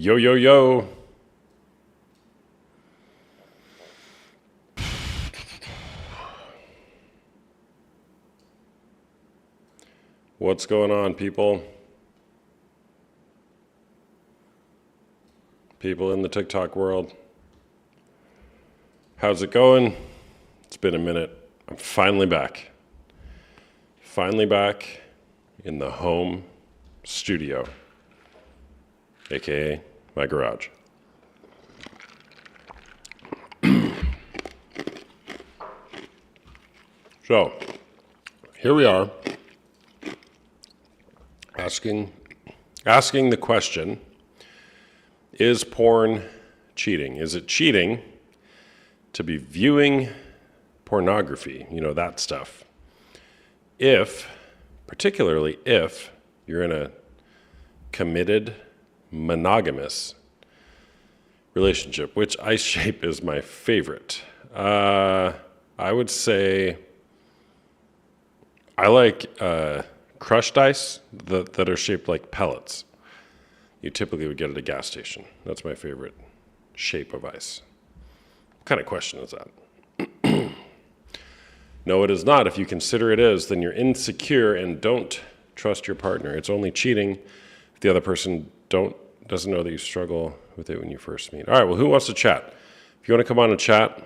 Yo, yo, yo. What's going on, people? People in the TikTok world. How's it going? It's been a minute. I'm finally back. Finally back in the home studio, aka my garage. So, here we are, asking the question, is porn cheating? Is it cheating to be viewing pornography, that stuff? Particularly if you're in a committed, monogamous relationship, which Ice Shape is my favorite. I would say I like crushed ice that are shaped like pellets. You typically would get at a gas station. That's my favorite shape of ice. What kind of question is that? No, it is not. If you consider it is, then you're insecure and don't trust your partner. It's only cheating if the other person doesn't know that you struggle with it when you first meet. All right, well, who wants to chat? If you want to come on and chat,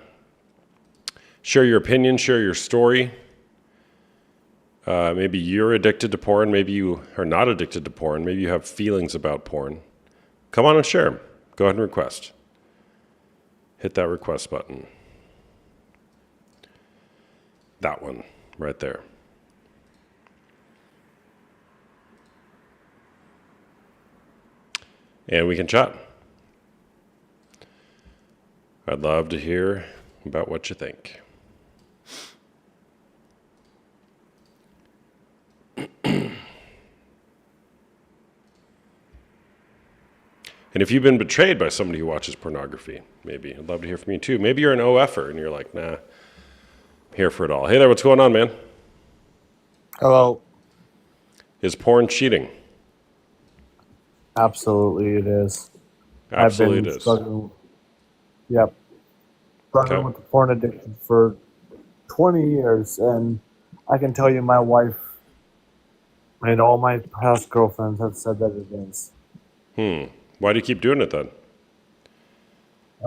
share your opinion, share your story. Maybe you're addicted to porn. Maybe you are not addicted to porn. Maybe you have feelings about porn. Come on and share them. Go ahead and request. Hit that request button. That one right there. And we can chat. I'd love to hear about what you think. And if you've been betrayed by somebody who watches pornography, maybe, I'd love to hear from you too. Maybe you're an OFer and you're like, nah, I'm here for it all. Hey there, what's going on, man? Hello. Is porn cheating? Absolutely it is. Absolutely I've been it is. struggling Okay. with the porn addiction for 20 years, and I can tell you my wife and all my past girlfriends have said that it is. Why do you keep doing it then?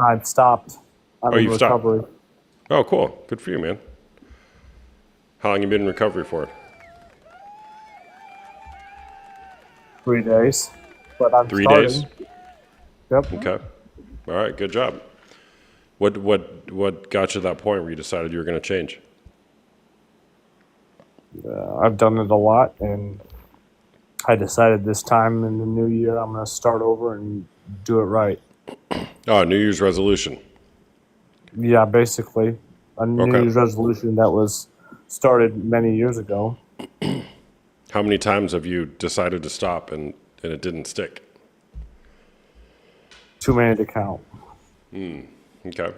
I've stopped. I'm in you've stopped. recovery. Oh, cool. Good for you, man. How long you been in recovery for? 3 days. But I'm 3 starting. days? Yep. Okay. All right, good job. What got you to that point where you decided you were going to change? I've done it a lot, and I decided this time in the new year I'm going to start over and do it right. Oh, New Year's resolution. Yeah, basically. A New Okay. Year's resolution that was started many years ago. How many times have you decided to stop and it didn't stick? Too many to count. Okay.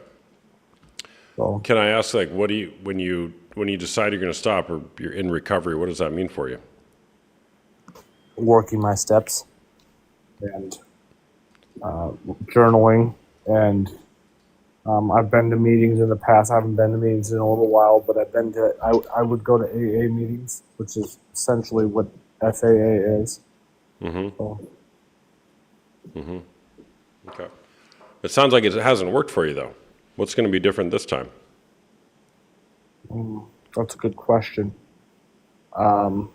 So Can I ask, like, what do you when you decide you're going to stop or you're in recovery? What does that mean for you? working my steps and journaling, and I've been to meetings in the past. I haven't been to meetings in a little while, but I've been to. I would go to AA meetings, which is essentially what FAA is. So, Okay. It sounds like it hasn't worked for you though. What's going to be different this time? that's a good question. I'm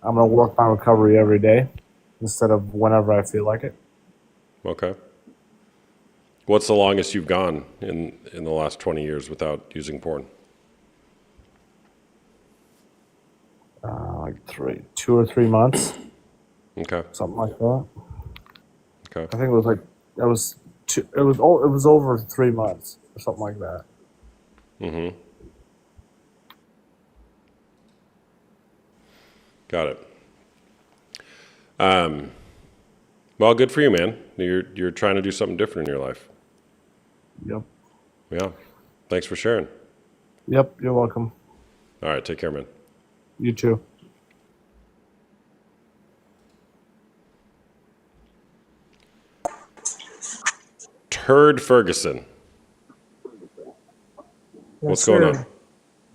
gonna work on recovery every day instead of whenever I feel like it. Okay. What's the longest you've gone in the last 20 years without using porn? Like 2 or 3 months, Okay. something like that. Okay. I think it was like it was it was over 3 months or something like that. Got it. Well, good for you, man. You're trying to do something different in your life. Yep. Yeah. Thanks for sharing. Yep. You're welcome. All right. Take care, man. You too. Hurd Ferguson. What's going on?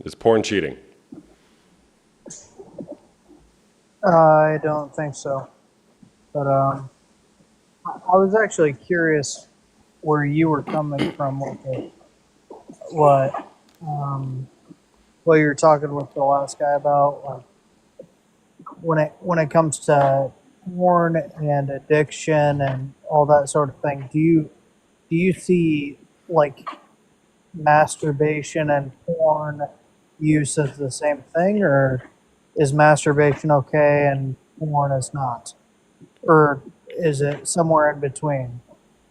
Is porn cheating? I don't think so. But I was actually curious where you were coming from with it. What you were talking with the last guy about, like when it comes to porn and addiction and all that sort of thing. Do you see like masturbation and porn use as the same thing, or is masturbation okay and porn is not? Or is it somewhere in between?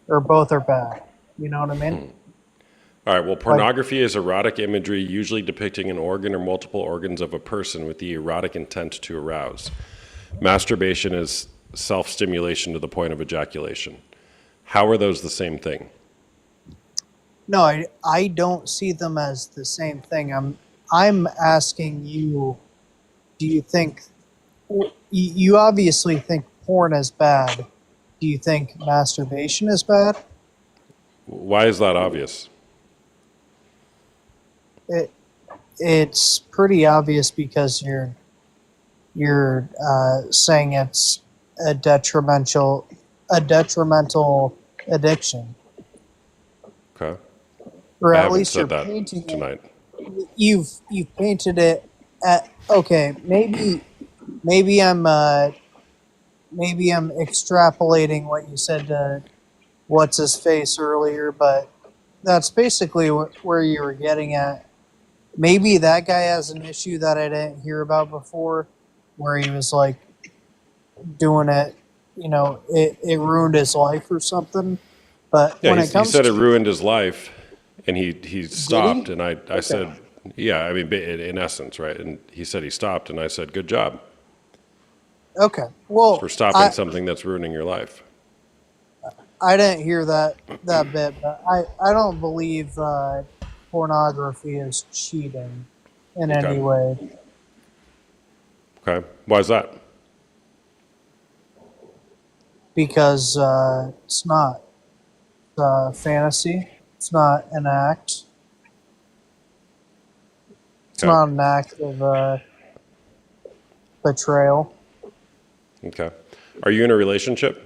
Or both are bad? You know what I mean? All right, well, pornography is erotic imagery usually depicting an organ or multiple organs of a person with the erotic intent to arouse. Masturbation is self-stimulation to the point of ejaculation. How are those the same thing? No, I don't see them as the same thing. I'm asking you, do you think you obviously think porn is bad. Do you think masturbation is bad? Why is that obvious? It's pretty obvious because you're saying it's a detrimental addiction, Okay. or I at haven't least you're said that painting it. tonight. You've painted it at okay. Maybe I'm extrapolating what you said to what's his face earlier, but that's basically where you were getting at. Maybe that guy has an issue that I didn't hear about before, where he was like doing it, it ruined his life or something. But Yeah, when he it comes said it to, ruined his life, and he stopped, he? and I said, yeah, I mean, in essence, right? And he said he stopped, and I said, good job Okay, well, for stopping something that's ruining your life. I didn't hear that bit, but I don't believe pornography is cheating in any Okay. way, Okay. Why is that? because it's not fantasy. It's not an act. It's Okay. not an act of betrayal. Okay. Are you in a relationship?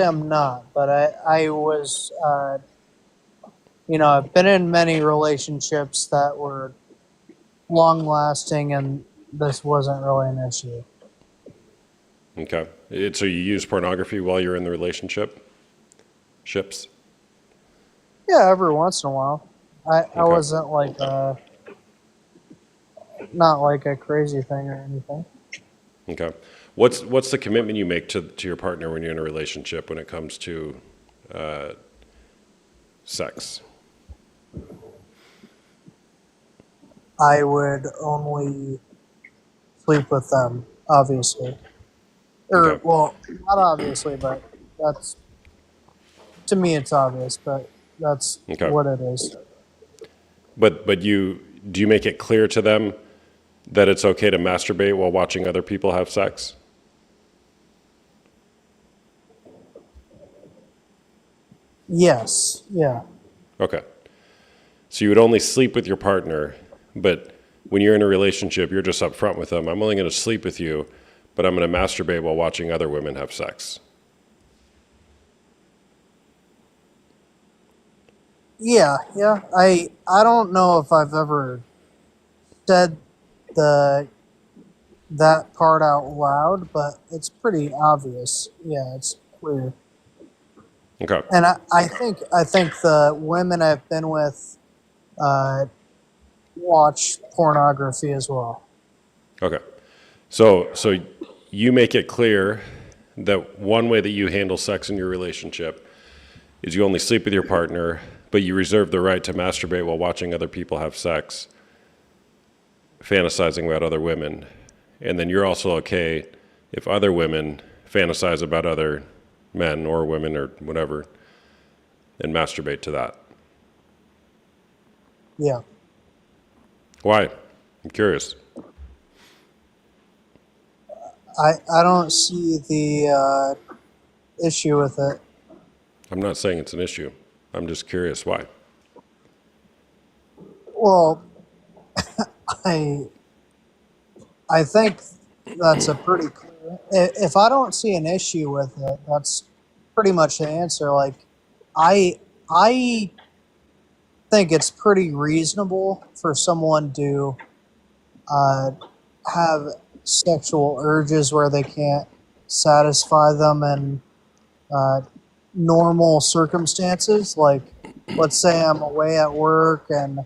I'm not, but I was, I've been in many relationships that were long lasting, and this wasn't really an issue. Okay. So you use pornography while you're in the relationship? Ships? Yeah, every once in a while. I Okay. wasn't like not like a crazy thing or anything. Okay. What's the commitment you make to your partner when you're in a relationship when it comes to sex? I would only sleep with them, obviously. Or, Okay. well, not obviously, but that's, to me, it's obvious, but that's Okay. what it is. But do you make it clear to them that it's okay to masturbate while watching other people have sex? Yes, yeah. Okay. So you would only sleep with your partner, but when you're in a relationship, you're just upfront with them. I'm only going to sleep with you, but I'm going to masturbate while watching other women have sex. Yeah, yeah. I don't know if I've ever said the that part out loud, but it's pretty obvious. Yeah, it's clear. Okay. And I think the women I've been with uh, watch pornography as well. Okay. So you make it clear that one way that you handle sex in your relationship is you only sleep with your partner, but you reserve the right to masturbate while watching other people have sex, fantasizing about other women. And then you're also okay if other women fantasize about other men or women or whatever and masturbate to that. Yeah. Why? I'm curious. I don't see issue with it. I'm not saying it's an issue. I'm just curious why. Well, I I think that's a pretty clear. If I don't see an issue with it, that's pretty much the answer. Like, I think it's pretty reasonable for someone to uh, have sexual urges where they can't satisfy them in uh, normal circumstances. Like, let's say I'm away at work and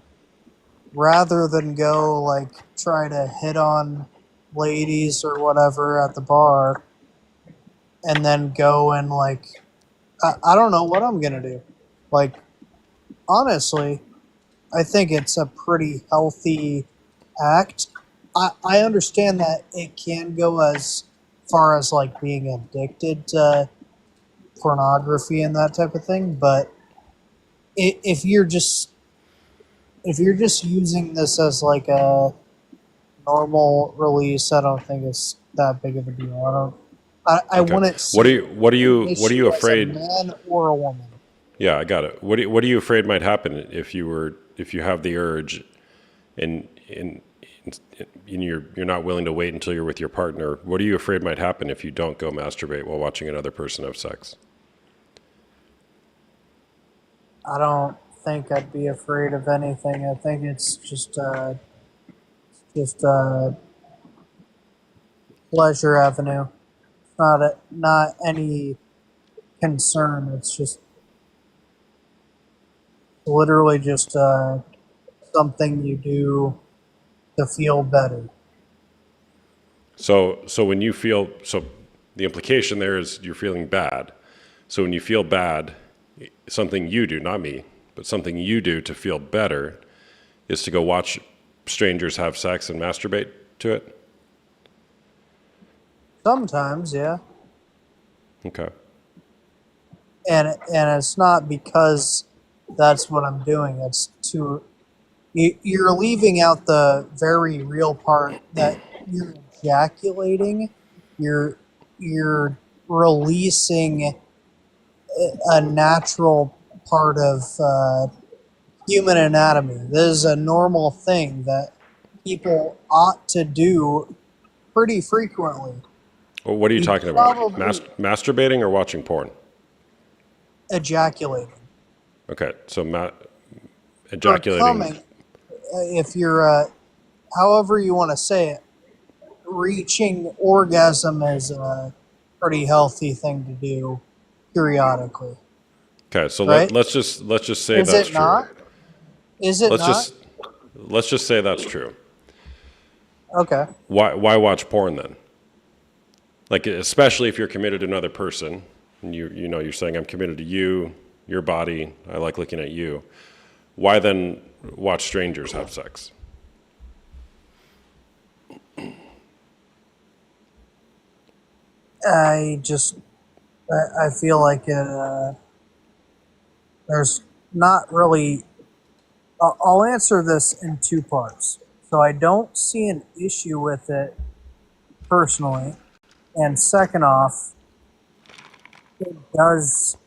rather than go like try to hit on ladies or whatever at the bar and then go and like I don't know what I'm gonna do. Like honestly, I think it's a pretty healthy act. I understand that it can go as far as like being addicted to pornography and that type of thing, but if you're just if you're just using this as like a normal release, I don't think it's that big of a deal. I Okay. wouldn't see What are you an what are you issue as a afraid? man or a woman. Yeah, I got it. What are you afraid might happen if you have the urge and you're not willing to wait until you're with your partner? What are you afraid might happen if you don't go masturbate while watching another person have sex? I don't think I'd be afraid of anything. I think it's just a pleasure avenue. Not any concern. It's just literally just something you do to feel better. So when you feel so, the implication there is you're feeling bad. So when you feel bad, something you do, not me, but something you do to feel better is to go watch strangers have sex and masturbate to it. Sometimes, yeah. Okay. And it's not because that's what I'm doing. It's to you're leaving out the very real part that you're ejaculating. You're releasing a natural part of human anatomy. This is a normal thing that people ought to do pretty frequently. Well, what are you You talking about? probably Masturbating or watching porn? ejaculating. Okay, so Or ejaculating. coming, if you're, however you want to say it, reaching orgasm is a pretty healthy thing to do periodically, Okay, so right? let's just say Is that's it true. not? Is it Let's not? just let's just say that's true. Okay. Why watch porn then? Like, especially if you're committed to another person, and you know you're saying I'm committed to you, your body. I like looking at you. Why then watch strangers have sex? I just, I feel like there's not really. I'll answer this in two parts. So I don't see an issue with it personally, and second off, it does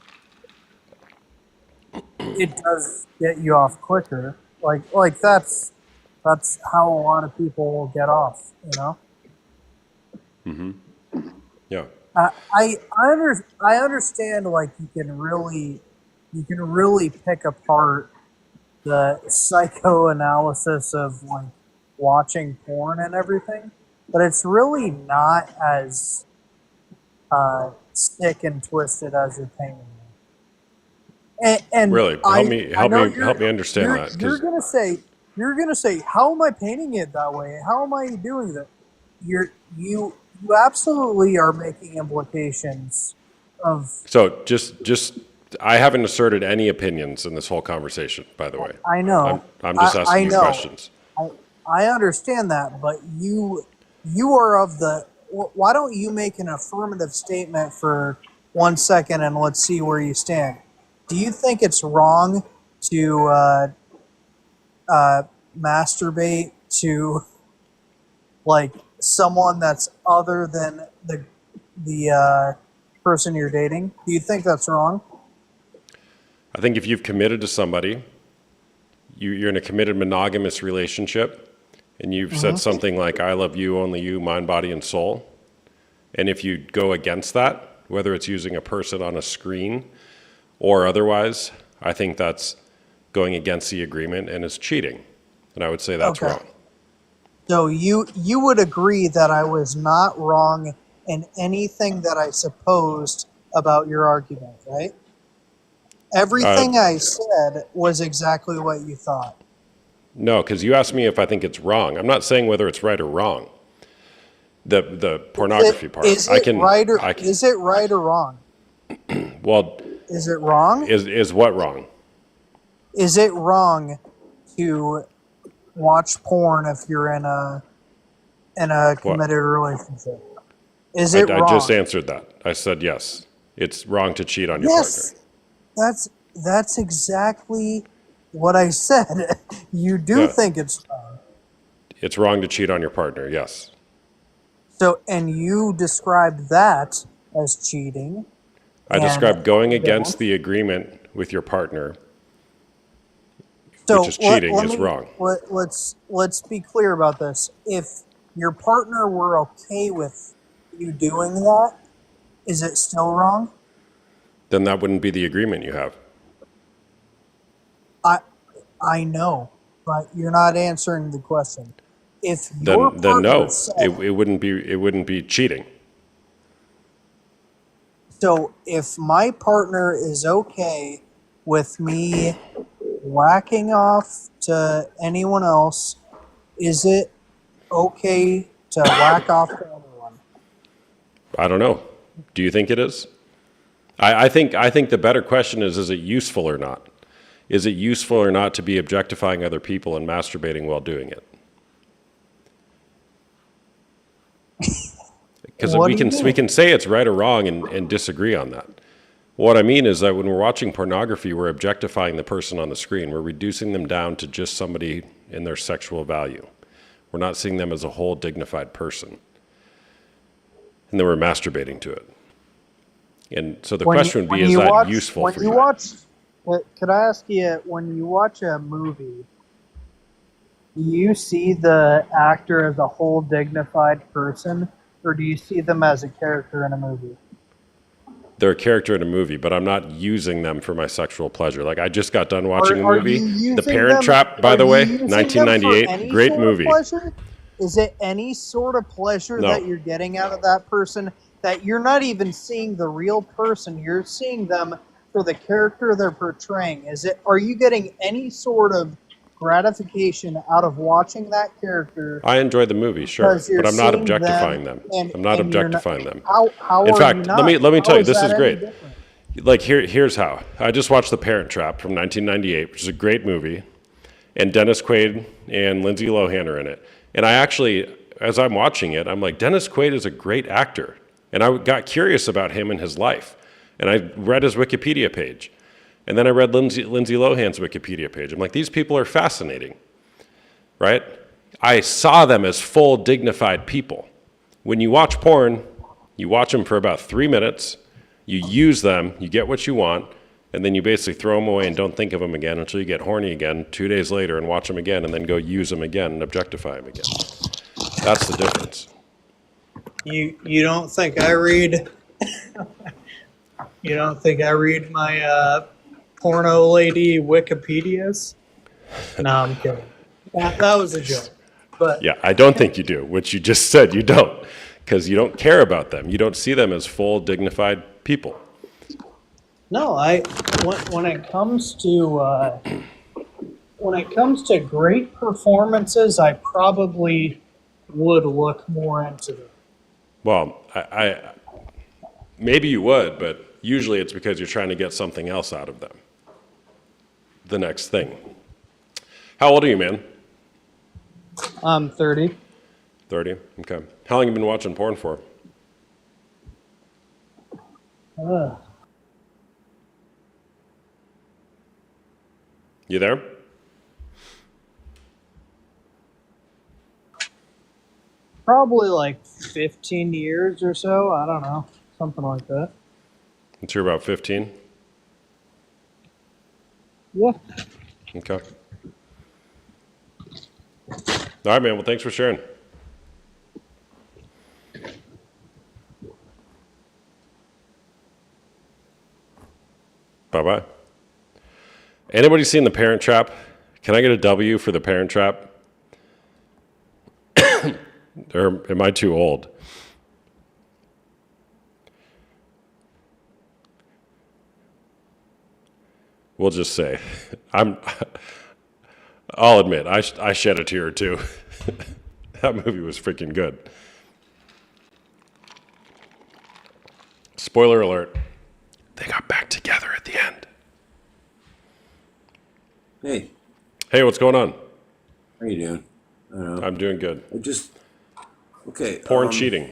it does get you off quicker. Like that's how a lot of people get off. You know, Yeah. I understand like you can really pick apart the psychoanalysis of like watching porn and everything, but it's really not as sick and twisted as you're painting it. And Really, I know help me understand that, you're because gonna say how am I painting it that way? How am I doing that? You absolutely are making implications of. so just I haven't asserted any opinions in this whole conversation, by the way. I know. I'm just asking I you know. questions. I understand that, but you are of the. Why don't you make an affirmative statement for 1 second and let's see where you stand? Do you think it's wrong to masturbate to like someone that's other than the person you're dating? Do you think that's wrong? I think if you've committed to somebody, you're in a committed monogamous relationship, and you've said something like, I love you, only you, mind, body, and soul. And if you go against that, whether it's using a person on a screen or otherwise, I think that's going against the agreement and is cheating. And I would say that's Okay. wrong. So you would agree that I was not wrong in anything that I supposed about your argument, right? Everything I said was exactly what you thought. No, because you asked me if I think it's wrong. I'm not saying whether it's right or wrong. The pornography part. Is it right or wrong? Well, Is it wrong? is what wrong? Is it wrong to watch porn if you're in a committed relationship? Is it I wrong? just answered that. I said yes. It's wrong to cheat on your Yes, partner. that's exactly what I said. You do Yeah. think it's wrong. It's wrong to cheat on your partner, yes. So, and you described that as cheating. I And described going you against don't. the agreement with your partner, So which is cheating, let is me- wrong. Let's be clear about this. If your partner were okay with you doing that, is it still wrong? Then that wouldn't be the agreement you have. I know, but you're not answering the question. If your Then no, partner said, it wouldn't be cheating. so if my partner is okay with me whacking off to anyone else, is it okay to whack off to anyone? I don't know. Do you think it is? I think the better question is it useful or not? Is it useful or not to be objectifying other people and masturbating while doing it? Because What we do you can mean? say it's right or wrong and disagree on that. What I mean is that when we're watching pornography, we're objectifying the person on the screen. We're reducing them down to just somebody in their sexual value. We're not seeing them as a whole dignified person. And then we're masturbating to it. And so the question would be, is that useful for you? Could I ask you, when you watch a movie, do you see the actor as a whole dignified person, or do you see them as a character in a movie? They're a character in a movie, but I'm not using them for my sexual pleasure. Like I just got done watching a Are movie, you The using Parent them- Trap, by are the you way, using them for 1998, any great sort of movie. pleasure? Is it any sort of pleasure No. that you're getting out of that person that you're not even seeing the real person? You're seeing them for the character they're portraying. Are you getting any sort of gratification out of watching that character? I enjoy the movie, sure, Because you're but I'm not seeing objectifying them. and- I'm not and you're not- objectifying them. How In are fact, you not? let me How tell you, this that is any great. different? Like here's how. I just watched The Parent Trap from 1998, which is a great movie, and Dennis Quaid and Lindsay Lohan are in it. And I actually, as I'm watching it, I'm like, Dennis Quaid is a great actor. And I got curious about him and his life. And I read his Wikipedia page. And then I read Lindsay Lohan's Wikipedia page. I'm like, these people are fascinating, right? I saw them as full, dignified people. When you watch porn, you watch them for about 3 minutes, you use them, you get what you want, and then you basically throw them away and don't think of them again until you get horny again 2 days later and watch them again and then go use them again and objectify them again. That's the difference. You don't think I read? You don't think I read my porno lady Wikipedias? No, I'm kidding. That was a joke. But Yeah, I don't think you do, which you just said you don't, because you don't care about them. You don't see them as full, dignified people. no, when it comes to great performances, I probably would look more into them. Well, I maybe you would, but usually it's because you're trying to get something else out of them. The next thing. How old are you, man? I'm 30. 30? Okay. How long have you been watching porn for? You there? Probably like 15 years or so. I don't know. Something like that. Until you're about 15? Yeah. Okay. All right, man. Well, thanks for sharing. Bye-bye. Anybody seen The Parent Trap? Can I get a W for The Parent Trap? Or am I too old? We'll just say, I'll admit, I shed a tear or two. That movie was freaking good. Spoiler alert, they got back together at the end. Hey, Hey, what's going on? how you doing? I don't know. I'm doing good. Okay. Porn cheating.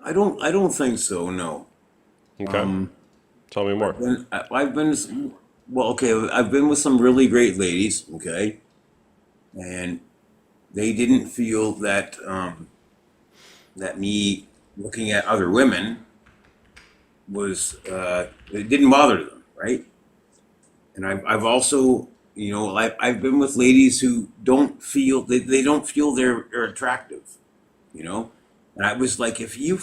I don't think so. No. Okay. Tell me more. I've been, well, okay. I've been with some really great ladies. Okay, and they didn't feel that that me looking at other women was it didn't bother them, right? And I've also, you know, I've been with ladies who don't feel they don't feel they're attractive, you know. And I was like, if you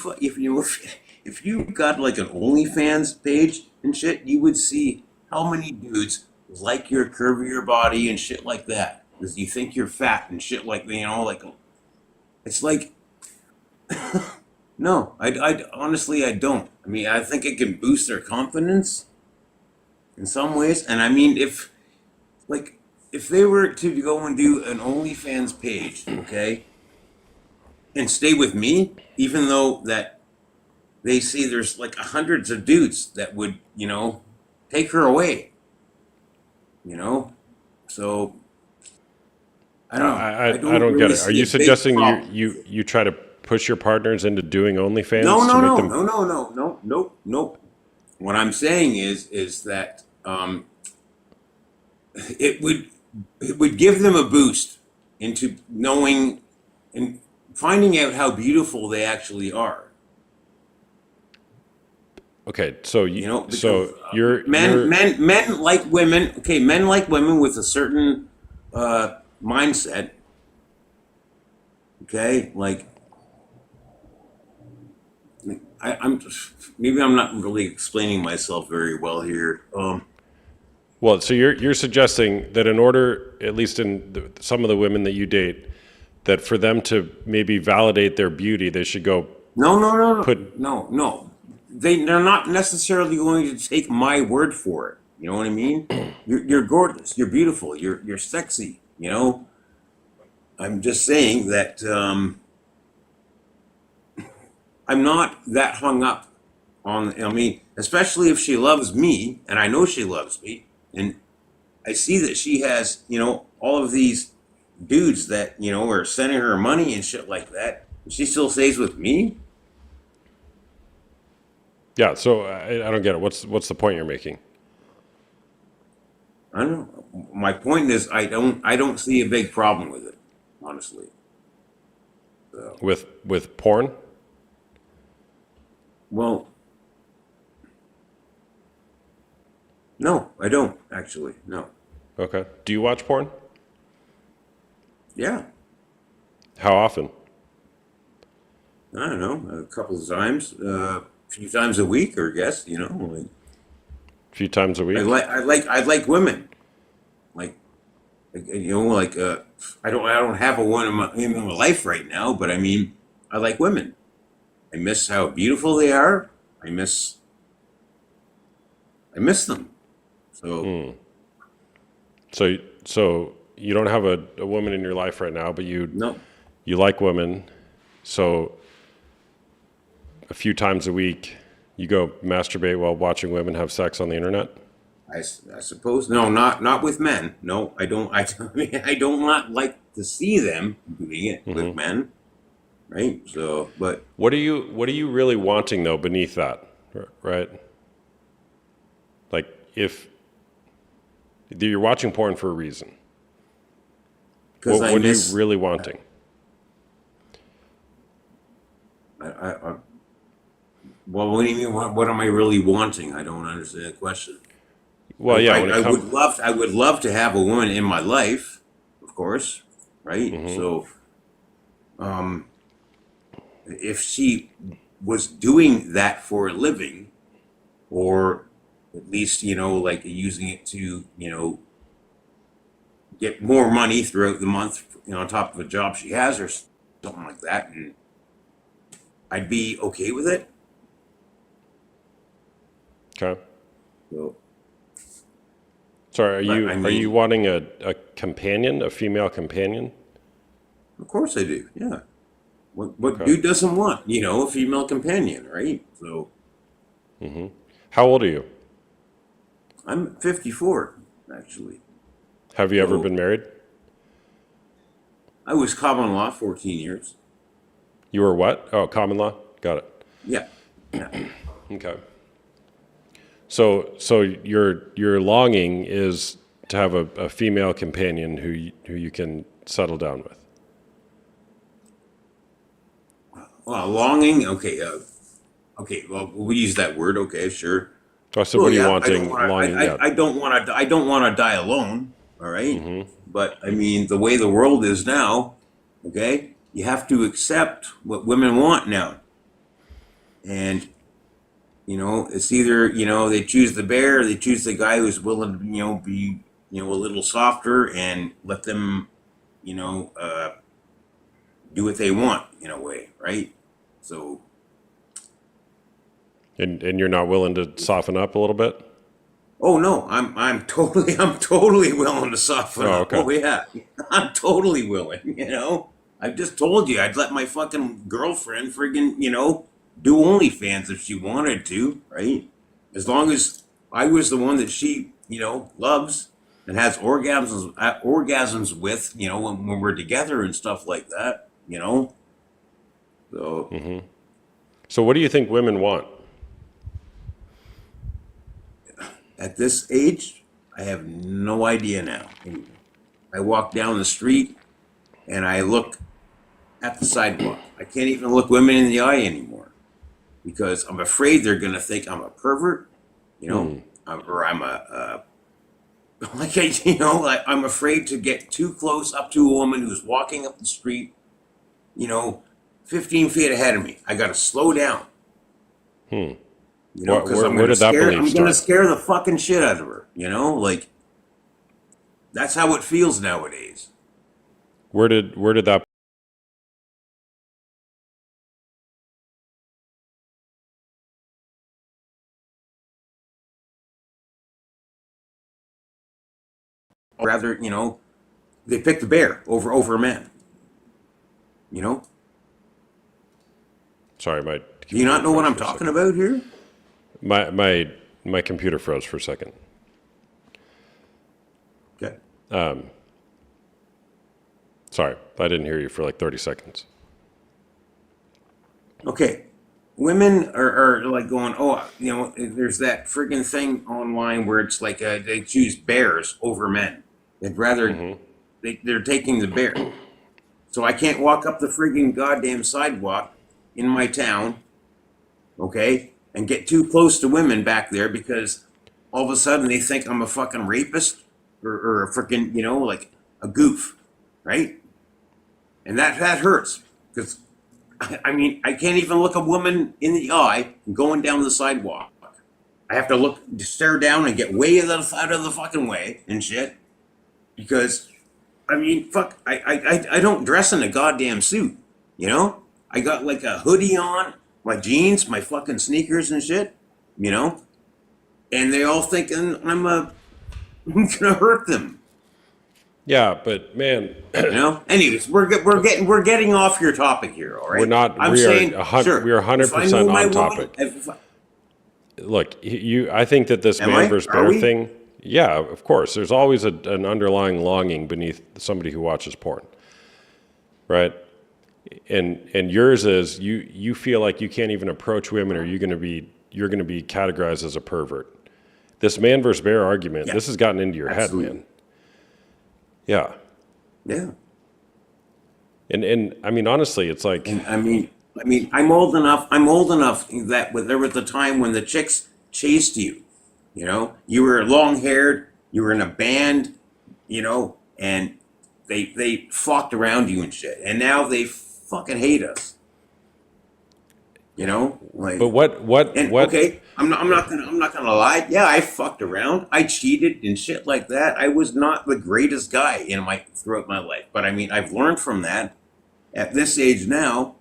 got like an OnlyFans page and shit, you would see how many dudes like your curvier body and shit like that because you think you're fat and shit like, you know, like it's like no, I honestly I don't. I mean, I think it can boost their confidence in some ways, and I mean if they were to go and do an OnlyFans page, okay, and stay with me, even though that they see there's like hundreds of dudes that would, you know, take her away, you know, so I don't know. I don't get really it. Are see you a big suggesting problem. you try to push your partners into doing OnlyFans No, to no, make no, them? no, no, no, no, nope, nope. What I'm saying is that it would give them a boost into knowing and finding out how beautiful they actually are. Okay, so You know, because you're men like women. Okay, men like women with a certain mindset. Okay, like I'm maybe I'm not really explaining myself very well here. well, so you're suggesting that in order, at least in some of the women that you date, that for them to maybe validate their beauty, they should go No, no, no, put. no, no. They're not necessarily going to take my word for it. You know what I mean? You're gorgeous. You're beautiful. You're sexy. You know. I'm just saying that I'm not that hung up on. I mean, especially if she loves me, and I know she loves me, and I see that she has, you know, all of these dudes that, you know, are sending her money and shit like that. She still stays with me. Yeah, so I don't get it. What's the point you're making? I don't know. My point is, I don't see a big problem with it, honestly. So, With porn? well, no, I don't actually. No. Okay. Do you watch porn? Yeah, How often? I don't know, a couple of times, a few times a week, or guess, you know. Like, A few times a week? I like women. Like you know, like I don't have a one in my life right now, but I mean, I like women. I miss how beautiful they are. I miss them. So So you don't have a woman in your life right now, but no, you like women. So a few times a week, you go masturbate while watching women have sex on the internet? I suppose no, not with men. No, I don't. I mean, I don't not like to see them doing it with men, right? So, but What are you really wanting though beneath that, right? Like if you're watching porn for a reason, because what are you really wanting? I Well, what do you mean? What am I really wanting? I don't understand the question. Well, yeah, when I it comes, would love to have a woman in my life, of course, right? So, um, if she was doing that for a living, or at least, like using it to, get more money throughout the month, on top of a job she has or something like that, and I'd be okay with it. okay. So, Sorry, but I are you mean, wanting a companion, a female companion? of course I do. Yeah. What Okay. dude doesn't want, a female companion, right? So How old are you? I'm 54, actually. Have you ever So been married? I was common law 14 years. You were what? Oh, common law? Got it. Yeah. Yeah. Okay. So your longing is to have a female companion who you can settle down with. Well, longing. Okay. Okay. Well, we use that word. Okay. Sure. So I said, Well, what are you yeah. wanting? Longing? Yeah. I don't want to. I don't want to die alone. All right. But I mean, the way the world is now, okay, you have to accept what women want now, and it's either they choose the bear, or they choose the guy who's willing to be a little softer and let them do what they want in a way, right? So, And you're not willing to soften up a little bit? oh no, I'm totally willing to soften Oh, up. okay. Oh yeah, I'm totally willing. I just told you I'd let my fucking girlfriend friggin' do OnlyFans if she wanted to, right? As long as I was the one that she loves and has orgasms with, when we're together and stuff like that, So. So what do you think women want? At this age, I have no idea now. I walk down the street and I look at the sidewalk. I can't even look women in the eye anymore because I'm afraid they're going to think I'm a pervert, or I'm I'm afraid to get too close up to a woman who's walking up the street, 15 feet ahead of me. I got to slow down. Because Where did that belief I'm gonna start? scare the fucking shit out of her. Like that's how it feels nowadays. Where did that? Rather, they pick the bear over a man. Sorry, my Do you not know computer what froze I'm for a talking second. about here? My computer froze for a second. Okay. Sorry, I didn't hear you for like 30 seconds. Okay. Women are like going, oh, there's that friggin' thing online where it's like they choose bears over men. They'd rather they're taking the bear. So I can't walk up the friggin' goddamn sidewalk in my town, okay, and get too close to women back there because all of a sudden they think I'm a fucking rapist or a freaking, like a goof, right? And that hurts because I mean, I can't even look a woman in the eye going down the sidewalk. I have to stare down and get way out of the fucking way and shit because I mean, fuck, I don't dress in a goddamn suit, I got like a hoodie on, my jeans, my fucking sneakers and shit, and they all thinking I'm gonna hurt them, Yeah, but man, Anyways, we're getting off your topic here, all right? we're not. I'm We are saying, sure. we are if I 100% knew my on woman- topic. Look, I think that this Am man I? versus Are bear we? thing. Yeah, of course. There's always an underlying longing beneath somebody who watches porn, right? And yours is you feel like you can't even approach women, or you're going to be categorized as a pervert. This man versus bear argument. Yeah, This has gotten into your absolutely. head, man. Yeah, Yeah, and I mean honestly, it's like and I mean, I mean, I'm old enough. I'm old enough that there was a time when the chicks chased you. You know, you were long haired. You were in a band. You know, and they flocked around you and shit. And now they fucking hate us. You know, like. But And what? okay, I'm not gonna lie. Yeah, I fucked around. I cheated and shit like that. I was not the greatest guy throughout my life. But I mean, I've learned from that at this age now,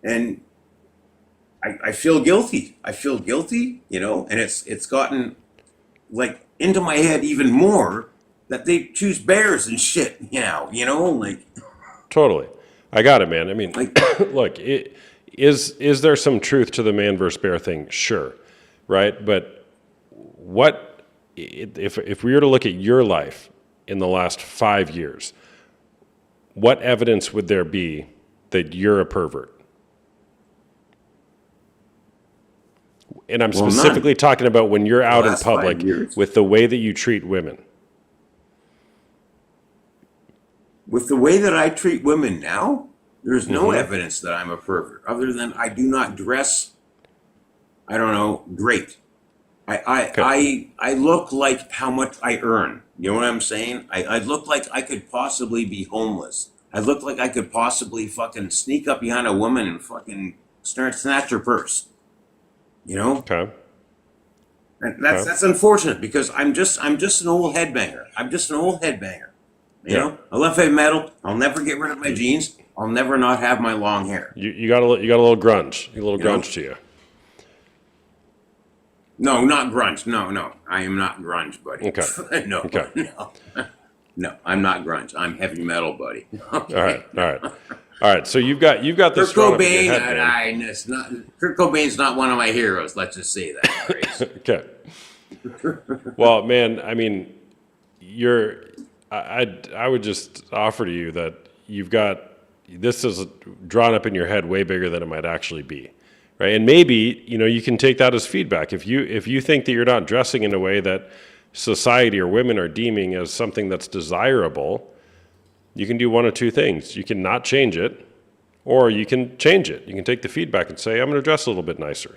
and I feel guilty. I feel guilty, you know, and it's gotten like into my head even more that they choose bears and shit now, you know, like Totally. I got it, man. I mean, like look, is there some truth to the man versus bear thing? Sure. Right? But if we were to look at your life in the last 5 years, what evidence would there be that you're a pervert? And I'm Well, none. specifically talking about when you're out in last 5 public years. with the way that you treat women. with the way that I treat women now, there's no evidence that I'm a pervert, other than I do not dress, I don't know, great. I look like how much I earn. You know what I'm saying? I look like I could possibly be homeless. I look like I could possibly fucking sneak up behind a woman and fucking snatch her purse. You know? Okay. And that's unfortunate because I'm just an old headbanger. I'm just an old headbanger. You know? I love heavy metal. I'll never get rid of my jeans. I'll never not have my long hair. You got a little grunge. A little You know? grunge to you. No, not grunge. No. I am not grunge, buddy. Okay. No. Okay. No, I'm not grunge. I'm heavy metal, buddy. All right. So you've got this Kurt strung up in Cobain, your head, man. Kurt Cobain's not one of my heroes. Let's just say that. Grace. Okay. Well, man, I mean, I would just offer to you that you've got this is drawn up in your head way bigger than it might actually be, right? And maybe you can take that as feedback. If you think that you're not dressing in a way that society or women are deeming as something that's desirable, you can do one of two things. You can not change it, or you can change it. You can take the feedback and say, I'm going to dress a little bit nicer.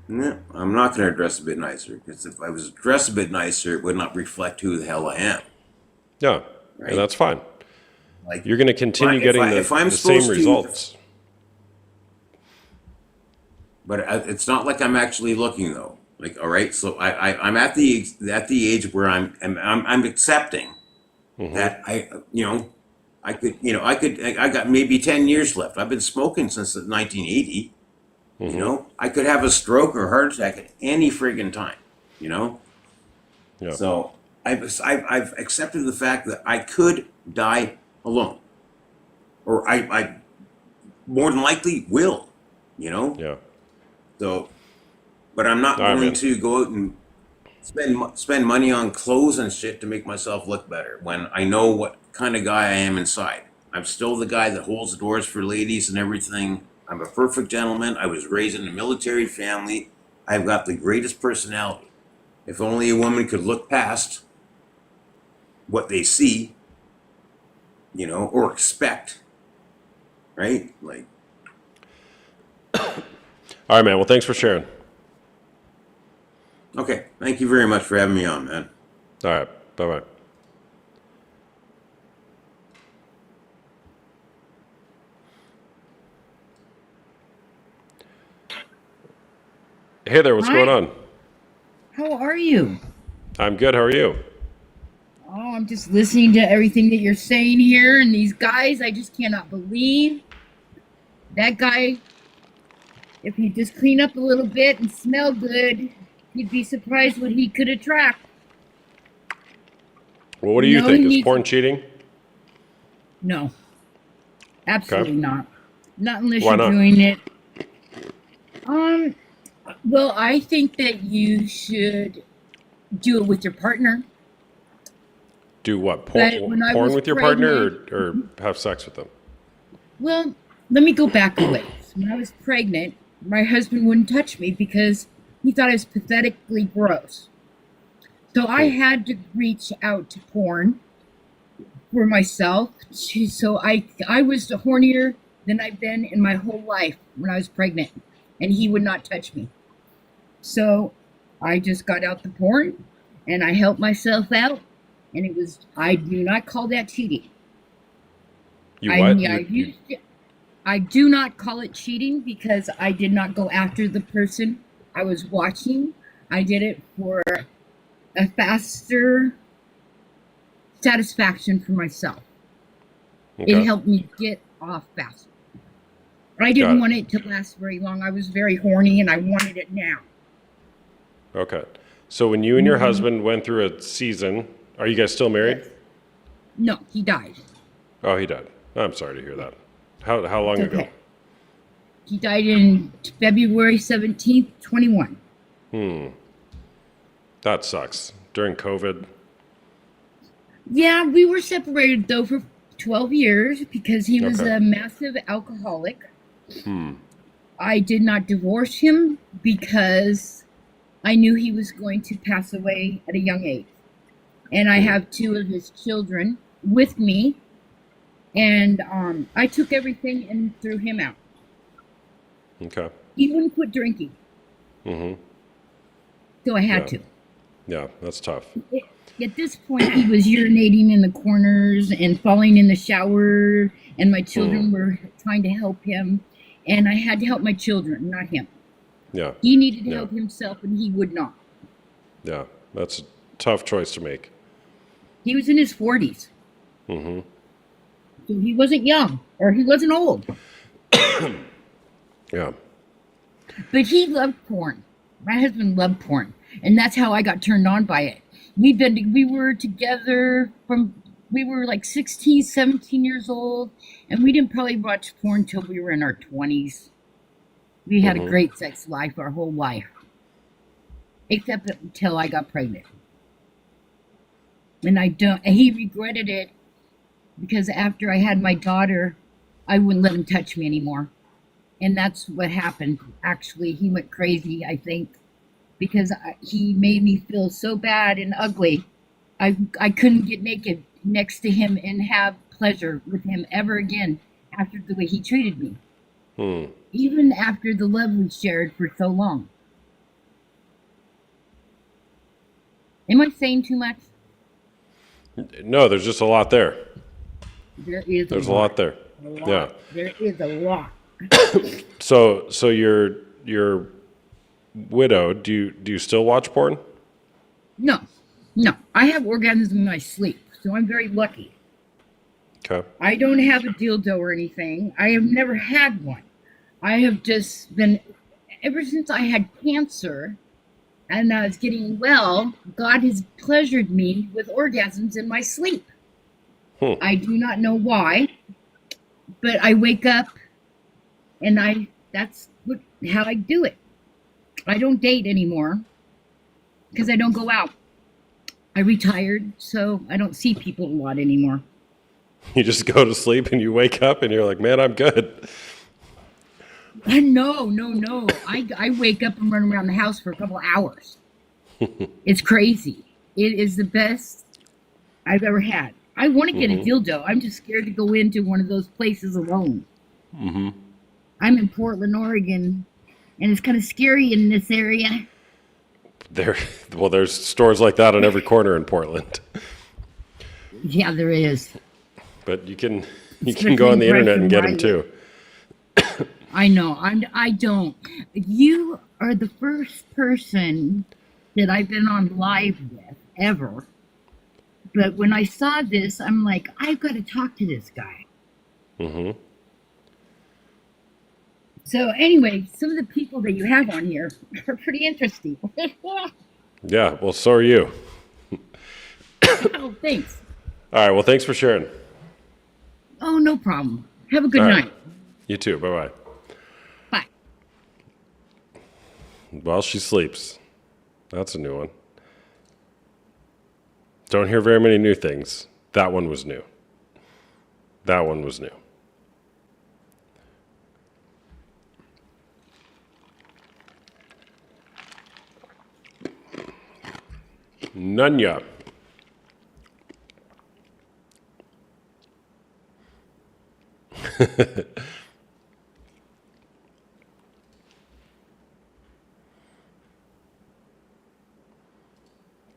No, I'm not going to dress a bit nicer because if I was dressed a bit nicer, it would not reflect who the hell I am. Yeah, Right. and that's fine. Like You're going to continue if getting if I'm the same supposed to- results. But it's not like I'm actually looking though. Like, all right, so I'm at the age where I'm accepting that I got maybe 10 years left. I've been smoking since 1980. You know, I could have a stroke or heart attack at any friggin' time. You know, Yeah. so I've accepted the fact that I could die alone, or I more than likely will. You know. Yeah. So, but I'm not All right, going man. to go out and spend money on clothes and shit to make myself look better when I know what kind of guy I am inside. I'm still the guy that holds the doors for ladies and everything. I'm a perfect gentleman. I was raised in a military family. I've got the greatest personality. If only a woman could look past what they see, or expect, right? Like, All right, man. Well, thanks for sharing. okay, thank you very much for having me on, man. All right. Bye-bye. Hey there, what's Hi. going on? How are you? I'm good. How are you? Oh, I'm just listening to everything that you're saying here, and these guys, I just cannot believe that guy. If he just clean up a little bit and smell good, you'd be surprised what he could attract. Well, what do you No, think? he Is needs- porn cheating? No, absolutely not. Not unless Why you're not? doing it. Well, I think that you should do it with your partner. Do what? But when I Porn was with your partner pregnant- or have sex with them? Well, let me go back a ways. When I was pregnant, my husband wouldn't touch me because he thought I was pathetically gross. So I had to reach out to porn for myself. So I was hornier than I've been in my whole life when I was pregnant, and he would not touch me. So I just got out the porn and I helped myself out, and I do not call that cheating. You what? I do not call it cheating because I did not go after the person I was watching. I did it for a faster satisfaction for myself. Okay. It helped me get off faster. I Got didn't it. want it to last very long. I was very horny and I wanted it now. Okay. So when you and your husband went through a season, are you guys still married? No, he died. Oh, he died. I'm sorry to hear that. How long It's ago? okay. He died in February 17th, 21. That sucks. During COVID. Yeah, we were separated though for 12 years because he was Okay. a massive alcoholic. I did not divorce him because I knew he was going to pass away at a young age. And I have 2 of his children with me. And I took everything and threw him out. Okay. He wouldn't quit drinking. Mm-hmm. So I had Yeah. to. Yeah, that's tough. At this point, he was urinating in the corners and falling in the shower, and my children were trying to help him, and I had to help my children, not him. Yeah. He needed to Yeah. help himself, and he would not. Yeah. That's a tough choice to make. He was in his 40s. Mm-hmm. So he wasn't young, or he wasn't old, Yeah. but he loved porn. My husband loved porn, and that's how I got turned on by it. We were together we were like 16, 17 years old, and we didn't probably watch porn till we were in our 20s. We had a great sex life our whole life, except until I got pregnant. And he regretted it because after I had my daughter, I wouldn't let him touch me anymore. And that's what happened. Actually, he went crazy, I think, because he made me feel so bad and ugly. I couldn't get naked next to him and have pleasure with him ever again after the way he treated me. Even after the love we shared for so long. Am I saying too much? No, there's just a lot there. There's A lot there. Yeah. There is a lot. So you're widowed. Do you still watch porn? No. I have orgasms in my sleep, so I'm very lucky. Okay. I don't have a dildo or anything. I have never had one. I have just been, ever since I had cancer and I was getting well, God has pleasured me with orgasms in my sleep. I do not know why, but I wake up and that's how I do it. I don't date anymore because I don't go out. I retired, so I don't see people a lot anymore. You just go to sleep and you wake up and you're like, man, I'm good. No. I wake up and run around the house for a couple hours. It's crazy. It is the best I've ever had. I want to get a dildo. I'm just scared to go into one of those places alone. I'm in Portland, Oregon, and it's kind of scary in this area. There's stores like that on every corner in Portland. Yeah, there is. But you can Especially go on the in internet and get them Bryson, too. I know. I don't. You are the first person that I've been on live with ever. But when I saw this, I'm like, I've got to talk to this guy. So anyway, some of the people that you have on here are pretty interesting. Yeah, well, so are you. Oh, thanks. All right, well, thanks for sharing. Oh, no problem. Have a good All right. night. You too. Bye-bye. Bye. While she sleeps. That's a new one. Don't hear very many new things. That one was new. That one was new. Nunya.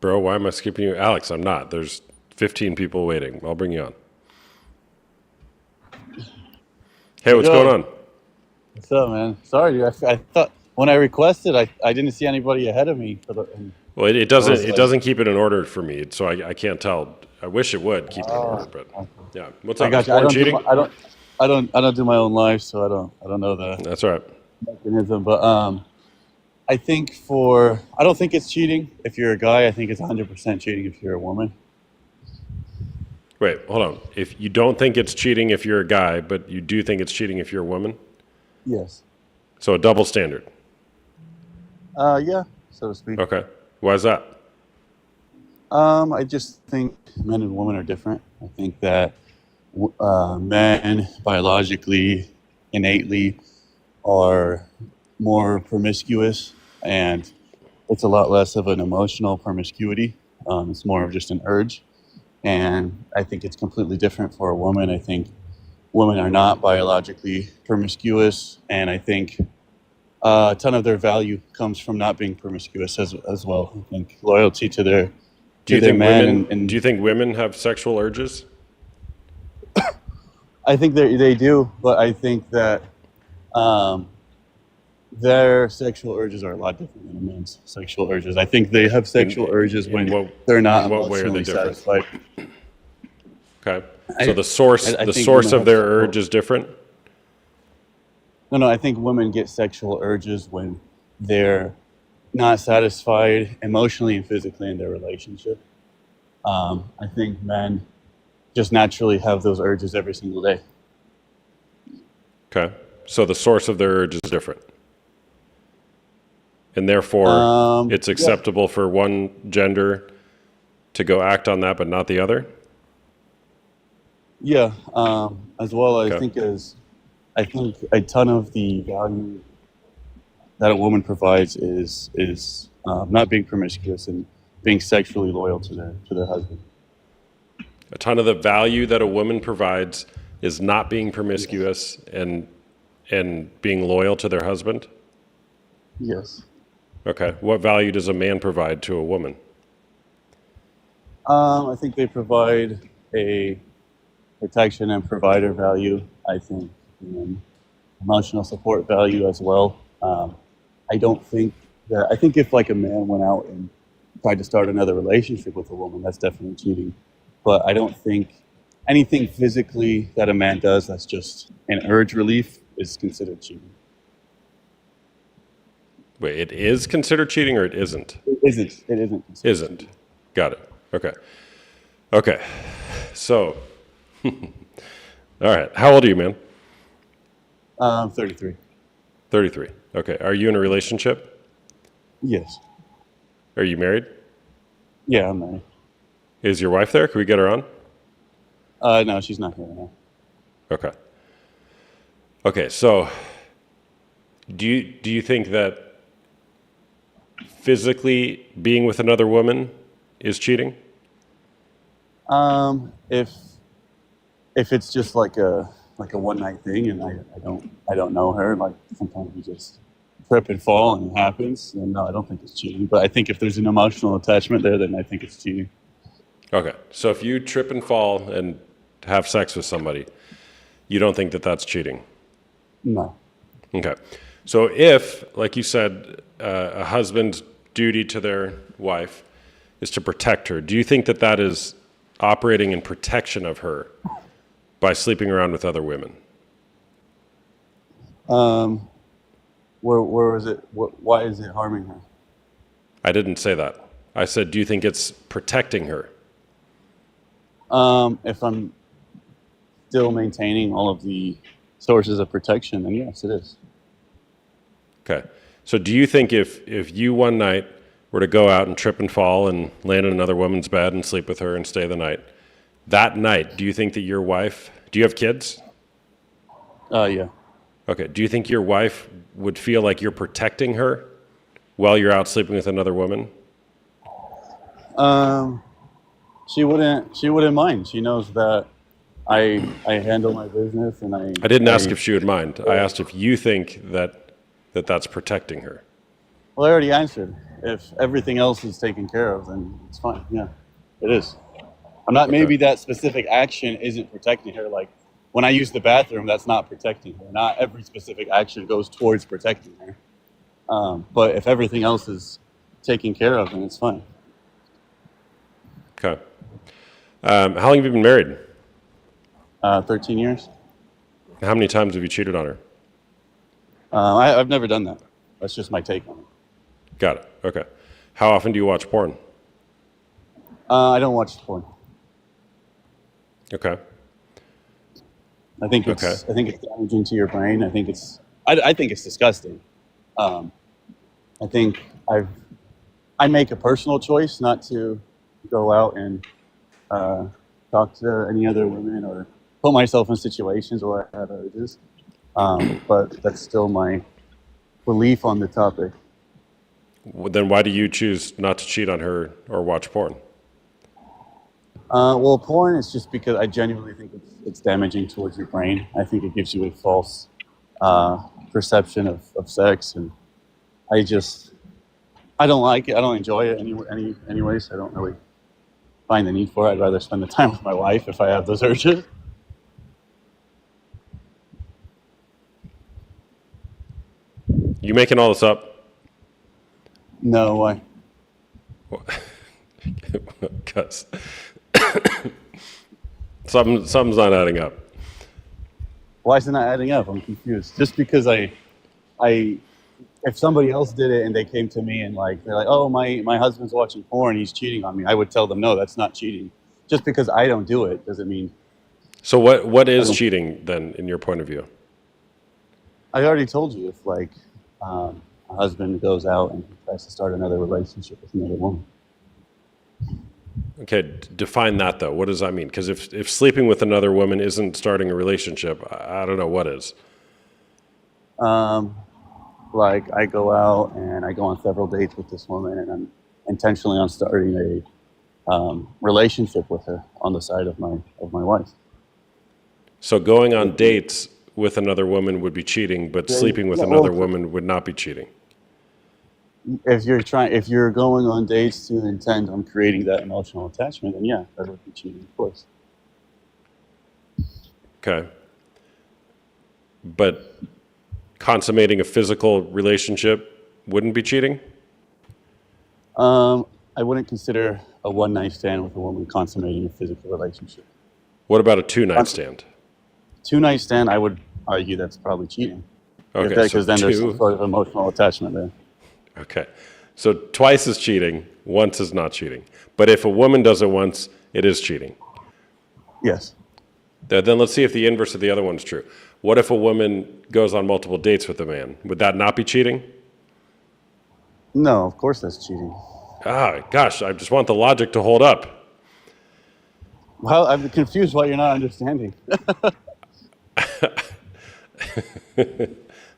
bro, why am I skipping you? Alex, I'm not. There's 15 people waiting. I'll bring you on. Hey, what's Yo. going on? What's up, man? Sorry, dude. I thought when I requested, I didn't see anybody ahead of me for the. Well, it I doesn't was it like- doesn't keep it in order for me, so I can't tell. I wish it would keep it in order, but yeah. What's I up? got Is you. I porn don't, do cheating? my, I don't do my own life, so I don't know the That's all right. mechanism. But I think I don't think it's cheating if you're a guy. I think it's 100% cheating if you're a woman. Wait, hold on. If you don't think it's cheating if you're a guy, but you do think it's cheating if you're a woman, Yes. so a double standard. Yeah, so to speak. Okay. Why is that? I just think men and women are different. I think that men biologically, innately, are more promiscuous, and it's a lot less of an emotional promiscuity. It's more of just an urge. And I think it's completely different for a woman. I think women are not biologically promiscuous, and I think a ton of their value comes from not being promiscuous as well. I think loyalty to their Do you their think man women? and Do you think women have sexual urges? I think they do, but I think that their sexual urges are a lot different than a man's sexual urges. I think they have sexual urges in when what- they're not in what way are they emotionally different? satisfied. Okay. I- So the source I the think source women of their have sexual- urge is different. No, I think women get sexual urges when they're not satisfied emotionally and physically in their relationship. I think men just naturally have those urges every single day. Okay. So the source of their urge is different. And therefore, it's yeah. acceptable for one gender to go act on that, but not the other? Yeah, as well, Okay. I think a ton of the value that a woman provides is not being promiscuous and being sexually loyal to their husband. A ton of the value that a woman provides is not being promiscuous and being loyal to their husband? Yes. Okay. What value does a man provide to a woman? I think they provide a protection and provider value. I think emotional support value as well. I don't think that. I think if like a man went out and tried to start another relationship with a woman, that's definitely cheating. But I don't think anything physically that a man does that's just an urge relief is considered cheating. Wait, it is considered cheating or it isn't? It isn't. It isn't. Considered Isn't. cheating. Got it. Okay. Okay. So, all right. How old are you, man? 33. 33. Okay. Are you in a relationship? Yes. Are you married? Yeah, I'm married. Is your wife there? Can we get her on? No, she's not here right now. Okay. Okay. So, do you think that physically being with another woman is cheating? If it's just like a one night thing and I don't know her, like sometimes we just trip and fall and it happens, then no, I don't think it's cheating. But I think if there's an emotional attachment there, then I think it's cheating. Okay. So if you trip and fall and have sex with somebody, you don't think that that's cheating? No. Okay. So if, like you said, a husband's duty to their wife is to protect her, do you think that that is operating in protection of her by sleeping around with other women? Where is it? Why is it harming her? I didn't say that. I said, do you think it's protecting her? If I'm still maintaining all of the sources of protection, then yes, it is. Okay. So do you think if you one night were to go out and trip and fall and land in another woman's bed and sleep with her and stay the night, that night, do you think that your wife, do you have kids? Yeah. Okay. Do you think your wife would feel like you're protecting her while you're out sleeping with another woman? She wouldn't mind. She knows that I handle my business and I didn't ask if she would mind. I asked if you think that that's protecting her. Well, I already answered. If everything else is taken care of, then it's fine. Yeah, it is. I'm not. Maybe that specific action isn't protecting her. Like when I use the bathroom, that's not protecting her. Not every specific action goes towards protecting her. But if everything else is taken care of, then it's fine. Okay. How long have you been married? 13 years. How many times have you cheated on her? I've never done that. That's just my take on it. Got it. Okay. How often do you watch porn? I don't watch porn. Okay. I think it's Okay. I think it's damaging to your brain. I think it's disgusting. I think I make a personal choice not to go out and talk to any other women or put myself in situations where I have urges. But that's still my belief on the topic. Then why do you choose not to cheat on her or watch porn? Well, porn is just because I genuinely think it's damaging towards your brain. I think it gives you a false perception of sex, and I don't like it. I don't enjoy it anyways. I don't really find the need for it. I'd rather spend the time with my wife if I have those urges. You making all this up? No, why? Because something's not adding up. Why is it not adding up? I'm confused. Just because if somebody else did it and they came to me and they're like, oh, my husband's watching porn, he's cheating on me, I would tell them, no, that's not cheating. Just because I don't do it doesn't mean. So what is cheating then, in your point of view? I already told you, if a husband goes out and tries to start another relationship with another woman. Okay, define that though. What does that mean? Because if sleeping with another woman isn't starting a relationship, I don't know what is. I go out and I go on several dates with this woman, and I'm intentionally on starting a relationship with her on the side of my wife. So going on dates with another woman would be cheating, but sleeping with another woman would not be cheating. If you're going on dates to intend on creating that emotional attachment, then yeah, that would be cheating, of course. Okay. But consummating a physical relationship wouldn't be cheating? I wouldn't consider a one-night stand with a woman consummating a physical relationship. What about a two-night stand? Two-night stand, I would argue that's probably cheating. Okay, Because then there's some sort of emotional attachment there. Okay. So twice is cheating, once is not cheating. But if a woman does it once, it is cheating. Yes. Then let's see if the inverse of the other one's true. What if a woman goes on multiple dates with a man? Would that not be cheating? No, of course that's cheating. Ah, gosh, I just want the logic to hold up. Well, I'm confused why you're not understanding.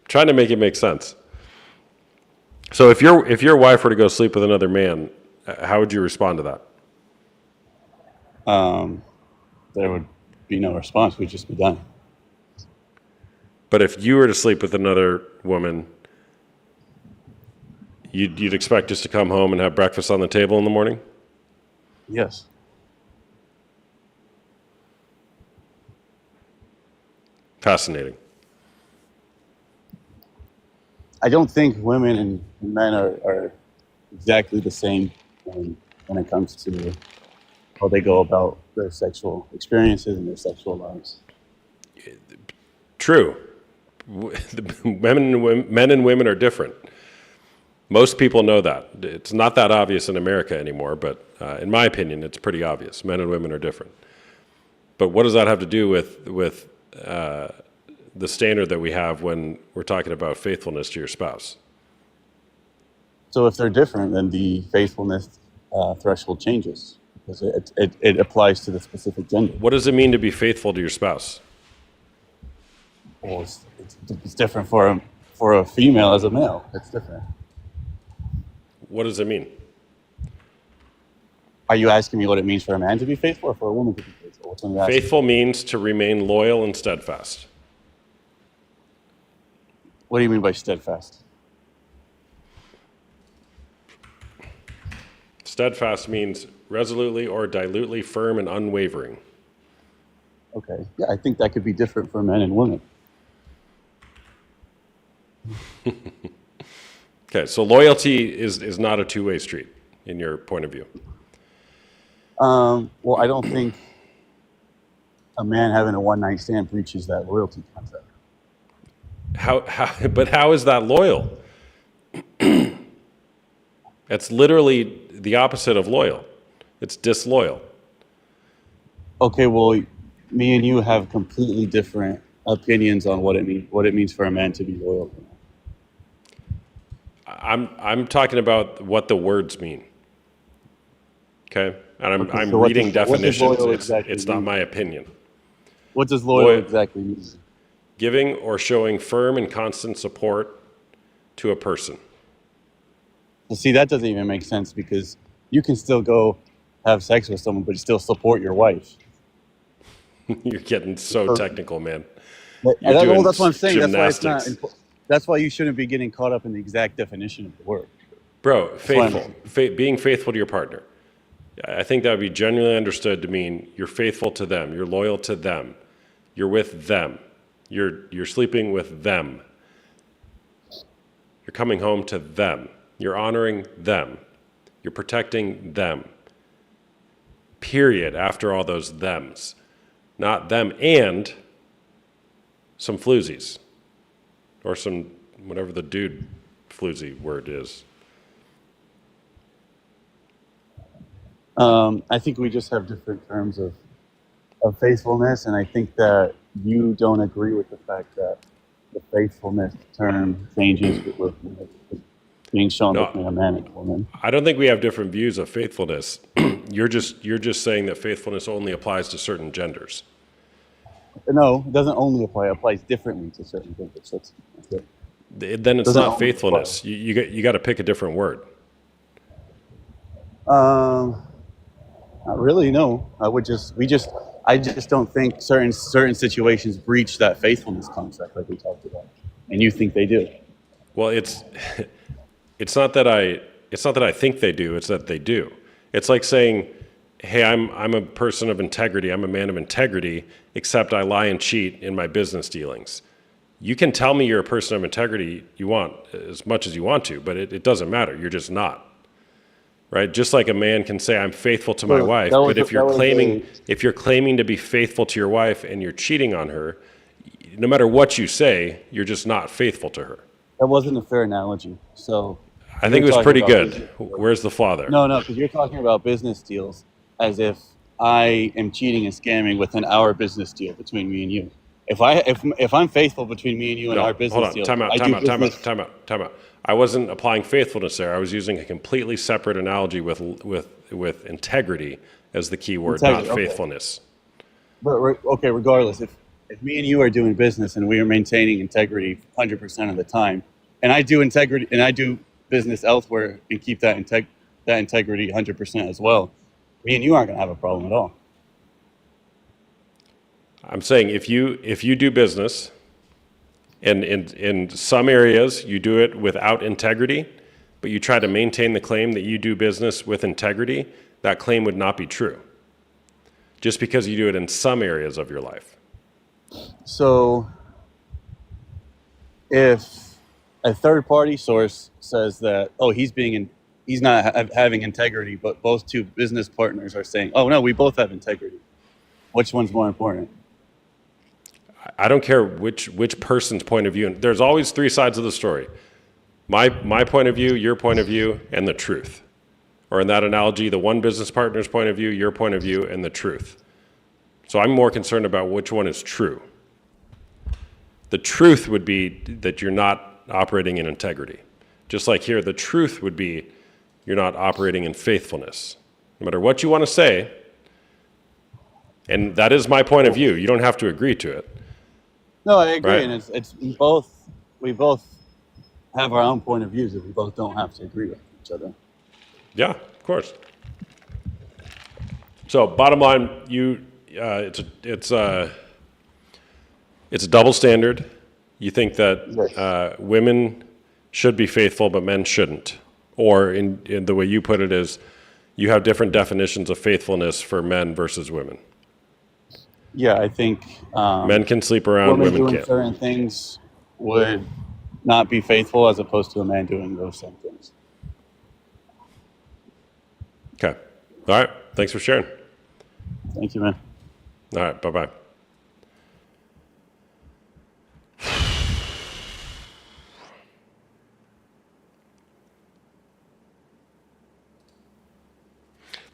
Trying to make it make sense. So if your wife were to go sleep with another man, how would you respond to that? There would be no response. We'd just be done. But if you were to sleep with another woman, you'd expect just to come home and have breakfast on the table in the morning? Yes. Fascinating. I don't think women and men are exactly the same when it comes to how they go about their sexual experiences and their sexual lives. True. Men and women are different. Most people know that. It's not that obvious in America anymore, but in my opinion, it's pretty obvious. Men and women are different. But what does that have to do with the standard that we have when we're talking about faithfulness to your spouse? So if they're different, then the faithfulness threshold changes because it applies to the specific gender. What does it mean to be faithful to your spouse? Well, it's different for a female as a male. It's different. What does it mean? Are you asking me what it means for a man to be faithful or for a woman to be faithful? Which one are you asking? Faithful means to remain loyal and steadfast. What do you mean by steadfast? Steadfast means resolutely or dilutely firm and unwavering. Okay. Yeah, I think that could be different for men and women. Okay, so loyalty is not a two-way street in your point of view. Well, I don't think a man having a one-night stand breaches that loyalty contract. But how is that loyal? That's literally the opposite of loyal. It's disloyal. Okay, well, me and you have completely different opinions on what it means for a man to be loyal. I'm talking about what the words mean. Okay? And I'm Okay, so what reading does definitions. loyal It's exactly not mean? my opinion. What does loyal Loyal- exactly mean? Giving or showing firm and constant support to a person. Well, see, that doesn't even make sense because you can still go have sex with someone, but still support your wife. You're getting so technical, man. Well, You're doing that's what I'm saying. gymnastics. That's why it's not. That's why you shouldn't be getting caught up in the exact definition of the word. Bro, fine. faithful. Being faithful to your partner. I think that would be genuinely understood to mean you're faithful to them. You're loyal to them. You're with them. You're sleeping with them. You're coming home to them. You're honoring them. You're protecting them. Period. After all those thems. Not them and some floozies. Or some, whatever the dude floozy word is. I think we just have different terms of faithfulness, and I think that you don't agree with the fact that the faithfulness term changes with being shown No. between a man and a woman. I don't think we have different views of faithfulness. You're just saying that faithfulness only applies to certain genders. No, it doesn't only apply; it applies differently to certain things. That's it. Then it's Doesn't not only faithfulness. You got to pick a different word. Not really. No, I just don't think certain situations breach that faithfulness concept like we talked about, and you think they do. Well, it's not that I think they do. It's that they do. It's like saying, "Hey, I'm a person of integrity. I'm a man of integrity, except I lie and cheat in my business dealings." You can tell me you're a person of integrity you want as much as you want to, but it doesn't matter. You're just not. Right? Just like a man can say, "I'm faithful to my Well, wife," that was but a- if you're that was claiming a- if you're claiming to be faithful to your wife and you're cheating on her, no matter what you say, you're just not faithful to her. That wasn't a fair analogy. So I think it was talking pretty about good. business. Where's the father? No, because you're talking about business deals as if I am cheating and scamming within our business deal between me and you. If I'm faithful between me and you and No, our business hold on. deal, Time I out. do business- Time out. I wasn't applying faithfulness there. I was using a completely separate analogy with integrity as the key word, Integrity, not okay. faithfulness. But okay, regardless, if me and you are doing business and we are maintaining integrity 100% of the time, and I do business elsewhere and keep that integrity 100% as well, me and you aren't going to have a problem at all. I'm saying if you do business, and in some areas you do it without integrity, but you try to maintain the claim that you do business with integrity, that claim would not be true. Just because you do it in some areas of your life. So if a third party source says that, oh, he's not having integrity, but both two business partners are saying, oh no, we both have integrity. Which one's more important? I don't care which person's point of view. And there's always three sides of the story. My point of view, your point of view, and the truth. Or in that analogy, the one business partner's point of view, your point of view, and the truth. So I'm more concerned about which one is true. The truth would be that you're not operating in integrity. Just like here, the truth would be you're not operating in faithfulness. No matter what you want to say, and that is my point of view. You don't have to agree to it. No, I agree, Right. and we both have our own point of views, and we both don't have to agree with each other. Yeah, of course. So bottom line, it's a double standard. You think that Yes. women should be faithful, but men shouldn't. Or in the way you put it is, you have different definitions of faithfulness for men versus women. Yeah, I think Men can sleep around, women women doing can't. certain things would not be faithful as opposed to a man doing those same things. Okay. All right. Thanks for sharing. Thank you, man. All right. Bye-bye.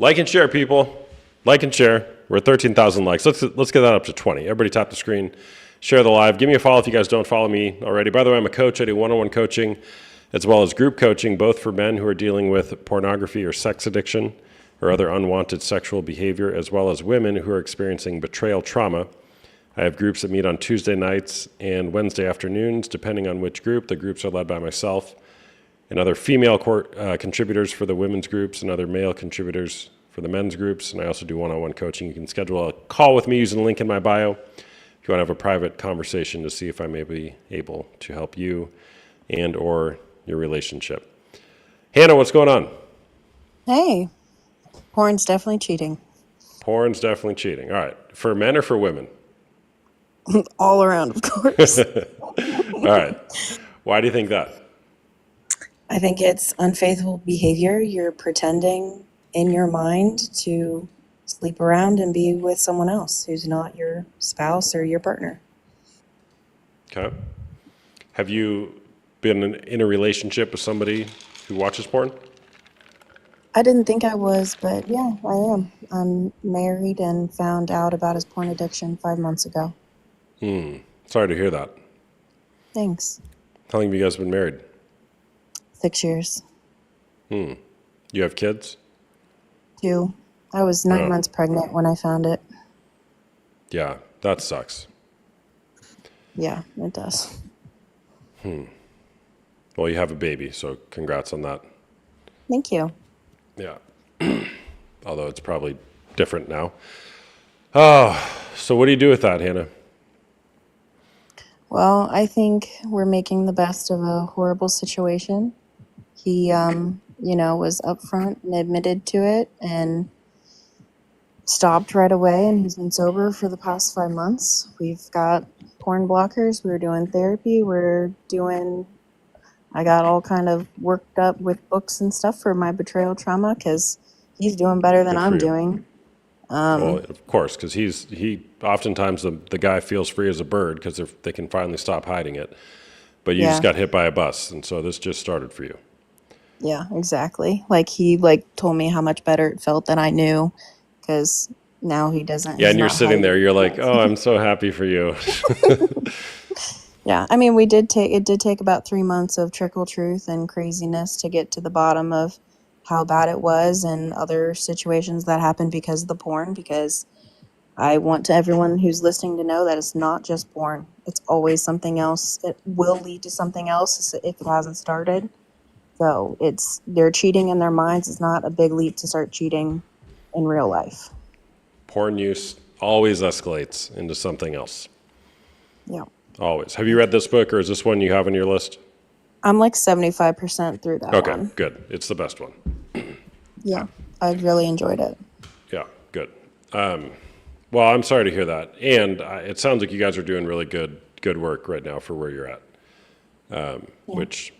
Like and share, people. Like and share. We're at 13,000 likes. Let's get that up to 20. Everybody tap the screen. Share the live. Give me a follow if you guys don't follow me already. By the way, I'm a coach. I do one-on-one coaching as well as group coaching, both for men who are dealing with pornography or sex addiction or other unwanted sexual behavior, as well as women who are experiencing betrayal trauma. I have groups that meet on Tuesday nights and Wednesday afternoons, depending on which group. The groups are led by myself and other female contributors for the women's groups and other male contributors for the men's groups. And I also do one-on-one coaching. You can schedule a call with me using the link in my bio if you want to have a private conversation to see if I may be able to help you and or your relationship. Hannah, what's going on? Hey, porn's definitely cheating. Porn's definitely cheating. All right. For men or for women? All around, of course. All right. Why do you think that? I think it's unfaithful behavior. You're pretending in your mind to sleep around and be with someone else who's not your spouse or your partner. Okay. Have you been in a relationship with somebody who watches porn? I didn't think I was, but yeah, I am. I'm married and found out about his porn addiction 5 months ago. Sorry to hear that. Thanks. How long have you guys been married? 6 years. You have kids? 2. I was 9 Oh. months pregnant when I found it. Yeah, that sucks. Yeah, it does. Well, you have a baby, so congrats on that. Thank you. Yeah. Although it's probably different now. Oh, so what do you do with that, Hannah? Well, I think we're making the best of a horrible situation. He, was upfront and admitted to it and stopped right away, and he's been sober for the past 5 months. We've got porn blockers. We're doing therapy. I got all kind of worked up with books and stuff for my betrayal trauma because he's doing better than Good for I'm you. doing. Well, of course, because he oftentimes the guy feels free as a bird because they can finally stop hiding it. But you just Yeah. got hit by a bus, and so this just started for you. Yeah, exactly. He told me how much better it felt than I knew because now he doesn't. Yeah, he's and you're not sitting there, hiding you're like, it. oh, I'm so happy for you. Yeah, I mean, it did take about 3 months of trickle truth and craziness to get to the bottom of how bad it was and other situations that happened because of the porn, because I want to everyone who's listening to know that it's not just porn. It's always something else. It will lead to something else if it hasn't started. So they're cheating in their minds. It's not a big leap to start cheating in real life. Porn use always escalates into something else. Yeah. Always. Have you read this book, or is this one you have on your list? I'm 75% through that Okay, one. good. It's the best one. Yeah. I really enjoyed it. Yeah, good. Well, I'm sorry to hear that. And it sounds like you guys are doing really good work right now for where you're at, which,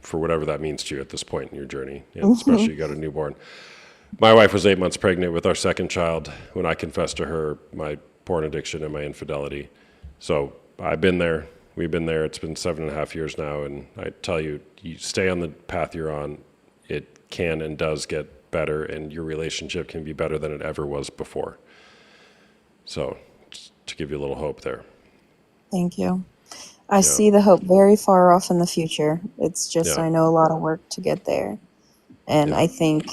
for whatever that means to you at this point in your journey, and especially you got a newborn. My wife was 8 months pregnant with our second child when I confessed to her my porn addiction and my infidelity. So I've been there. We've been there. It's been 7.5 years now. And I tell you, you stay on the path you're on. It can and does get better, and your relationship can be better than it ever was before. So just to give you a little hope there. Thank you. I see the hope very far off in the future. It's just, Yeah. I know a lot of work to get there. And Yeah. I think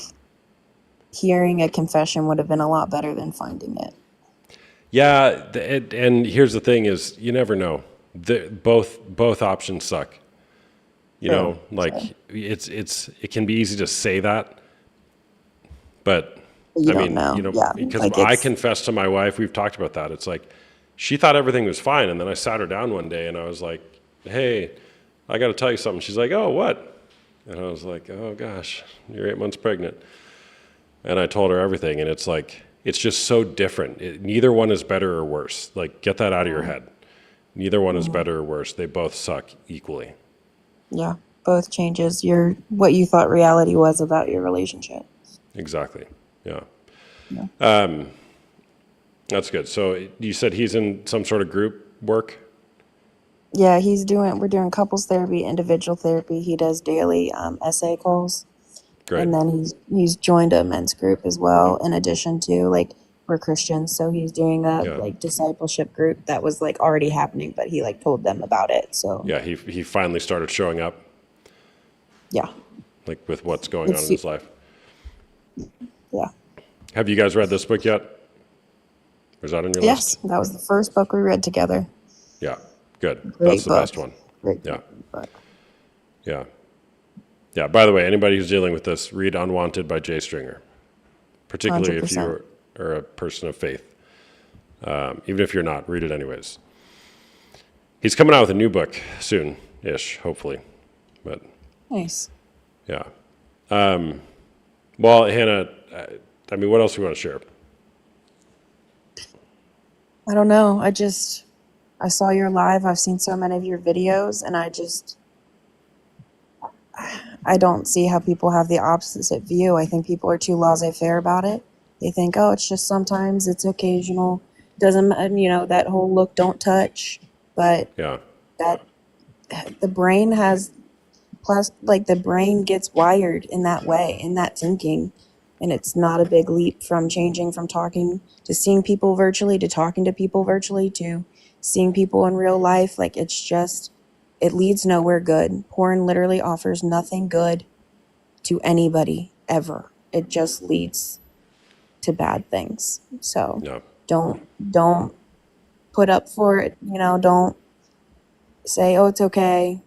hearing a confession would have been a lot better than finding it. Yeah, and here's the thing: is you never know. Both options suck. You True. know, like it can be easy to say that, but You I don't mean, know. Yeah, because like I it's- confessed to my wife. We've talked about that. It's like she thought everything was fine, and then I sat her down one day, and I was like, "Hey, I got to tell you something." She's like, "Oh, what?" And I was like, oh gosh, you're 8 months pregnant. And I told her everything, and it's like, it's just so different. Neither one is better or worse. Like, get that out of your head. Neither one is better or worse. They both suck equally. Yeah, both changes your what you thought reality was about your relationship. Exactly. Yeah. Yeah. That's good. So you said he's in some sort of group work? Yeah, we're doing couples therapy, individual therapy. He does daily essay calls. Great. And then he's joined a men's group as well, in addition to like we're Christians, so he's doing a Yeah. like discipleship group that was like already happening, but he like told them about it. So Yeah, he finally started showing up, yeah, like with what's going on in his life. yeah. Have you guys read this book yet? Or is that on your Yes, list? that was the first book we read together. Yeah, good. Great That's the book. best one. Great Yeah. book. Yeah. Yeah, by the way, anybody who's dealing with this, read Unwanted by Jay Stringer, particularly if 100%. you are a person of faith. Even if you're not, read it anyways. He's coming out with a new book soon-ish, hopefully. But Nice. yeah. Well, Hannah, I mean, what else do you want to share? I don't know. I saw your live. I've seen so many of your videos, and I don't see how people have the opposite view. I think people are too laissez-faire about it. They think, oh, it's just sometimes, it's occasional. Doesn't, that whole look, don't touch. But Yeah. that the brain has, like the brain gets wired in that way, in that thinking. And it's not a big leap from changing from talking to seeing people virtually to talking to people virtually to seeing people in real life. Like it leads nowhere good. Porn literally offers nothing good to anybody ever. It just leads to bad things. So Yeah. don't put up for it. Don't say, oh, it's okay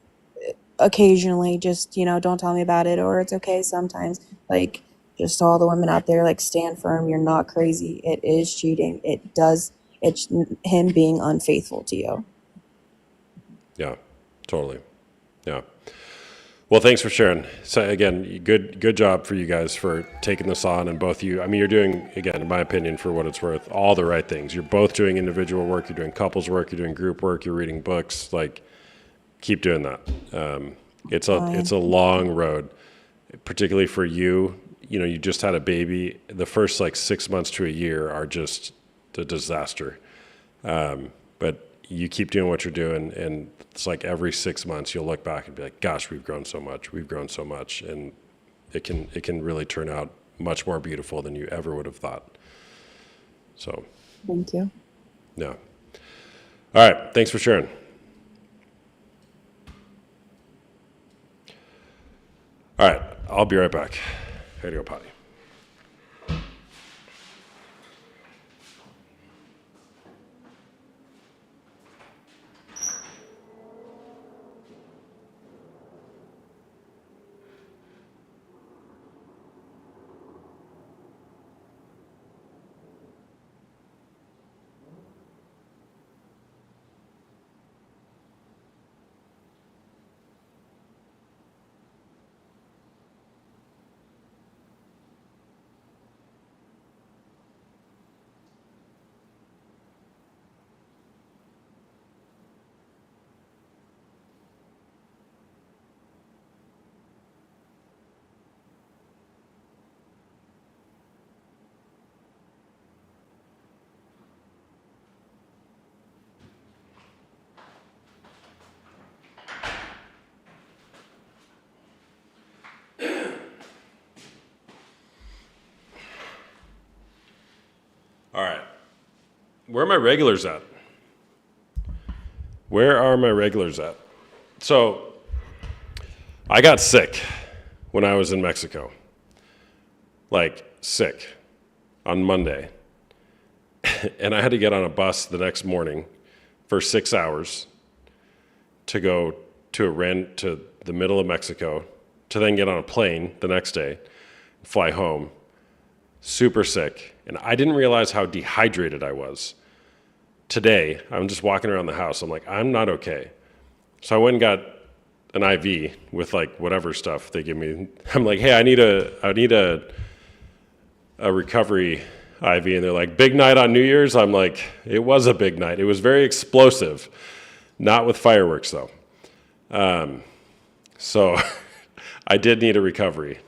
occasionally. Just, don't tell me about it, or it's okay sometimes. Like, just all the women out there, like, stand firm. You're not crazy. It is cheating. It's him being unfaithful to you. Yeah, totally. Yeah. Well, thanks for sharing. So again, good job for you guys for taking this on, and both you. I mean, you're doing, again, in my opinion, for what it's worth, all the right things. You're both doing individual work. You're doing couples work. You're doing group work. You're reading books. Like, keep doing that. It's a long road, particularly for you. You just had a baby. The first like 6 months to a year are just a disaster. But you keep doing what you're doing, and it's like every 6 months you'll look back and be like, gosh, we've grown so much. We've grown so much. And it can really turn out much more beautiful than you ever would have thought. So, Thank you. yeah. All right. Thanks for sharing. All right. I'll be right back. I gotta go potty. All right. Where are my regulars at? Where are my regulars at? So, I got sick when I was in Mexico. Like, sick on Monday. And I had to get on a bus the next morning for 6 hours to go to the middle of Mexico, to then get on a plane the next day, fly home. Super sick. And I didn't realize how dehydrated I was. Today, I'm just walking around the house. I'm like, I'm not okay. So I went and got an IV with like whatever stuff they give me. I'm like, hey, I need a recovery IV, and they're like, big night on New Year's. I'm like, it was a big night. It was very explosive, not with fireworks though. So I did need a recovery,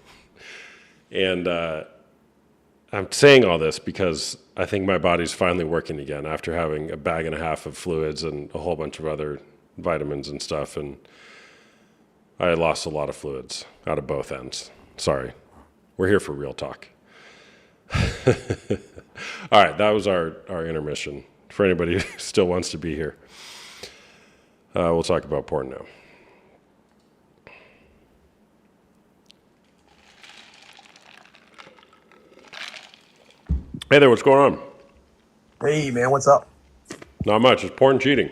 and I'm saying all this because I think my body's finally working again after having a bag and a half of fluids and a whole bunch of other vitamins and stuff, and I lost a lot of fluids out of both ends. Sorry. We're here for real talk. All right, that was our intermission. For anybody who still wants to be here, we'll talk about porn now. Hey there, what's going on? Hey man, what's up? Not much. It's porn cheating.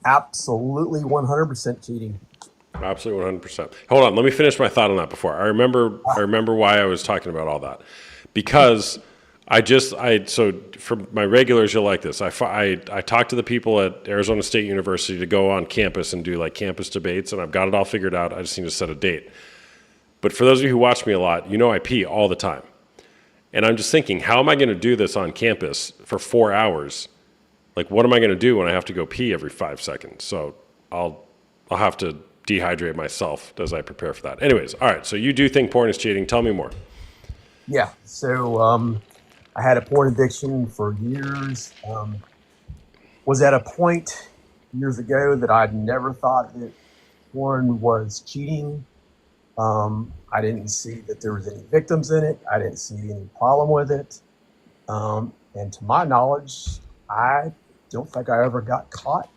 Absolutely 100% cheating. Absolutely 100%. Hold on, let me finish my thought on that before. I remember why I was talking about all that. Because so for my regulars, you'll like this. I talked to the people at Arizona State University to go on campus and do like campus debates, and I've got it all figured out. I just need to set a date. But for those of you who watch me a lot, you know I pee all the time. And I'm just thinking, how am I going to do this on campus for 4 hours? Like, what am I going to do when I have to go pee every 5 seconds? So I'll have to dehydrate myself as I prepare for that. Anyways, all right. So you do think porn is cheating? Tell me more. Yeah, so I had a porn addiction for years. Was at a point years ago that I'd never thought that porn was cheating. I didn't see that there was any victims in it. I didn't see any problem with it. And to my knowledge, I don't think I ever got caught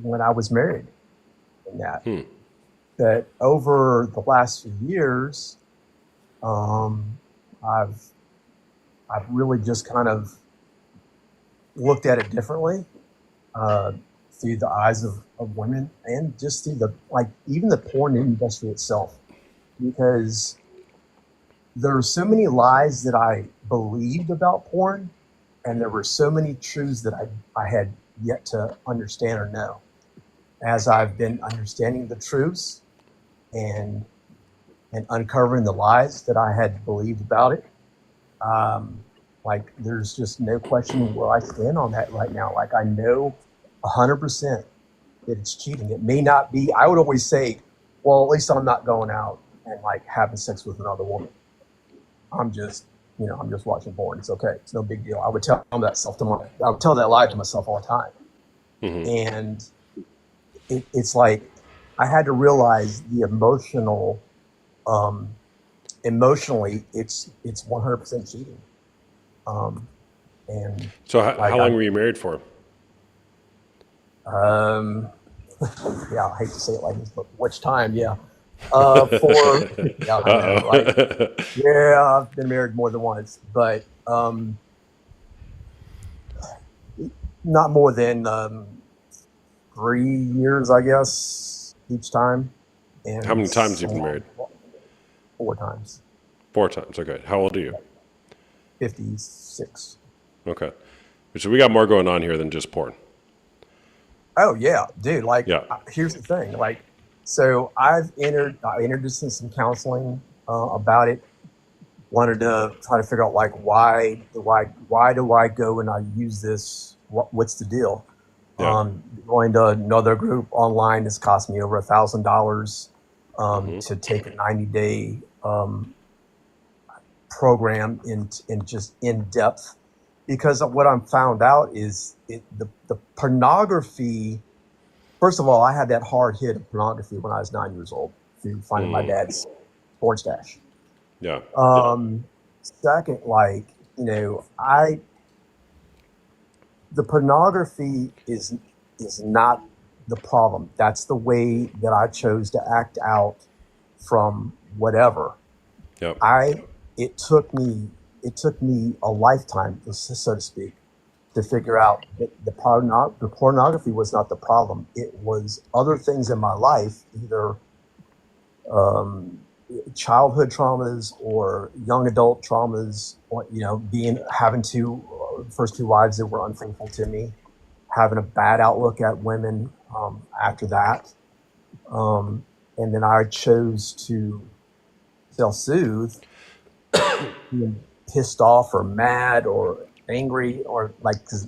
when I was married in that. That over the last few years, I've really just kind of looked at it differently through the eyes of women, and just through even the porn industry itself, because there are so many lies that I believed about porn, and there were so many truths that I had yet to understand or know. As I've been understanding the truths and uncovering the lies that I had believed about it, there's just no question where I stand on that right now. Like, I know 100% that it's cheating. It may not be. I would always say, well, at least I'm not going out and like having sex with another woman. I'm just watching porn. It's okay. It's no big deal. I would tell that lie to myself all the time. Mm-hmm. And it's like I had to realize the emotionally, it's 100% cheating. And so how long were you married for? Yeah, I hate to say it like this, but which time? Yeah. Yeah, I know, yeah, I've been married more than once, but not more than 3 years, I guess, each time. And How many times have you been married? 4 times. 4 times. Okay. How old are you? 56. Okay. So we got more going on here than just porn. Oh yeah, dude. Yeah. Here's the thing. So I entered into some counseling about it. Wanted to try to figure out why do I go and I use this? What's the deal? Yeah. Going to another group online has cost me over $1,000 to take a 90-day program in just in depth, because what I'm found out is the pornography. First of all, I had that hard hit of pornography when I was 9 years old through finding my dad's porn stash. Yeah. Second, the pornography is not the problem. That's the way that I chose to act out from whatever. Yep. It took me a lifetime, so to speak, to figure out that the pornography was not the problem. It was other things in my life, either childhood traumas or young adult traumas, or having first 2 wives that were unfaithful to me, having a bad outlook at women after that, And then I chose to self-soothe, being pissed off or mad or angry or like, because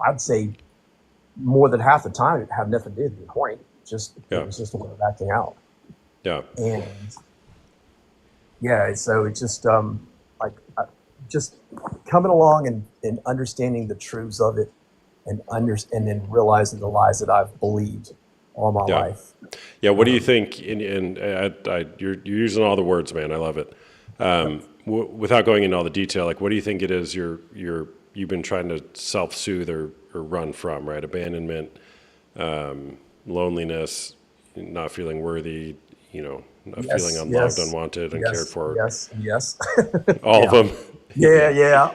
I'd say more than half the time it had nothing to do with being horny. Just Yeah. it was just a way of acting out. Yeah. And yeah, so it just like just coming along and understanding the truths of it, and then realizing the lies that I've believed all my Yeah. life. Yeah. What do you think? You're using all the words, man. I love it. Without going into all the detail, like, what do you think it is you've been trying to self-soothe or run from, right? Abandonment, loneliness, not feeling worthy, not Yes, feeling unloved, yes, unwanted, uncared for. yes. All of them. Yeah.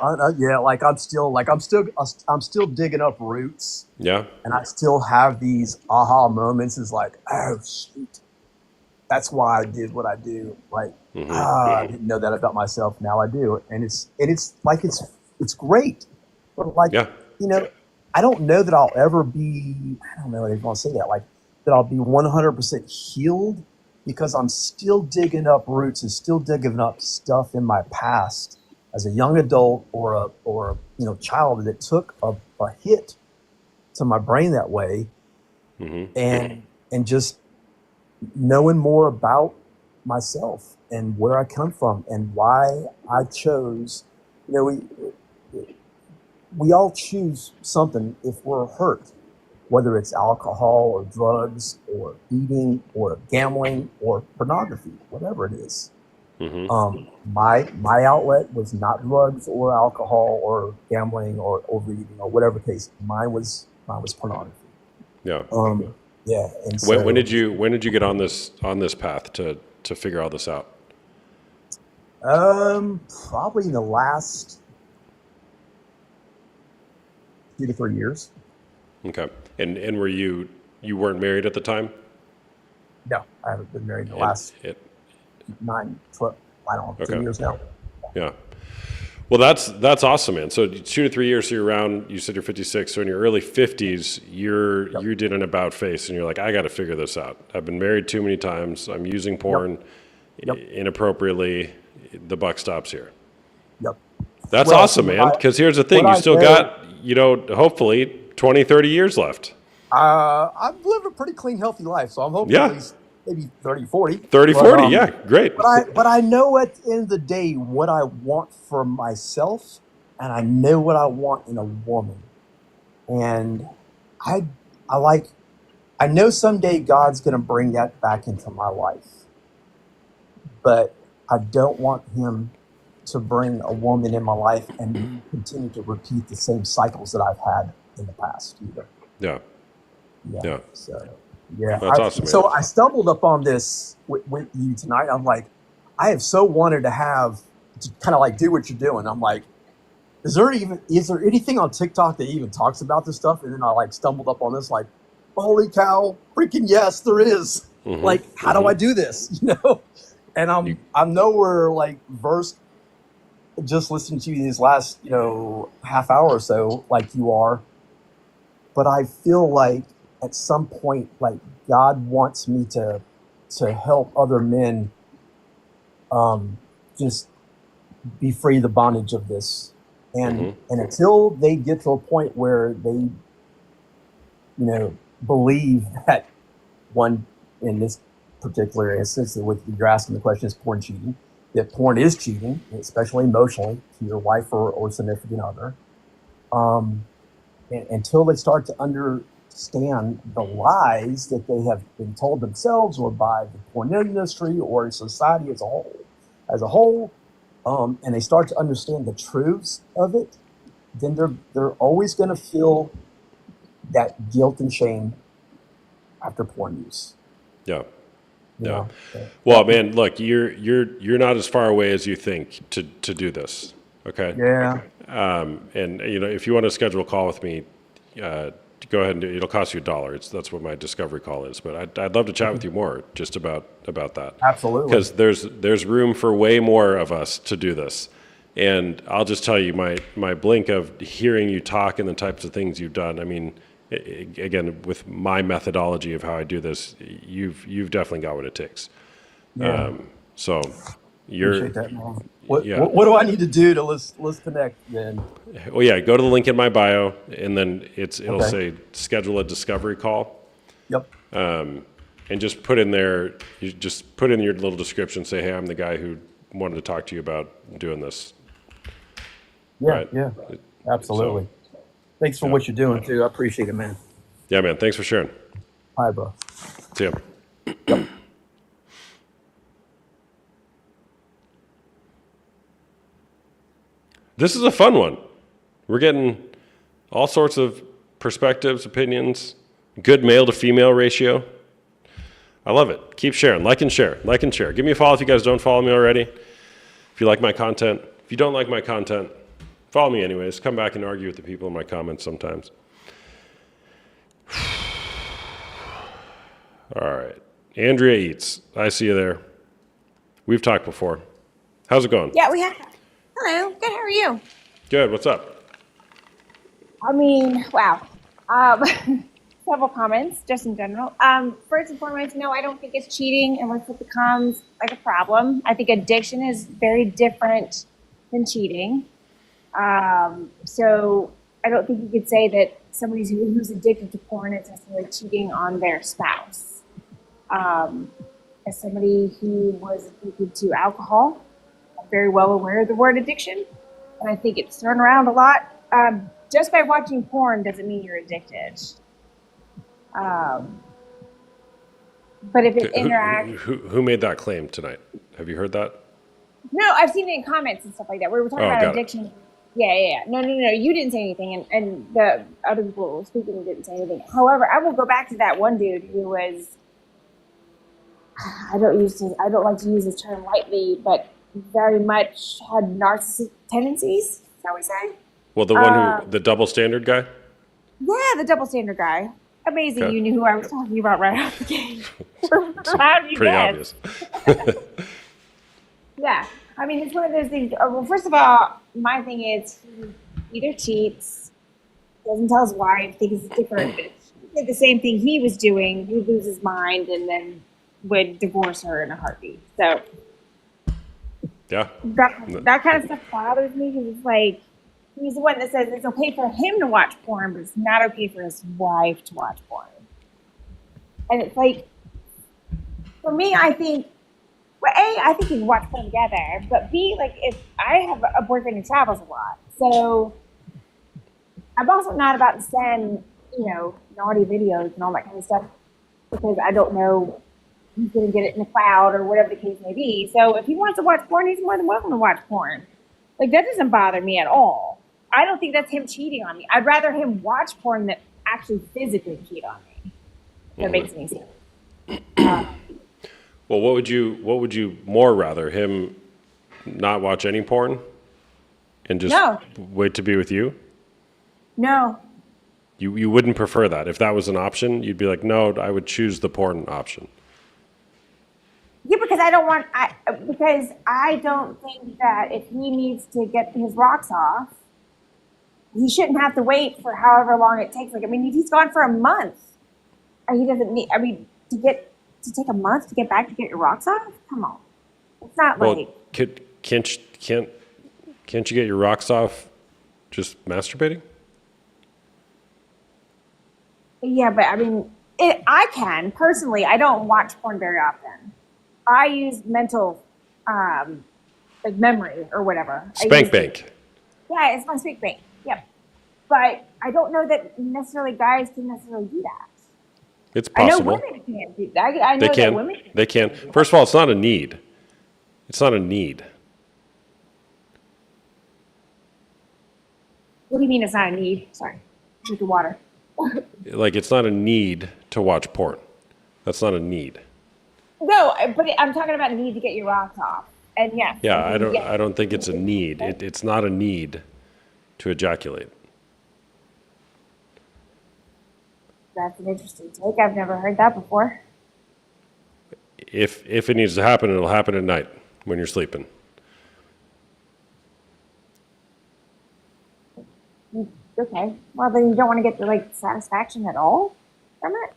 Like I'm still digging up roots, Yeah. and I still have these aha moments. Is like, oh shoot, that's why I did what I do. Like, I didn't know that about myself. Now I do, and it's like it's great, but like, Yeah. I don't know that I'll ever be. I don't know if I want to say that. Like that I'll be 100% healed, because I'm still digging up roots and still digging up stuff in my past as a young adult or a child that took a hit to my brain that way, and just knowing more about myself and where I come from and why I chose. We all choose something if we're hurt, whether it's alcohol or drugs or eating or gambling or pornography, whatever it is. My outlet was not drugs or alcohol or gambling or overeating or whatever case. Mine was pornography. Yeah. Yeah. And so, When did you get on this path to figure all this out? probably in the last 2 to 3 years. Okay. And were you weren't married at the time? No, I haven't been married in the last 9, 12, I don't know, 2 Okay. years now. Yeah. Well, that's awesome, man. So 2 to 3 years, so you're around. You said you're 56. So in your early 50s, you did an about face, and you're like, I got to figure this out. I've been married too many times. I'm using porn inappropriately. The buck stops here. Yep. That's Well, awesome, man. Because here's the thing: what you I still know- got, hopefully 20, 30 years left. I've lived a pretty clean, healthy life, so I'm hoping Yeah. at least maybe 30, 40. 30, But, 40, yeah, great. But I know at the end of the day what I want for myself, and I know what I want in a woman. And I know someday God's going to bring that back into my life, but I don't want Him to bring a woman in my life and continue to repeat the same cycles that I've had in the past either. Yeah. Yeah. So, yeah. That's awesome, man. So I stumbled upon this with you tonight. I'm like, I have so wanted to kind of like do what you're doing. I'm like, is there anything on TikTok that even talks about this stuff? And then I like stumbled up on this, like, holy cow, freaking yes, there is. Like, how do I do this? And I'm nowhere like versed. Just listening to you these last, half hour or so, like you are. But I feel like at some point, like God wants me to help other men just be free of the bondage of this. And until they get to a point where they, believe that one, in this particular instance, with you're asking the question, is porn cheating? That porn is cheating, especially emotionally, to your wife or significant other. Until they start to understand the lies that they have been told themselves or by the porn industry or society as a whole, and they start to understand the truths of it, then they're always going to feel that guilt and shame after porn use. Yeah. you Yeah. know? Well, man, look, you're not as far away as you think to do this. Okay. Yeah. And if you want to schedule a call with me, go ahead and it'll cost you $1. That's what my discovery call is. But I'd love to chat with you more just about that. Absolutely. Because there's room for way more of us to do this. And I'll just tell you, my blink of hearing you talk and the types of things you've done. I mean, again, with my methodology of how I do this, you've definitely got what it takes. Yeah. So you're, Appreciate that, man. What, yeah. what do I need to do to let's connect then? Well, yeah, go to the link in my bio, and then it'll Okay. say schedule a discovery call, Yep. and just put in there. You just put in your little description. Say, hey, I'm the guy who wanted to talk to you about doing this. Yeah. Right. Yeah. Absolutely. Thanks for Yeah. what you're doing too. I appreciate it, man. Yeah, man. Thanks for sharing. Hi, bro. See ya. This is a fun one. We're getting all sorts of perspectives, opinions, good male to female ratio. I love it. Keep sharing. Like and share. Like and share. Give me a follow if you guys don't follow me already. If you like my content. If you don't like my content, follow me anyways. Come back and argue with the people in my comments sometimes. All right. Andrea Eats. I see you there. We've talked before. How's it going? Yeah, we have. Hello, good. How are you? Good. What's up? I mean, wow. Several comments, just in general. First and foremost, no, I don't think it's cheating unless it becomes like a problem. I think addiction is very different than cheating. So I don't think you could say that somebody who's addicted to porn is necessarily cheating on their spouse. As somebody who was addicted to alcohol, very well aware of the word addiction, and I think it's thrown around a lot. Just by watching porn doesn't mean you're addicted. But if it interacts, Who made that claim tonight? Have you heard that? no, I've seen it in comments and stuff like that. We were talking Oh, about got it. addiction. Yeah. No. You didn't say anything, and the other people who were speaking didn't say anything. However, I will go back to that one dude who was. I don't like to use this term lightly, but very much had narcissistic tendencies, shall we say? Well, the one the double standard guy? Yeah, the double standard guy. Amazing, Okay. you knew who I was talking about right out the gate. How did you Pretty guess? obvious. Yeah, I mean, it's one of those things. Well, first of all, my thing is he either cheats, doesn't tell his wife, thinks it's different. But if he did the same thing he was doing, he'd lose his mind and then would divorce her in a heartbeat. So Yeah. that kind of stuff bothers me because it's like he's the one that says it's okay for him to watch porn, but it's not okay for his wife to watch porn. And it's like, for me, I think, well, A, I think we can watch porn together, but B, like, if I have a boyfriend who travels a lot, so I'm also not about to send, naughty videos and all that kind of stuff because I don't know he's going to get it in the cloud or whatever the case may be. So if he wants to watch porn, he's more than welcome to watch porn. Like, that doesn't bother me at all. I don't think that's him cheating on me. I'd rather him watch porn than actually physically cheat on me. If that makes any sense. Well, what would you more rather? Him not watch any porn and just No. wait to be with you? No. You wouldn't prefer that. If that was an option, you'd be like, no, I would choose the porn option. Yeah, because I don't think that if he needs to get his rocks off, he shouldn't have to wait for however long it takes. Like, I mean, he's gone for a month, and he doesn't need. I mean, to take a month to get back to get your rocks off. Come on, it's not Well, like. can't you get your rocks off just masturbating? Yeah, but I mean, I can personally. I don't watch porn very often. I use mental, like memory or whatever. Spank bank. Yeah, it's my spank bank. Yep. But I don't know that necessarily guys can necessarily do that. It's I know possible. women can't do that. I know They that can. women can. They can. First of all, it's not a need. It's not a need. What do you mean it's not a need? Sorry. Drink the water. Like, it's not a need to watch porn. That's not a need. No, but I'm talking about need to get your rocks off. And yes. Yeah, I mean, I don't think it's a need. It's not a need to ejaculate. That's an interesting take. I've never heard that before. If it needs to happen, it'll happen at night when you're sleeping. Okay. Well, then you don't want to get the like satisfaction at all from it.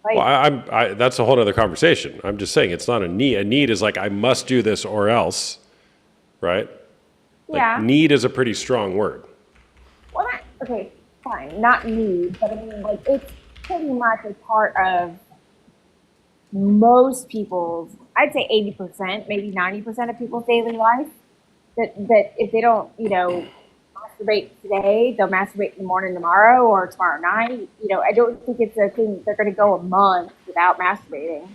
Like, Well, that's a whole other conversation. I'm just saying it's not a need. A need is like, I must do this or else, right? Like, yeah. need is a pretty strong word. Well, not, okay, fine, not need, but I mean, like, it's pretty much a part of most people's, I'd say 80%, maybe 90% of people's daily life. That if they don't, masturbate today, they'll masturbate in the morning tomorrow or tomorrow night. I don't think it's a thing they're going to go a month without masturbating.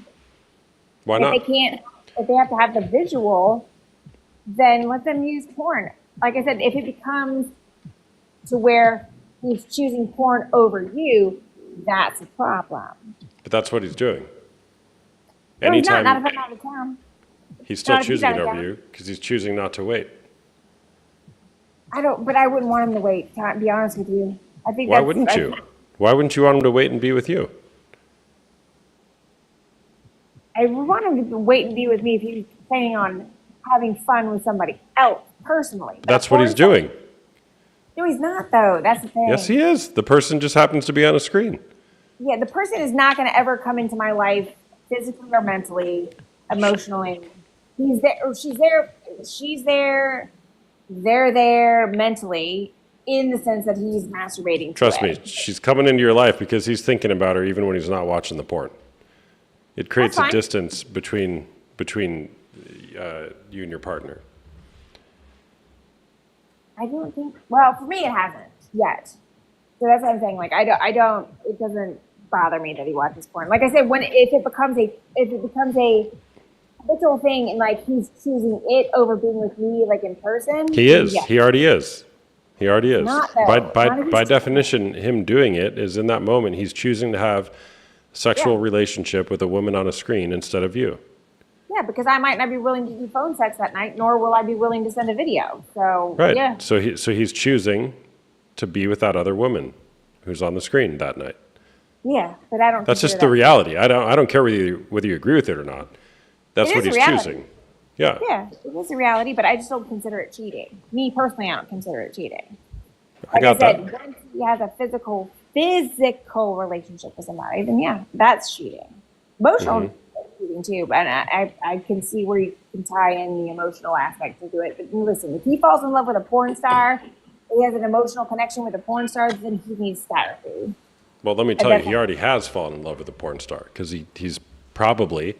Why If not? they can't, if they have to have the visual, then let them use porn. Like I said, if it becomes to where he's choosing porn over you, that's a problem. But that's what he's doing. No, he's not Anytime if I'm out of town. he's still not if he's choosing it out of over town. you because he's choosing not to wait. But I wouldn't want him to wait, to be honest with you. I think Why wouldn't you? Why wouldn't you want him to wait and be with you? I would want him to wait and be with me if he was planning on having fun with somebody else personally. But That's what he's doing. No, he's not though. That's the thing. Yes, he is. The person just happens to be on a screen. Yeah, the person is not going to ever come into my life physically or mentally, emotionally. He's there, or she's there, she's there, they're there mentally in the sense that he's masturbating. Trust to me, it. she's coming into your life because he's thinking about her even when he's not watching the porn. It creates That's a fine. distance between you and your partner. I don't think. Well, for me, it hasn't yet. So that's what I'm saying. Like, I don't. It doesn't bother me that he watches porn. Like I said, if it becomes a habitual thing, and like he's choosing it over being with me, like in person. He is. Yeah. He already is. He already is. Not though. Not if he's By choosing definition, him doing it is in that moment he's choosing to have sexual Yeah. relationship with a woman on a screen instead of you. Yeah, because I might not be willing to do phone sex that night, nor will I be willing to send a video. So Right. yeah, So he's choosing to be with that other woman who's on the screen that night. yeah, but I don't. That's consider just the that- reality. I don't care whether you agree with it or not. That's It what is he's a reality. choosing. Yeah. Yeah, it is a reality, but I just don't consider it cheating. Me personally, I don't consider it cheating. I got that. Once he has a physical relationship with somebody, then yeah, that's cheating. Emotional Mm-hmm. is cheating too, but I can see where you can tie in the emotional aspect into it. But listen, if he falls in love with a porn star, he has an emotional connection with a porn star, then he needs therapy. Well, let me tell you, that's- he already has fallen in love with a porn star because he's probably,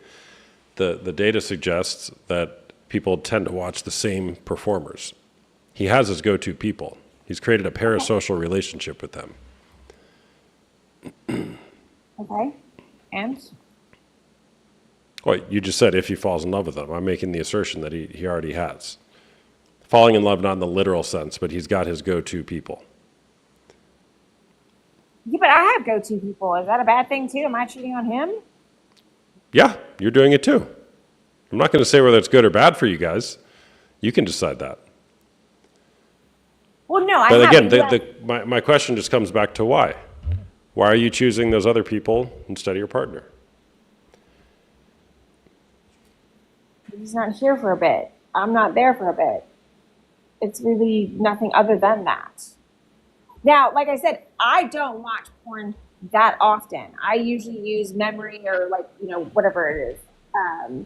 the data suggests that people tend to watch the same performers. He has his go-to people. He's created a parasocial relationship with them. Okay, and Well, you just said if he falls in love with them. I'm making the assertion that he already has. Falling in love, not in the literal sense, but he's got his go-to people. yeah, but I have go-to people. Is that a bad thing too? Am I cheating on him? Yeah, you're doing it too. I'm not going to say whether it's good or bad for you guys. You can decide that. Well, no, I But haven't. again, my question just comes back to why. Why are you choosing those other people instead of your partner? He's not here for a bit. I'm not there for a bit. It's really nothing other than that. Now, like I said, I don't watch porn that often. I usually use memory or like, whatever it is.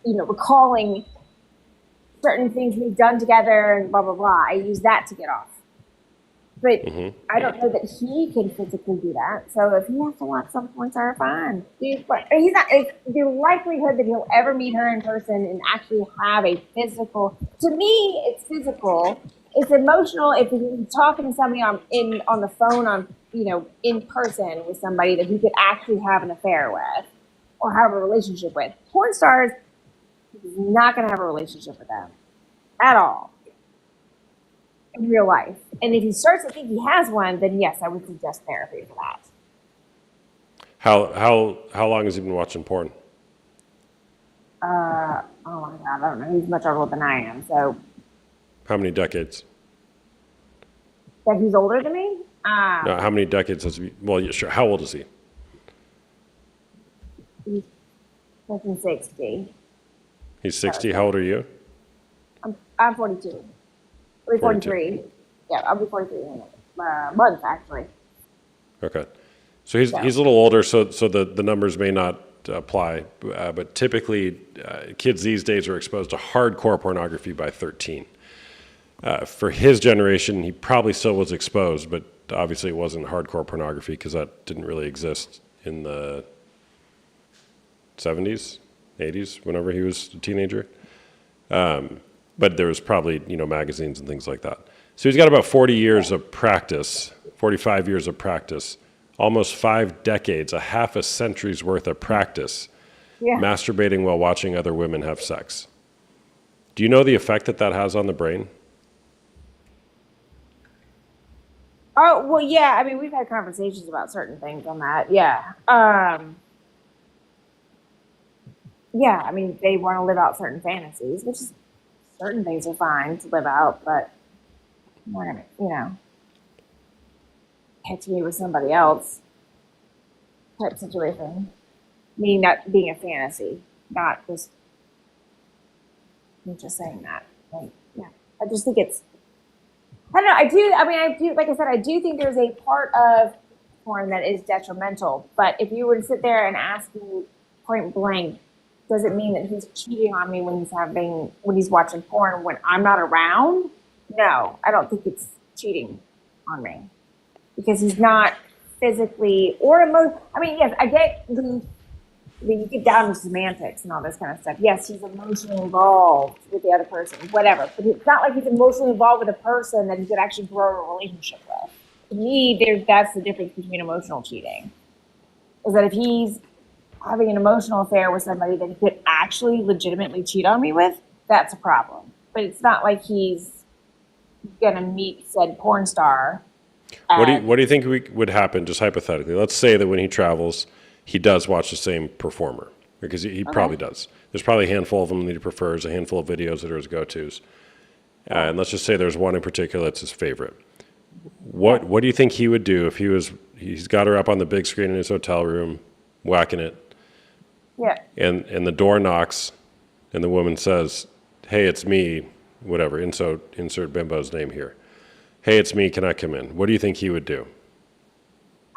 Recalling certain things we've done together and blah, blah, blah. I use that to get off. But I don't know that he can physically do that. So if he has to watch some porn star, fine. He's not. It's the likelihood that he'll ever meet her in person and actually have a physical. To me, it's physical. It's emotional. If he's talking to somebody on the phone in person with somebody that he could actually have an affair with or have a relationship with. Porn stars, he's not going to have a relationship with them at all. In real life. And if he starts to think he has one, then yes, I would suggest therapy for that. How long has he been watching porn? Oh my God, I don't know. He's much older than I am, so How many decades? that he's older than me. No, how many decades has he? Well, yeah, sure. How old is he? He's pushing 60. He's 60. How old are you? I'm 42. 43. Yeah, I'll be 43 in a month, actually. Okay. So he's a little older, so the numbers may not apply. But typically, kids these days are exposed to hardcore pornography by 13. For his generation, he probably still was exposed, but obviously it wasn't hardcore pornography because that didn't really exist in the 70s, 80s, whenever he was a teenager. But there was probably, magazines and things like that. So he's got about 40 years of practice, 45 years of practice, almost 5 decades, a half a century's worth of practice, masturbating while watching other women have sex. Do you know the effect that has on the brain? Oh, well, yeah. I mean, we've had conversations about certain things on that. Yeah. Yeah, I mean, they want to live out certain fantasies, which is certain things are fine to live out, but we're gonna, catch me with somebody else type situation. Me not being a fantasy, not just me just saying that. Like, yeah, I just think it's. I don't know. I do. Like I said, I do think there's a part of porn that is detrimental. But if you were to sit there and ask me point blank, does it mean that he's cheating on me when he's watching porn when I'm not around? No, I don't think it's cheating on me because he's not physically or emotionally. I mean, yes, I get you get down to semantics and all this kind of stuff. Yes, he's emotionally involved with the other person, whatever. But it's not like he's emotionally involved with a person that he could actually grow a relationship with. To me, that's the difference between emotional cheating. Is that if he's having an emotional affair with somebody that he could actually legitimately cheat on me with, that's a problem. But it's not like he's gonna meet said porn star. What do you think would happen, just hypothetically? Let's say that when he travels, he does watch the same performer, because he probably does. There's probably a handful of them that he prefers, a handful of videos that are his go-tos. And let's just say there's one in particular that's his favorite. What do you think he would do if he's got her up on the big screen in his hotel room, whacking it, Yeah. and the door knocks, and the woman says, "Hey, it's me," whatever, insert Bimbo's name here. "Hey, it's me, can I come in?" What do you think he would do?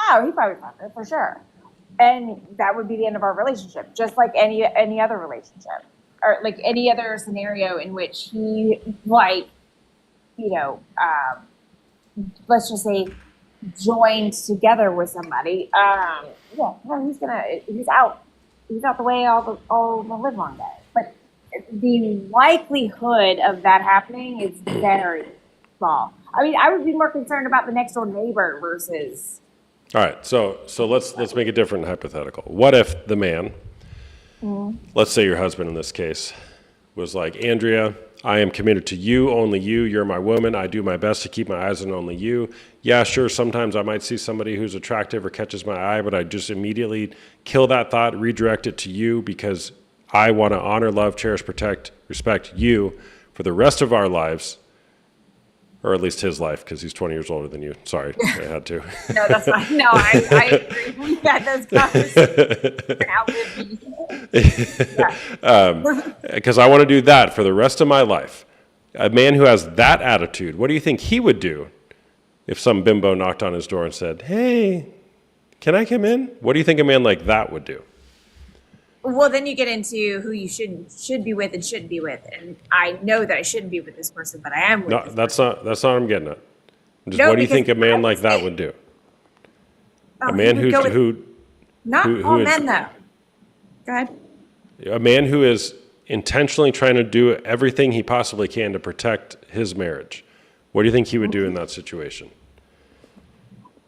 Oh, he probably found it for sure. And that would be the end of our relationship, just like any other relationship, or like any other scenario in which he, like, let's just say, joined together with somebody. He's out the way all the live long day. But the likelihood of that happening is very small. I mean, I would be more concerned about the next door neighbor versus. All right, so let's make a different hypothetical. What if the man, let's say your husband in this case, was like, "Andrea, I am committed to you, only you. You're my woman. I do my best to keep my eyes on only you. Yeah, sure, sometimes I might see somebody who's attractive or catches my eye, but I just immediately kill that thought, redirect it to you because I want to honor, love, cherish, protect, respect you for the rest of our lives." Or at least his life, because he's 20 years older than you. Sorry, I had to. No, that's fine. No, I agree. We've had those conversations. Because I want to do that for the rest of my life. A man who has that attitude, what do you think he would do if some bimbo knocked on his door and said, "Hey, can I come in?" What do you think a man like that would do? Well, then you get into who you should be with and shouldn't be with, and I know that I shouldn't be with this person, but I am with. No, this that's person. not what I'm getting at. No, what do you think a because man I like would that say- would do? Oh, A man he would go with- who not who all is- men though. Go ahead. a man who is intentionally trying to do everything he possibly can to protect his marriage. What do you think he would do in that situation?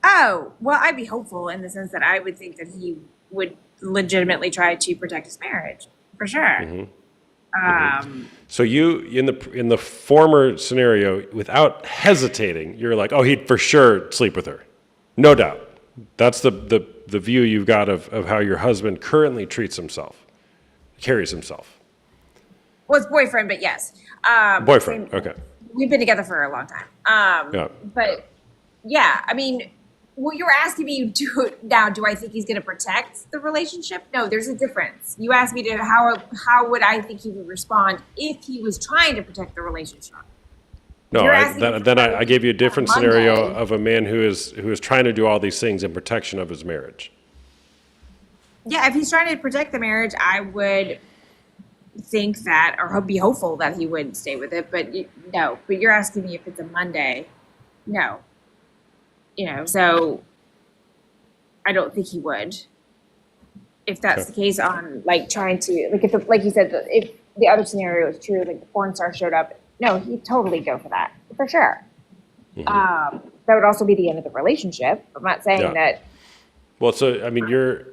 Oh, well, I'd be hopeful in the sense that I would think that he would legitimately try to protect his marriage, for sure. So you, in the former scenario, without hesitating, you're like, "Oh, he'd for sure sleep with her, no doubt." That's the view you've got of how your husband currently carries himself. Well, it's boyfriend, but yes. Boyfriend, okay. We've been together for a long time. Yeah. But yeah, I mean, what you're asking me do I think he's going to protect the relationship? No, there's a difference. You asked me to how would I think he would respond if he was trying to protect the relationship? No, You're I, asking then, if then it's I gave you a different scenario Monday. of a man who is trying to do all these things in protection of his marriage. Yeah, if he's trying to protect the marriage, I would think that, or be hopeful that he would stay with it. But no, but you're asking me if it's a Monday. No, so I don't think he would. If that's Okay. the case, on like trying to like you said, if the other scenario is true, like the porn star showed up, no, he'd totally go for that for sure. That would also be the end of the relationship. I'm not saying Yeah. that. Well, so I mean, your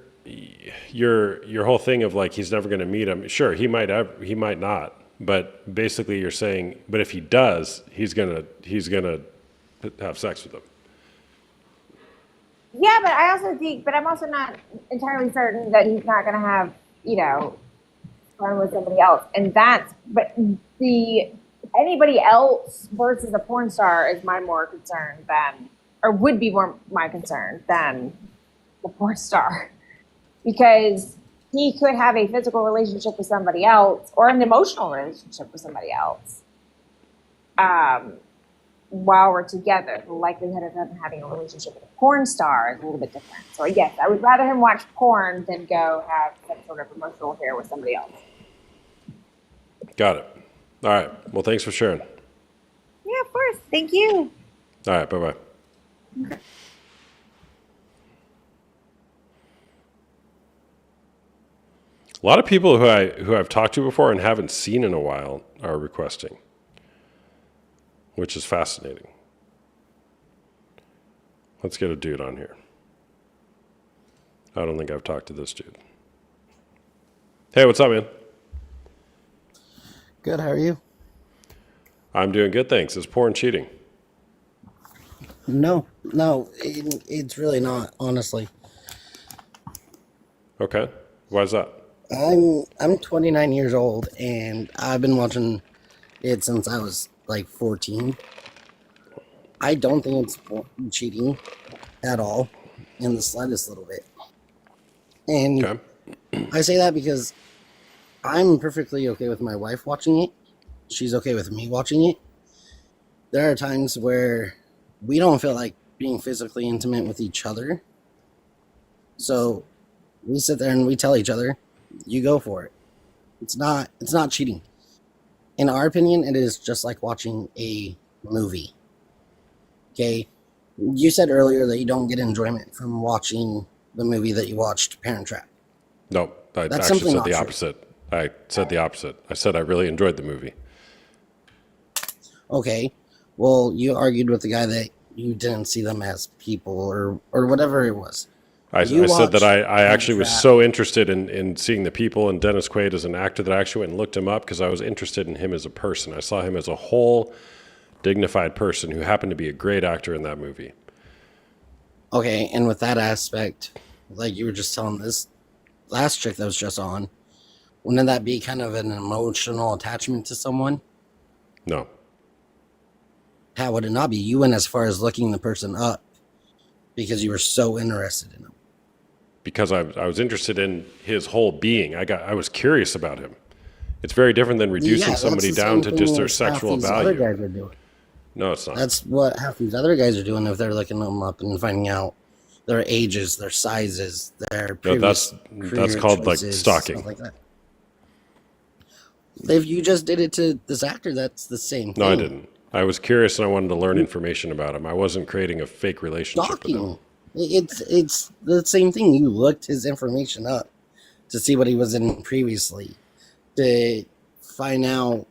whole thing of like he's never going to meet him. Sure, he might not. But basically, you're saying, but if he does, he's gonna have sex with him. Yeah, but I also think, but I'm also not entirely certain that he's not going to have, fun with somebody else. And but anybody else versus a porn star is more concern than, or would be more my concern than the porn star. Because he could have a physical relationship with somebody else or an emotional relationship with somebody else. While we're together, the likelihood of him having a relationship with a porn star is a little bit different. So yes, I would rather him watch porn than go have some sort of emotional affair with somebody else. Got it. All right. Well, thanks for sharing. Yeah, of course. Thank you. All right. Bye bye. A lot of people who I've talked to before and haven't seen in a while are requesting, which is fascinating. Let's get a dude on here. I don't think I've talked to this dude. Hey, what's up, man? Good, how are you? I'm doing good, thanks. Is porn cheating? No, it's really not, honestly. Okay. Why is that? I'm 29 years old and I've been watching it since I was like 14. I don't think it's cheating at all in the slightest little bit. And Okay. I say that because I'm perfectly okay with my wife watching it. She's okay with me watching it. There are times where we don't feel like being physically intimate with each other. So we sit there and we tell each other, you go for it. It's not cheating. In our opinion, it is just like watching a movie. Okay? You said earlier that you don't get enjoyment from watching the movie that you watched, Parent Trap. No, I That's actually simply said not the true. opposite. I said the opposite. I said I really enjoyed the movie. Okay. Well, you argued with the guy that you didn't see them as people or whatever it was. I You said that watched I actually was Trap. so interested in seeing the people and Dennis Quaid as an actor that I actually went and looked him up because I was interested in him as a person. I saw him as a whole dignified person who happened to be a great actor in that movie. Okay, and with that aspect, like you were just telling this last chick that was just on, wouldn't that be kind of an emotional attachment to someone? No. How would it not be? You went as far as looking the person up because you were so interested in them. Because I was interested in his whole being. I was curious about him. It's very different than reducing that's somebody the down same to just thing their as half sexual these other value. guys are doing. No, it's not. That's what half these other guys are doing if they're looking them up and finding out their ages, their sizes, their No, previous that's career called like choices, stalking. stuff like that. If you just did it to this actor, that's the same thing. No, I didn't. I was curious and I wanted to learn information about him. I wasn't creating a fake relationship with him. Stalking. It's the same thing. You looked his information up to see what he was in previously, to find out,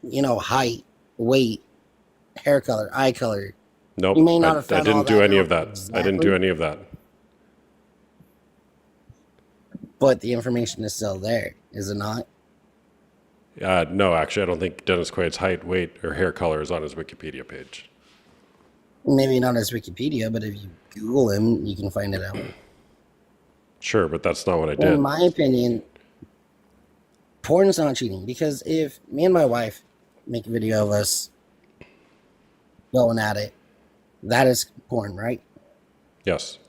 height, weight, hair color, eye color. Nope. You may not I have found all didn't do that any out of that. I didn't exactly. do any of that. But the information is still there, is it not? No, actually, I don't think Dennis Quaid's height, weight, or hair color is on his Wikipedia page. Maybe not as Wikipedia, but if you Google him, you can find it out. Sure, but that's not what I In did. my opinion, porn is not cheating because if me and my wife make a video of us going at it, that is porn, right? Yes.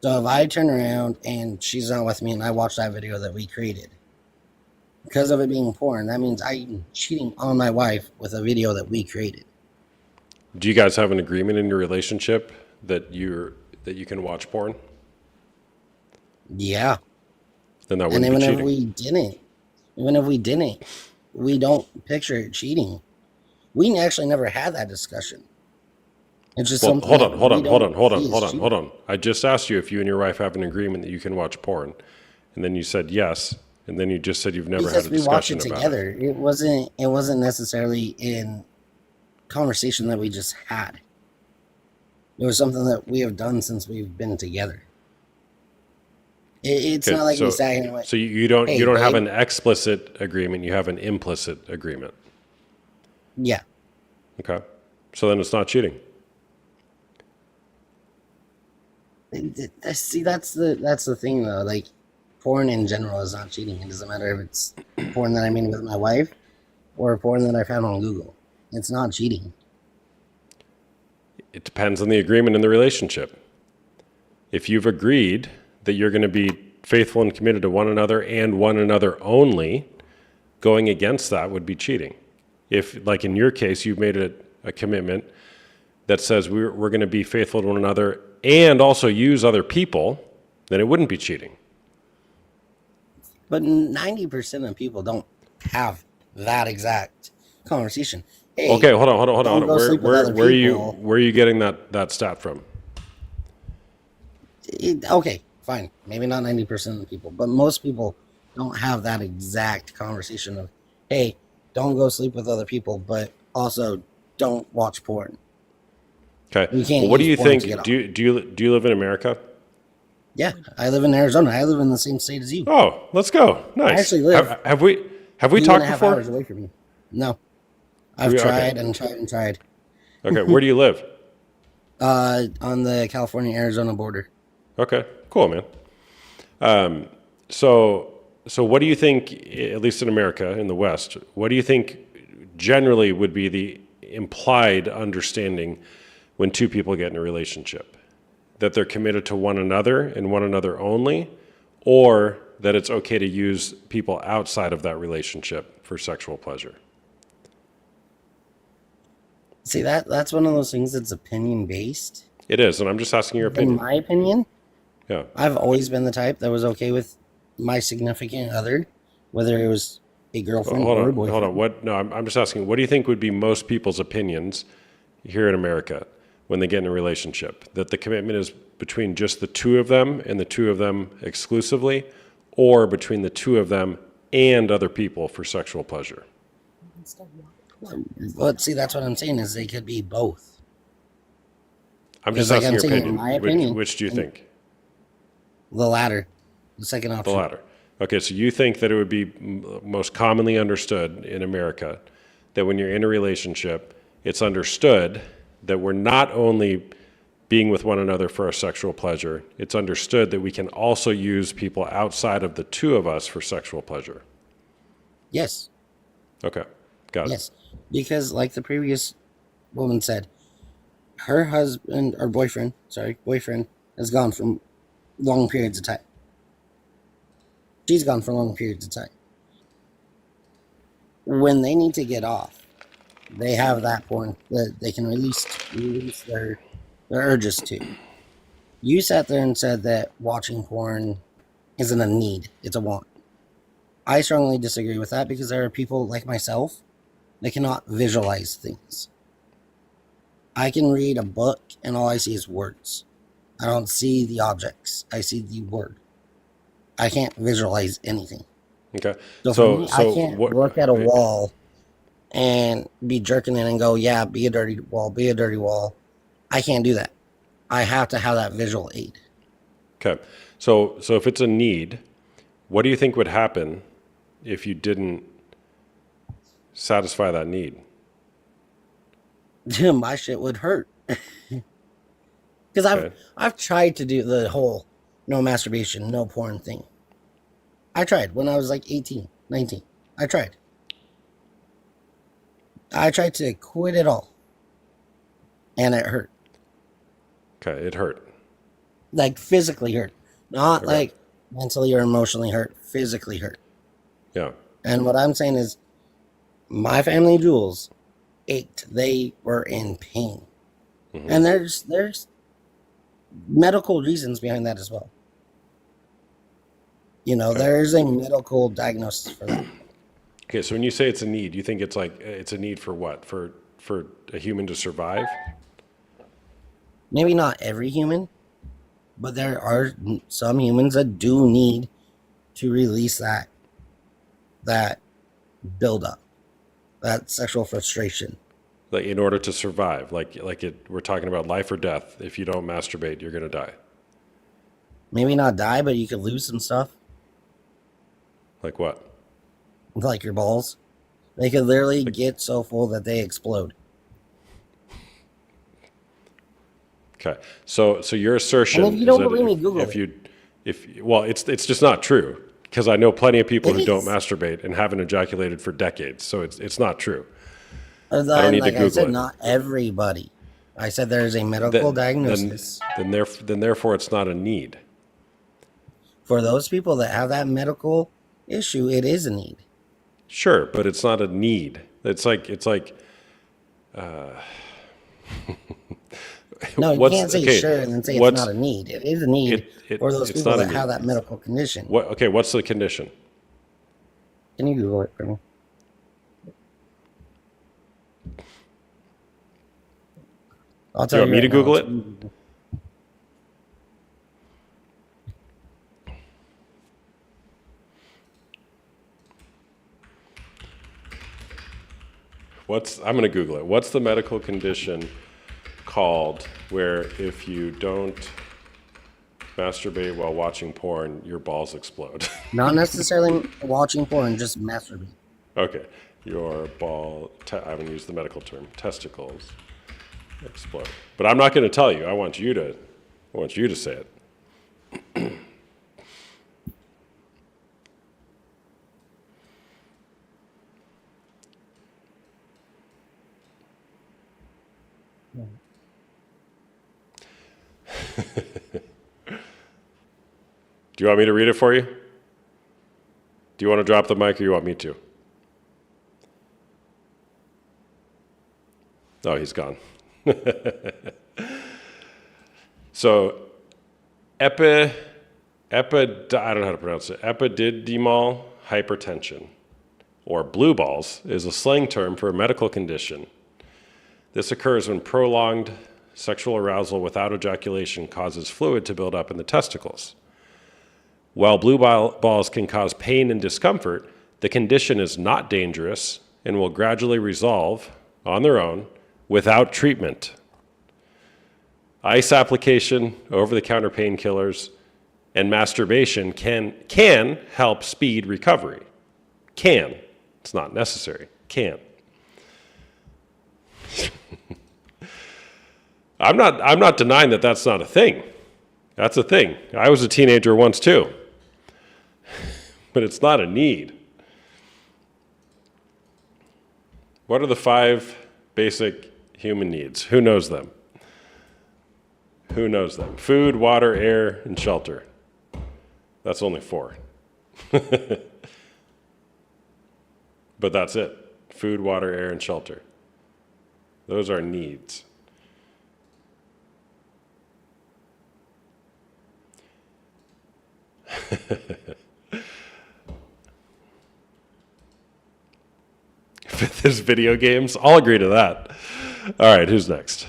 So if I turn around and she's not with me and I watch that video that we created, because of it being porn, that means I'm cheating on my wife with a video that we created. Do you guys have an agreement in your relationship that you can watch porn? Yeah. Then that And wouldn't be even if cheating. we didn't, we don't picture it cheating. We actually never had that discussion. It's just Well, something. hold that on, hold we on, hold don't on, hold on, see as hold on, cheating. hold on. I just asked you if you and your wife have an agreement that you can watch porn, and then you said yes, and then you just said you've never Because had a we watch discussion it about together. it. It wasn't necessarily in conversation that we just had. It was something that we have done since we've been together. It's Okay, not like so we sat here and went, so you don't "Hey, you don't have babe." an explicit agreement. You have an implicit agreement. Yeah. Okay, so then it's not cheating. See, that's the thing though. Like, porn in general is not cheating. It doesn't matter if it's porn that I made with my wife or porn that I found on Google. It's not cheating. It depends on the agreement in the relationship. If you've agreed that you're going to be faithful and committed to one another and one another only, going against that would be cheating. If, like in your case, you've made a commitment that says we're going to be faithful to one another and also use other people, then it wouldn't be cheating. But 90% of people don't have that exact conversation. Hey, Okay, hold on. don't go sleep with other people. Where are you getting that stat from? Okay, fine. Maybe not 90% of the people, but most people don't have that exact conversation of, hey, don't go sleep with other people, but also don't watch porn. Okay. You can't Well, what do use you porn think? to get off. Do you live in America? Yeah, I live in Arizona. I live in the same state as you. Oh, let's go. Nice. actually live Have we 2.5 talked before? hours away from you. No. I've Okay. tried and tried and tried. Okay. Where do you live? On the California-Arizona border. Okay. Cool, man. So what do you think, at least in America, in the West, what do you think generally would be the implied understanding when two people get in a relationship? That they're committed to one another and one another only, or that it's okay to use people outside of that relationship for sexual pleasure? See, that's one of those things that's opinion-based. It is, and I'm just asking your In opinion. my opinion, Yeah. I've always been the type that was okay with my significant other, whether it was a girlfriend Hold or a on, boyfriend. hold on. What? No, I'm just asking. What do you think would be most people's opinions here in America when they get in a relationship? That the commitment is between just the two of them and the two of them exclusively, or between the two of them and other people for sexual pleasure? But see, that's what I'm saying is they could be both. I'm just Because, like asking I'm your saying, in opinion. my opinion, Which do you think? The latter, the second The option. latter. Okay, so you think that it would be most commonly understood in America that when you're in a relationship, it's understood that we're not only being with one another for our sexual pleasure, it's understood that we can also use people outside of the two of us for sexual pleasure. Yes, Okay, got it. yes. Because, like the previous woman said, her husband or boyfriend, has gone from long periods of time. She's gone for long periods of time. When they need to get off, they have that porn that they can release their urges to. You sat there and said that watching porn isn't a need, it's a want. I strongly disagree with that because there are people like myself that cannot visualize things. I can read a book and all I see is words. I don't see the objects. I see the word. I can't visualize anything. Okay, So for me, I can't what? look at a wall and be jerking it and go, yeah, be a dirty wall, be a dirty wall. I can't do that. I have to have that visual aid. Okay, so if it's a need, what do you think would happen if you didn't satisfy that need? My shit would hurt. Because Okay. I've tried to do the whole no masturbation, no porn thing. I tried when I was like 18, 19. I tried. I tried to quit it all. And it hurt. Okay, it hurt. Like physically hurt. Not Okay. like mentally or emotionally hurt. Physically hurt. Yeah. And what I'm saying is, my family jewels ached. They were in pain. And there's medical reasons behind that as well. There's a medical diagnosis for that. Okay, so when you say it's a need, you think it's like it's a need for what? For a human to survive? Maybe not every human, but there are some humans that do need to release that buildup, that sexual frustration. Like in order to survive, we're talking about life or death. If you don't masturbate, you're gonna die. Maybe not die, but you could lose some stuff, Like what? like your balls. They could literally get so full that they explode. Okay, so your assertion And if you don't is that believe me, Google it. it's just not true because I know plenty of people It who don't is. masturbate and haven't ejaculated for decades. So it's not true. Like don't need to I Google said, it. not everybody. I said there's a medical diagnosis. Then therefore it's not a need. For those people that have that medical issue, it is a need. Sure, but it's not a need. It's like No, you can't say okay, sure and then say it's what's- not a need. It is a need for those it's people not a that have need. that medical condition. What's the condition? Can you Google it for me? I'll Do you want me to right now, Google it's- it? I'm going to Google it. What's the medical condition called where if you don't masturbate while watching porn, your balls explode? Not necessarily watching porn, just masturbate. Okay. Your I haven't used the medical term, testicles explode. But I'm not going to tell you. I want you to say it. Do you want me to read it for you? Do you want to drop the mic or you want me to? Oh, he's gone. So, I don't know how to pronounce it. Epididymal hypertension, or blue balls, is a slang term for a medical condition. This occurs when prolonged sexual arousal without ejaculation causes fluid to build up in the testicles. While blue balls can cause pain and discomfort, the condition is not dangerous and will gradually resolve on their own without treatment. Ice application, over-the-counter painkillers, and masturbation can help speed recovery. Can. It's not necessary. Can. I'm not denying that that's not a thing. That's a thing. I was a teenager once too. But it's not a need. What are the 5 basic human needs? Who knows them? Who knows them? Food, water, air, and shelter. That's only 4. But that's it. Food, water, air, and shelter. Those are needs. There's video games. I'll agree to that. All right, who's next?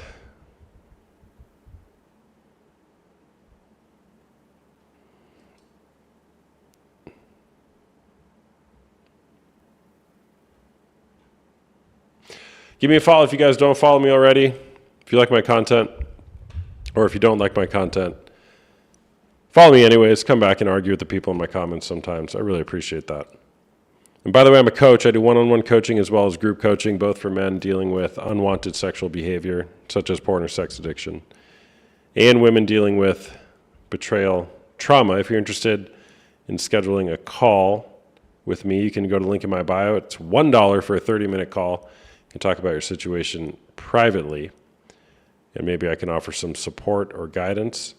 Give me a follow if you guys don't follow me already. If you like my content, or if you don't like my content, follow me anyways. Come back and argue with the people in my comments sometimes. I really appreciate that. And by the way, I'm a coach. I do one-on-one coaching as well as group coaching, both for men dealing with unwanted sexual behavior, such as porn or sex addiction, and women dealing with betrayal, trauma. If you're interested in scheduling a call with me, you can go to the link in my bio. It's $1 for a 30-minute call. You can talk about your situation privately, and maybe I can offer some support or guidance.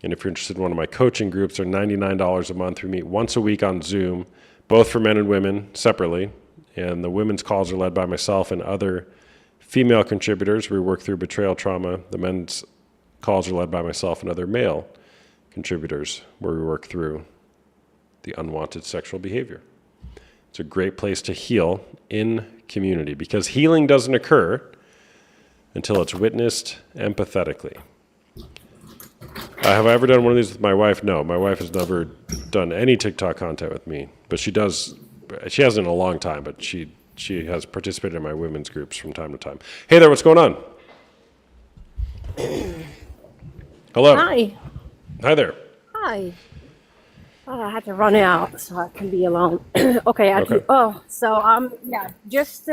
And if you're interested in one of my coaching groups, they're $99 a month. We meet once a week on Zoom, both for men and women separately. And the women's calls are led by myself and other female contributors. We work through betrayal trauma. The men's calls are led by myself and other male contributors, where we work through the unwanted sexual behavior. It's a great place to heal in community, because healing doesn't occur until it's witnessed empathetically. Have I ever done one of these with my wife? No, my wife has never done any TikTok content with me, but she does. She hasn't in a long time, but she has participated in my women's groups from time to time. Hey there, what's going on? Hello. Hi. Hi there. Hi. Oh, I had to run out so I can be alone. Okay. Okay. Yeah. Just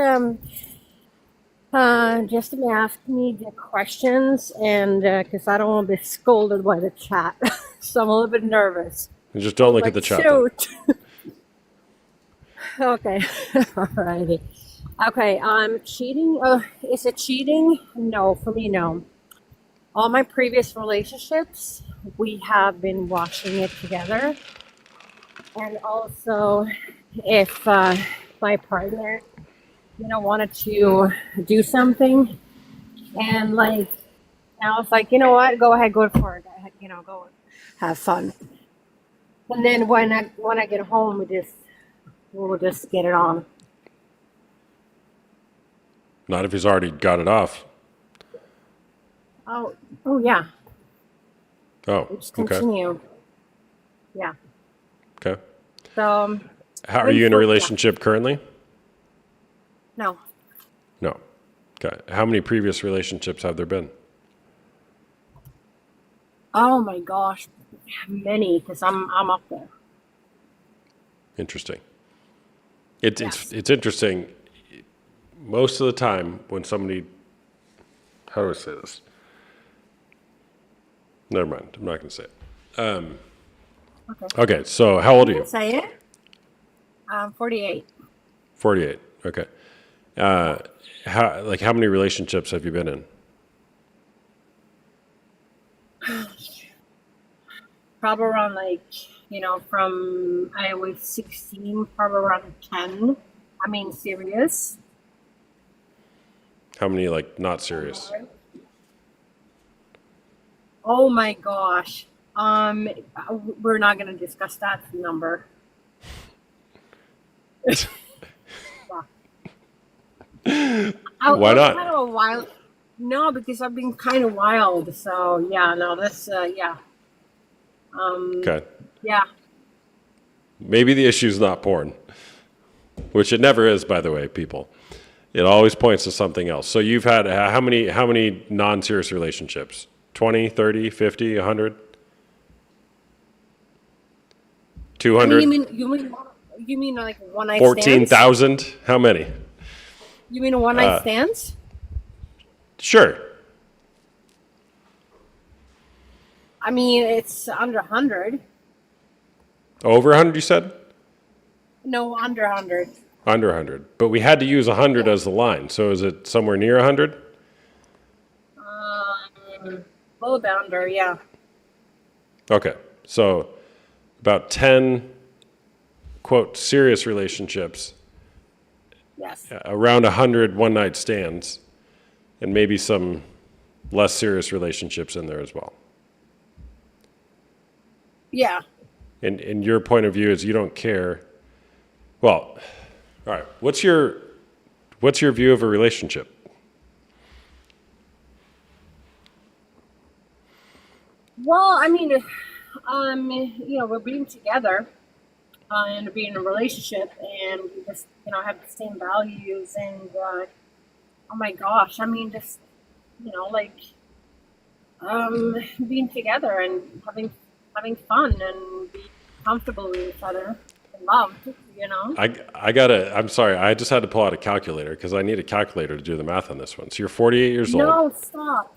ask me the questions, and because I don't want to be scolded by the chat, so I'm a little bit nervous. And just don't look Like, at the chat. Then. shoot. Okay. Alrighty. Okay. Cheating. Is it cheating? No, for me, no. All my previous relationships, we have been watching it together. And also, if my partner, wanted to do something, and like, I was like, you know what, go ahead, go for it. Go have fun. And then when I get home, we'll just get it on. Not if he's already got it off. Oh yeah. Oh, Just okay. continue. Yeah. Okay. So. How are you in a relationship currently? No. No. Okay. How many previous relationships have there been? Oh my gosh, many, because I'm up there. Interesting. It's interesting. Most of the time when somebody, how do I say this? Never mind. I'm not going to say it. Okay. So how old are you? Say it. 48. 48. Okay. How many relationships have you been in? Probably around from I was 16, probably around 10. I mean, serious. How many not serious? Oh my gosh. We're not going to discuss that number. Why not? Kind of a wild. No, because I've been kind of wild. So yeah, no, that's yeah. Okay. Yeah. Maybe the issue is not porn, which it never is, by the way, people. It always points to something else. So you've had how many non-serious relationships? 20, 30, 50, 100? 200? You mean like one night stands? 14,000? How many? You mean a one night stands? Sure. I mean, it's under 100. Over 100, you said? No, under 100. Under 100. But we had to use 100 as the line. So is it somewhere near 100? A little bit under, yeah. Okay. So about 10, quote, serious relationships. Yes. Around 100 one-night stands. And maybe some less serious relationships in there as well. Yeah. And your point of view is you don't care. Well, all right. What's your view of a relationship? Well, I mean, we're being together and being in a relationship, and we just, have the same values, and oh my gosh, I mean, just, being together and having fun and being comfortable with each other and loved, I'm sorry, I just had to pull out a calculator because I need a calculator to do the math on this one. So you're 48 years old. No, stop.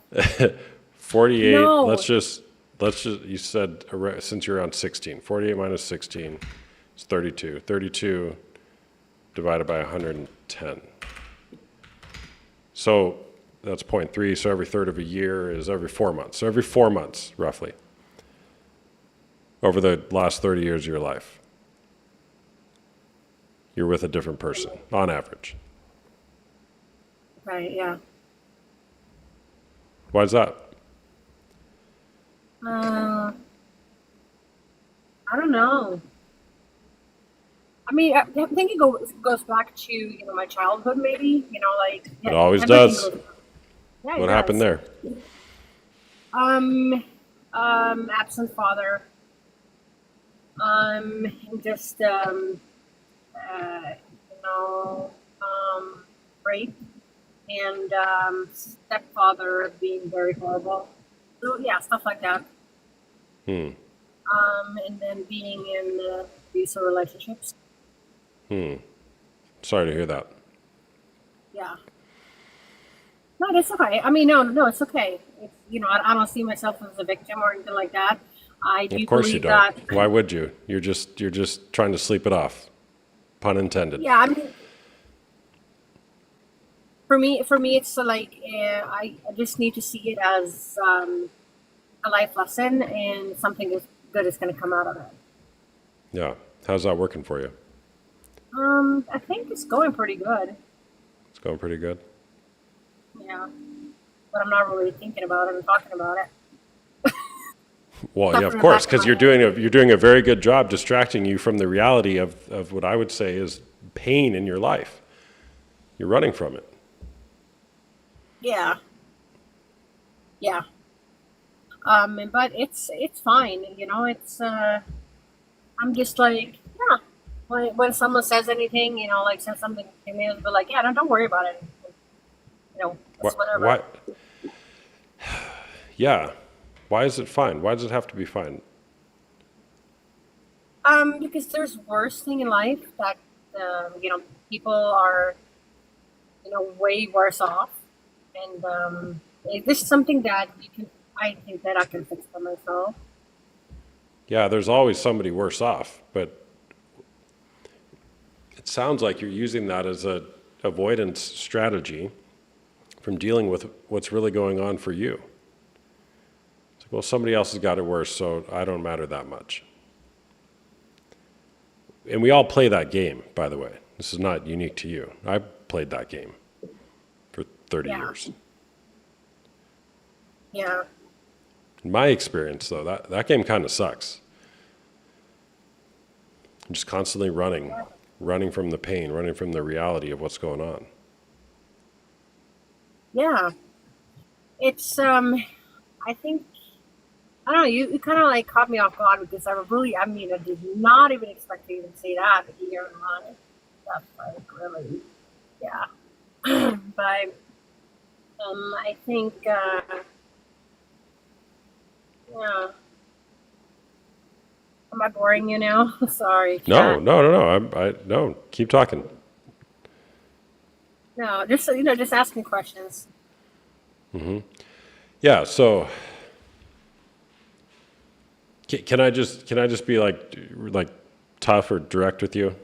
48, No. let's just, you said since you're around 16, 48 minus 16 is 32. 32 divided by 110. So that's 0.3, so every third of a year is every 4 months. So every 4 months, roughly, over the last 30 years of your life. you're with a different person on average. Right, yeah. Why is that? I don't know. I mean, I think it goes back to, my childhood, maybe, like. It always everything does. Yeah, it What happened does. there? Absent father. Just, rape, and stepfather being very horrible. So yeah, stuff like that. Hmm. And then being in abusive relationships. Sorry to hear that. Yeah. No, it's okay. I mean, no, it's okay. It's, I don't see myself as a victim or anything like that. I do Of course you believe don't. that. Why would you? You're just trying to sleep it off. Pun intended. Yeah, I mean, for me, it's like I just need to see it as a life lesson and something good is going to come out of it. Yeah. How's that working for you? I think it's going pretty good. It's going pretty good. Yeah, but I'm not really thinking about it and talking about it. Well, yeah, Stuff of in the course, back of because my you're doing a very good job distracting you from the reality of what I would say is pain in your life. You're running from it. Yeah. Yeah. But it's fine. It's I'm just like, yeah. When someone says anything, like says something to me, I'll be like, yeah, don't worry about it. It's whatever. Why? Yeah. Why is it fine? Why does it have to be fine? Because there's worse thing in life that people are way worse off, and this is something that I think that I can fix for myself. Yeah, there's always somebody worse off, but it sounds like you're using that as a avoidance strategy from dealing with what's really going on for you. It's like, well, somebody else has got it worse, so I don't matter that much. And we all play that game, by the way. This is not unique to you. I played that game for 30 Yeah. years. Yeah. In my experience, though, that game kind of sucks. I'm just constantly running from the pain, running from the reality of what's going on. Yeah. It's I think I don't know, you kind of like caught me off guard because I did not even expect you to say that here in live. That's like really, yeah. But I think yeah. Am I boring you now? Sorry. No, chat. no. Keep talking. No, just asking questions. Yeah. So, can I just be like tough or direct with you?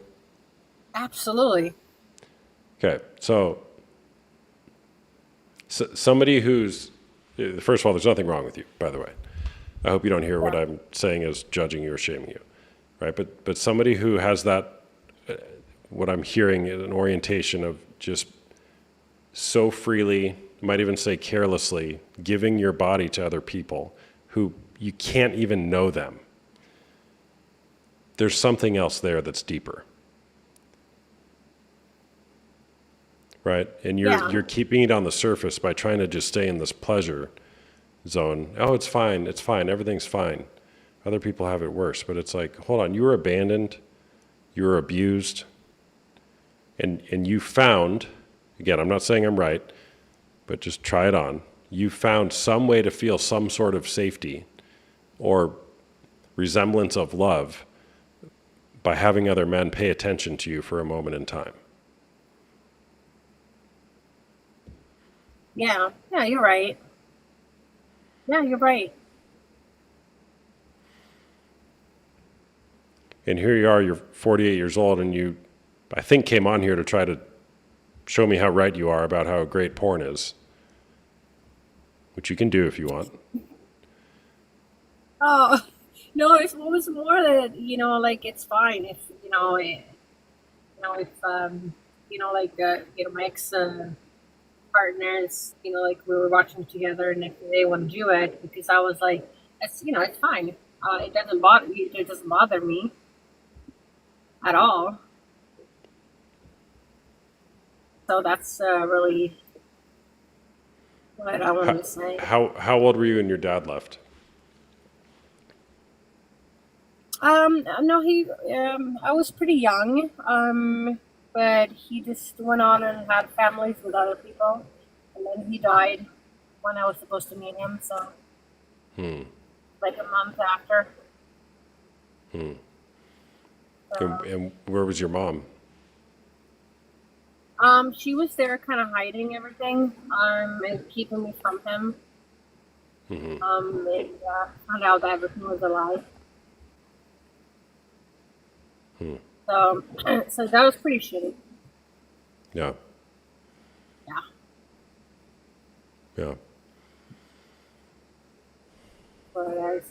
Absolutely. Okay. So, somebody who's first of all, there's nothing wrong with you, by the way. I hope you don't hear what I'm saying as judging you or shaming you, right? But somebody who has that, what I'm hearing is an orientation of just so freely, might even say carelessly, giving your body to other people who you can't even know them. There's something else there that's deeper, right? And you're keeping it on the surface by trying to just stay in this pleasure zone. Oh, it's fine, everything's fine. Other people have it worse, but it's like, hold on, you were abandoned, you were abused, and you found, again, I'm not saying I'm right, but just try it on. You found some way to feel some sort of safety or resemblance of love by having other men pay attention to you for a moment in time. Yeah, you're right. Yeah, you're right. And here you are, you're 48 years old, and you, I think, came on here to try to show me how right you are about how great porn is, which you can do if you want. Oh, no, it was more that, like, it's fine if, know, if my ex partners, like we were watching together, and if they want to do it, because I was like, it's fine. It doesn't bother me. It doesn't bother me at all. So that's really what I wanted to say. How old were you when your dad left? No, I was pretty young. But he just went on and had families with other people, and then he died when I was supposed to meet him. So, like a month after. So, And where was your mom? she was there, kind of hiding everything, and keeping me from him. And found out that everything was a lie. So, so that was pretty shitty. Yeah. Yeah. Yeah. But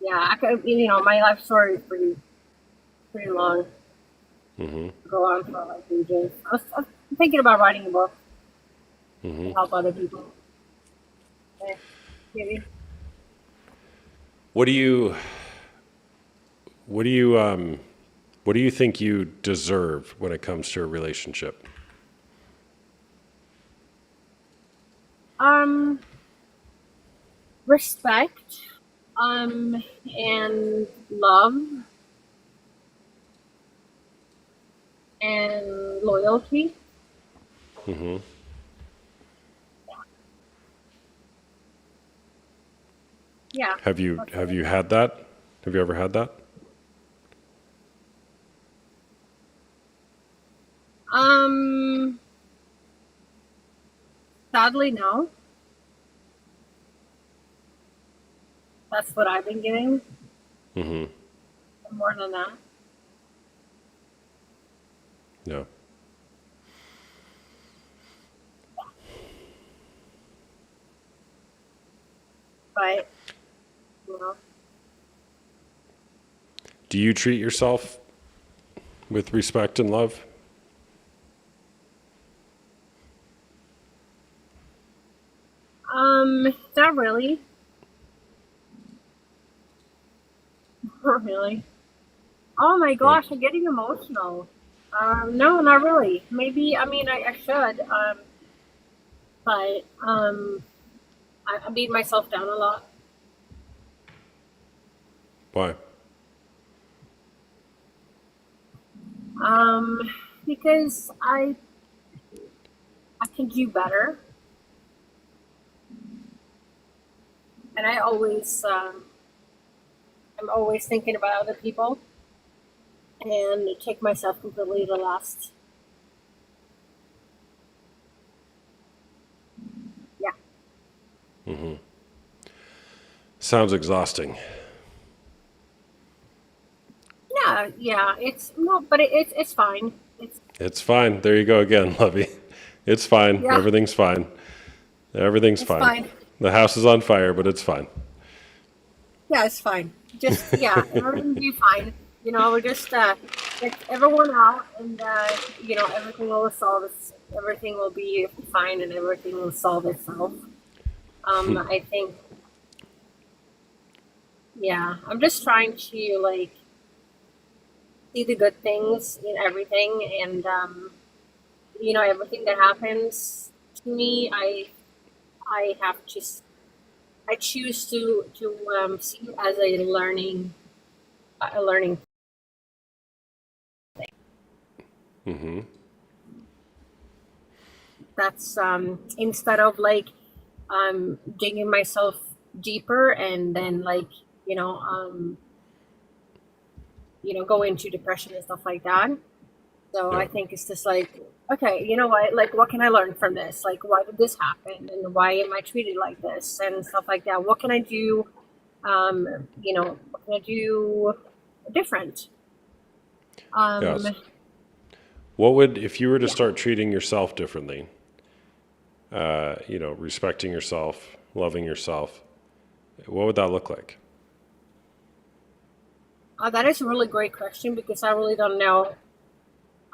yeah, I could, my life story is pretty long. Go on for like ages. I'm thinking about writing a book to help other people. Okay, maybe. What do you think you deserve when it comes to a relationship? Respect, and love, and loyalty. Yeah. Have you had that? Have you ever had that? Sadly, no. That's what I've been getting. More than that. Yeah. But, Do you treat yourself with respect and love? Not really. Not really. Oh my gosh, I'm getting emotional. No, not really. Maybe, I should. But I beat myself down a lot. Why? Because I can do better. And I'm always thinking about other people, and take myself completely to last. Yeah. Sounds exhausting. Yeah. It's fine. It's fine. There you go again, Lovey. It's fine. Yeah. Everything's fine. Everything's It's fine. fine. The house is on fire, but it's fine. Yeah, it's fine. Just everything will be fine. We'll just get everyone out, and everything will solve. Everything will be fine, and everything will solve itself. I think. Yeah, I'm just trying to see the good things in everything, and everything that happens to me, I choose to see it as a learning thing. That's instead of digging myself deeper, and then go into depression and stuff like that. So Yeah. I think it's just okay, you know what? What can I learn from this? Why did this happen? And why am I treated like this? And stuff like that. What can I do? What can I do different? Yes. What would, if you were to start treating yourself differently, respecting yourself, loving yourself, what would that look like? That is a really great question, because I really don't know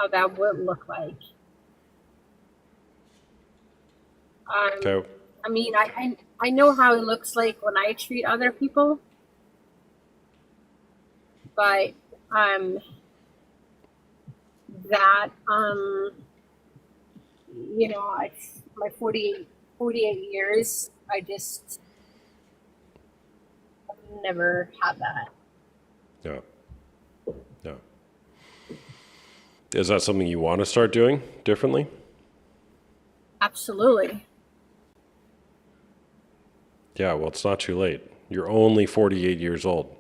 how that would look like. Okay. I mean, I know how it looks like when I treat other people, but that you know, it's my 48 years. I just I've never had that. Yeah. Yeah. Is that something you want to start doing differently? Absolutely. Yeah, well, it's not too late. You're only 48 years old.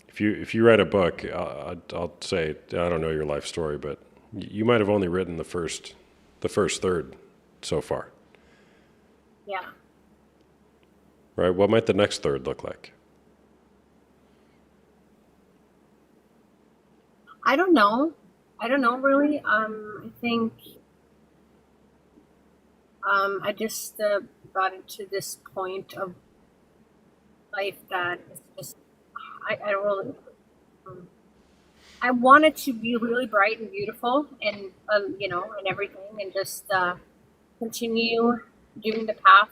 If you write a book, I'll say, I don't know your life story, but you might have only written the first third so far, Yeah. right? What might the next third look like? I don't know. I don't know really. I think I just got into this point of life that it's just I don't really. I want it to be really bright and beautiful, and you know, and everything, and just continue doing the path,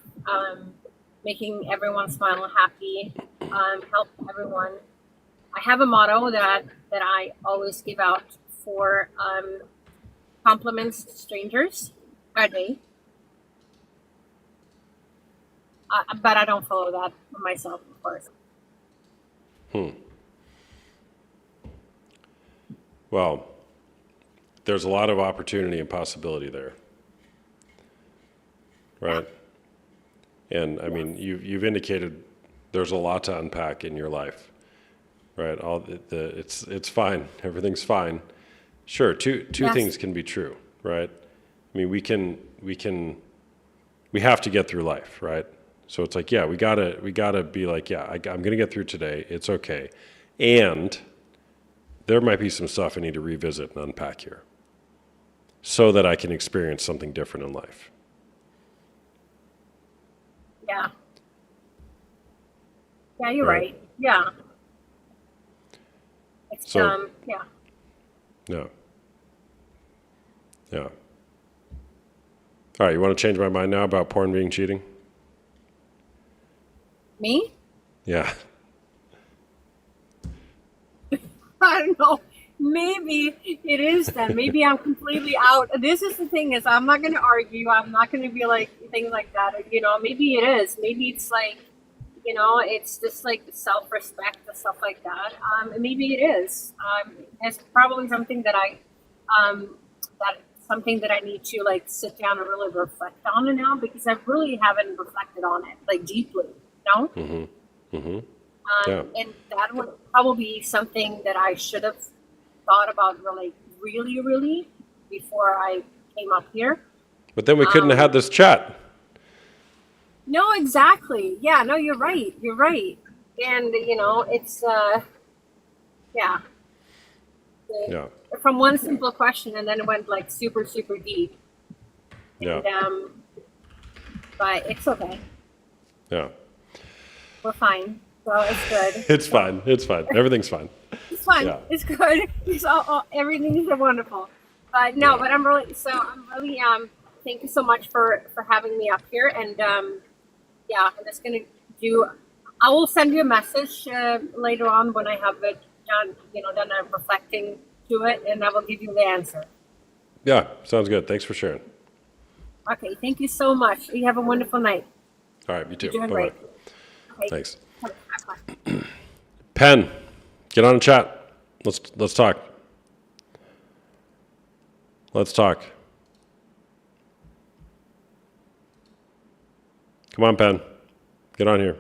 making everyone smile and happy, help everyone. I have a motto that I always give out for compliments to strangers a day. But I don't follow that for myself, of course. Well, there's a lot of opportunity and possibility there, right? And I mean, you've indicated there's a lot to unpack in your life, right? It's fine, everything's fine. Sure, two Yes. things can be true, right? I mean, we have to get through life, right? So it's like, yeah, we gotta be like, yeah, I'm gonna get through today. It's okay, and there might be some stuff I need to revisit and unpack here, so that I can experience something different in life. Yeah. Yeah, you're Right. right. Yeah. It's So- yeah. Yeah. Yeah. All right, you want to change my mind now about porn being cheating? Me? Yeah. I don't know. Maybe it is then. Maybe I'm completely out. This is the thing is I'm not going to argue. I'm not going to be like things like that. You know, maybe it is. Maybe it's like, you know, it's just like self-respect and stuff like that. And maybe it is. It's probably something that something that I need to like sit down and really reflect on now because I really haven't reflected on it like deeply. You know? Yeah. And that would probably be something that I should have thought about really before I came up here. But then we couldn't have had this chat. No, exactly. Yeah, no, you're right. You're right. And, you know, it's, yeah. Yeah. From one simple question and then it went like super deep. Yeah. And, but it's okay. Yeah. We're fine. So it's good. It's fine. It's fine. Everything's fine. It's fun. Yeah. It's good. It's all everything is wonderful. But no, but I'm really thank you so much for having me up here. And yeah, I'm just gonna I will send you a message later on when I have it done. You know, done reflecting to it, and I will give you the answer. Yeah. Sounds good. Thanks for sharing. Okay. Thank you so much. You have a wonderful night. All right. You too. You're doing Bye-bye. great. Okay. Thanks. Bye. Penn, get on and chat. Let's talk. Let's talk. Come on, Penn. Get on here.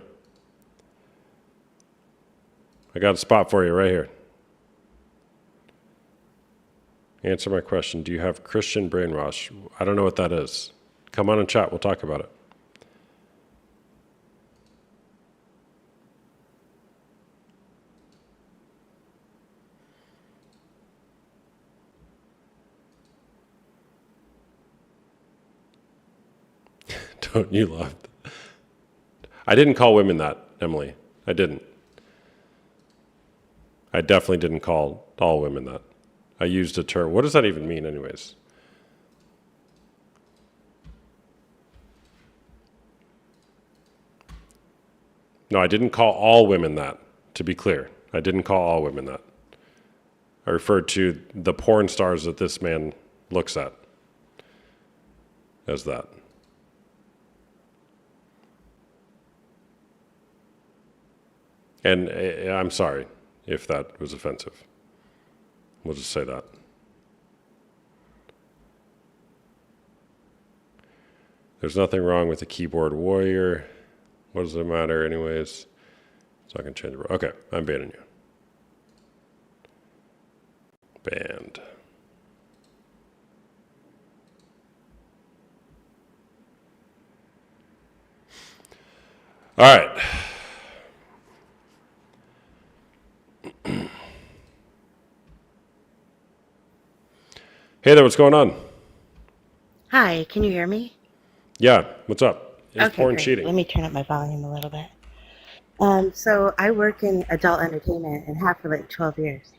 I got a spot for you right here. Answer my question. Do you have Christian brainwash? I don't know what that is. Come on and chat. We'll talk about it. Don't you love? I didn't call women that, Emily. I didn't. I definitely didn't call all women that. I used a term. What does that even mean, anyways? No, I didn't call all women that, to be clear. I didn't call all women that. I referred to the porn stars that this man looks at as that. And I'm sorry if that was offensive. We'll just say that. There's nothing wrong with a keyboard warrior. What does it matter anyways? It's not going to change the rule. Okay, I'm banning you. Banned. All right. Hey there, what's going on? Hi, can you hear me? Yeah, what's up? Is porn great. cheating? Let me turn up my volume a little bit. So I work in adult entertainment and have for like 12 years.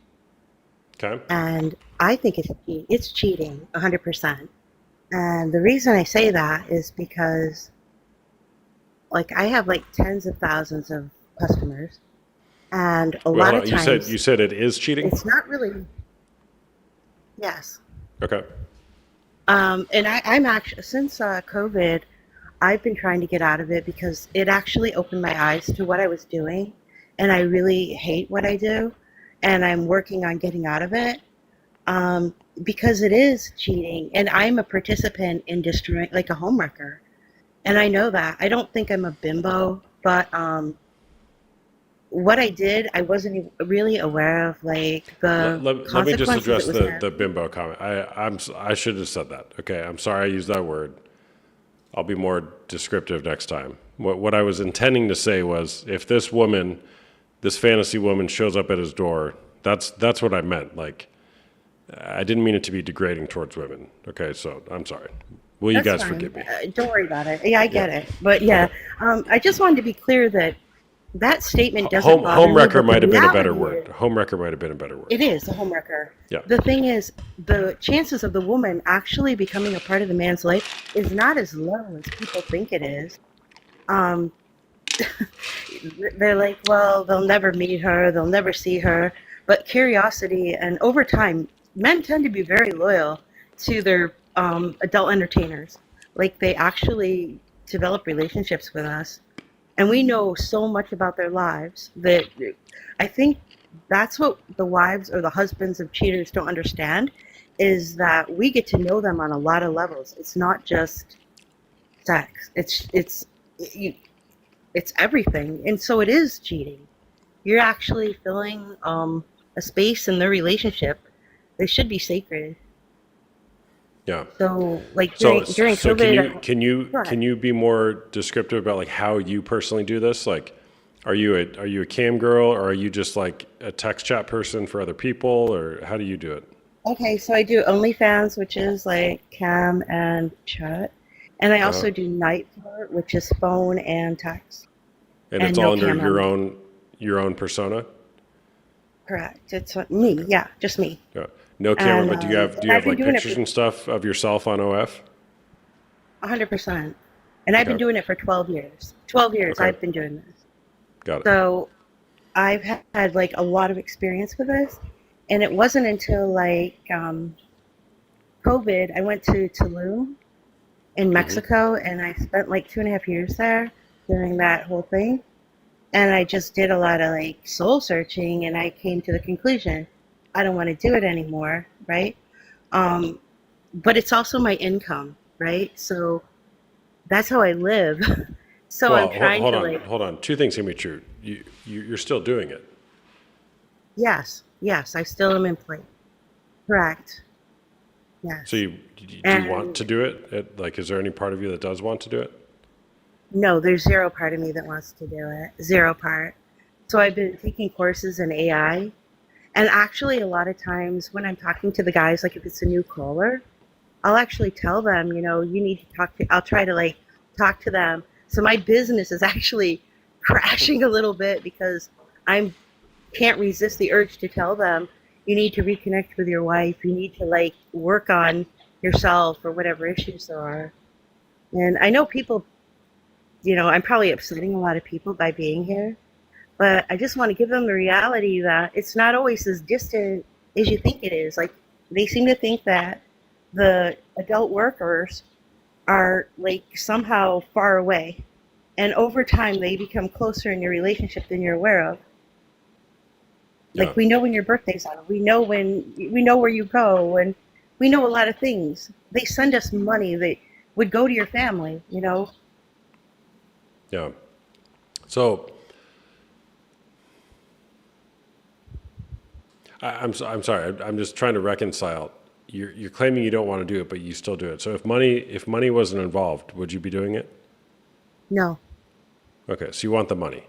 Okay. And I think it's cheating 100%. And the reason I say that is because like I have like tens of thousands of customers and a lot of times You said it is cheating? it's not really, yes. Okay. And I'm actually, since COVID, I've been trying to get out of it because it actually opened my eyes to what I was doing. And I really hate what I do. And I'm working on getting out of it because it is cheating. And I'm a participant in destroying, like a homewrecker. And I know that. I don't think I'm a bimbo, but what I did, I wasn't really aware of like the Let me just address consequences it was the bimbo comment. I should have said that. Okay, I'm sorry I used that word. I'll be more descriptive next time. What I was intending to say was, if this woman, this fantasy woman, shows up at his door, that's what I meant. Like, I didn't mean it to be degrading towards women. Okay, so I'm sorry. Will you That's guys fine. forgive me? Don't worry about it. Yeah, I get it. But yeah, I just wanted to be clear that that statement doesn't bother me. Homewrecker but might the have been a better reality word. Homewrecker might have been a better word. It is a homewrecker. Yeah. The thing is, the chances of the woman actually becoming a part of the man's life is not as low as people think it is. They're like, well, they'll never meet her, they'll never see her. But curiosity, and over time, men tend to be very loyal to their adult entertainers. Like, they actually develop relationships with us. And we know so much about their lives that I think that's what the wives or the husbands of cheaters don't understand, is that we get to know them on a lot of levels. It's not just sex. It's everything. And so it is cheating. You're actually filling a space in their relationship. They should be sacred. Yeah. So like So during so COVID, can you Go ahead. can you be more descriptive about like how you personally do this? Like, are you a cam girl, or are you just like a text chat person for other people, or how do you do it? okay, so I do OnlyFans, which is like cam and chat, and I also Uh-huh. do Night Flirt, which is phone and text. And And it's no all under cam your own persona? Correct. It's me. Yeah, just me. Yeah. No camera, And but do you have and I've been like doing it pictures and stuff of yourself on OF? 100%. And I've been Okay. doing it for 12 years. 12 years Okay. I've been doing this. Got it. So I've had like a lot of experience with this. And it wasn't until like COVID, I went to Tulum in Mexico and I spent like 2.5 years there doing that whole thing. And I just did a lot of like soul searching and I came to the conclusion I don't want to do it anymore, right? But it's also my income, right? So that's how I live. So Well, I'm trying hold to on, like, hold on. Two things can be true. You're still doing it. yes, I still am in play. Correct. Yes. So do you want And to do it? Like, is there any part of you that does want to do it? no, there's zero part of me that wants to do it. Zero part. So I've been taking courses in AI. And actually, a lot of times when I'm talking to the guys, like if it's a new caller, I'll actually tell them, you know, you need to I'll try to like talk to them. So my business is actually crashing a little bit because I can't resist the urge to tell them, you need to reconnect with your wife. You need to like work on yourself or whatever issues there are. And I know people, you know, I'm probably upsetting a lot of people by being here, but I just want to give them the reality that it's not always as distant as you think it is. Like they seem to think that the adult workers are like somehow far away. And over time, they become closer in your relationship than you're aware of. Like Yeah. we know when your birthdays are, we know where you go, and we know a lot of things. They send us money that would go to your family, you know. Yeah. So I'm sorry. I'm just trying to reconcile. You're claiming you don't want to do it, but you still do it. So if money wasn't involved, would you be doing it? No. Okay. So you want the money.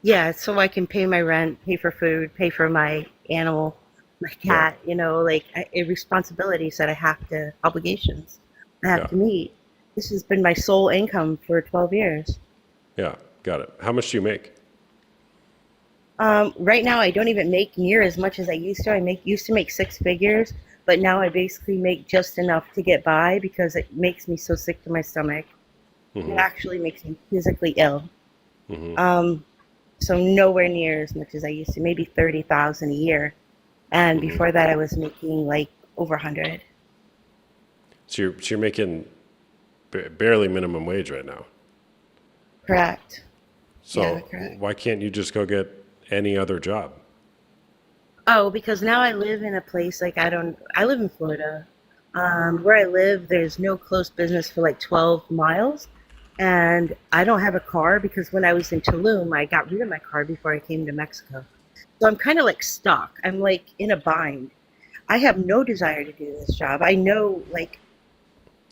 Yeah, so I can pay my rent, pay for food, pay for my animal, my cat, you know, like responsibilities that I have to, obligations I have Yeah. to meet. This has been my sole income for 12 years. Yeah. Got it. How much do you make? Right now, I don't even make near as much as I used to. Used to make six figures, but now I basically make just enough to get by because it makes me so sick to my stomach. It actually makes me physically ill. So nowhere near as much as I used to, maybe 30,000 a year. And before that, I was making like over 100. So you're making barely minimum wage right now. Correct. So Yeah, correct. why can't you just go get any other job? Oh, because now I live in a place like I live in Florida. Where I live, there's no close business for like 12 miles. And I don't have a car because when I was in Tulum, I got rid of my car before I came to Mexico. So I'm kind of like stuck. I'm like in a bind. I have no desire to do this job. I know like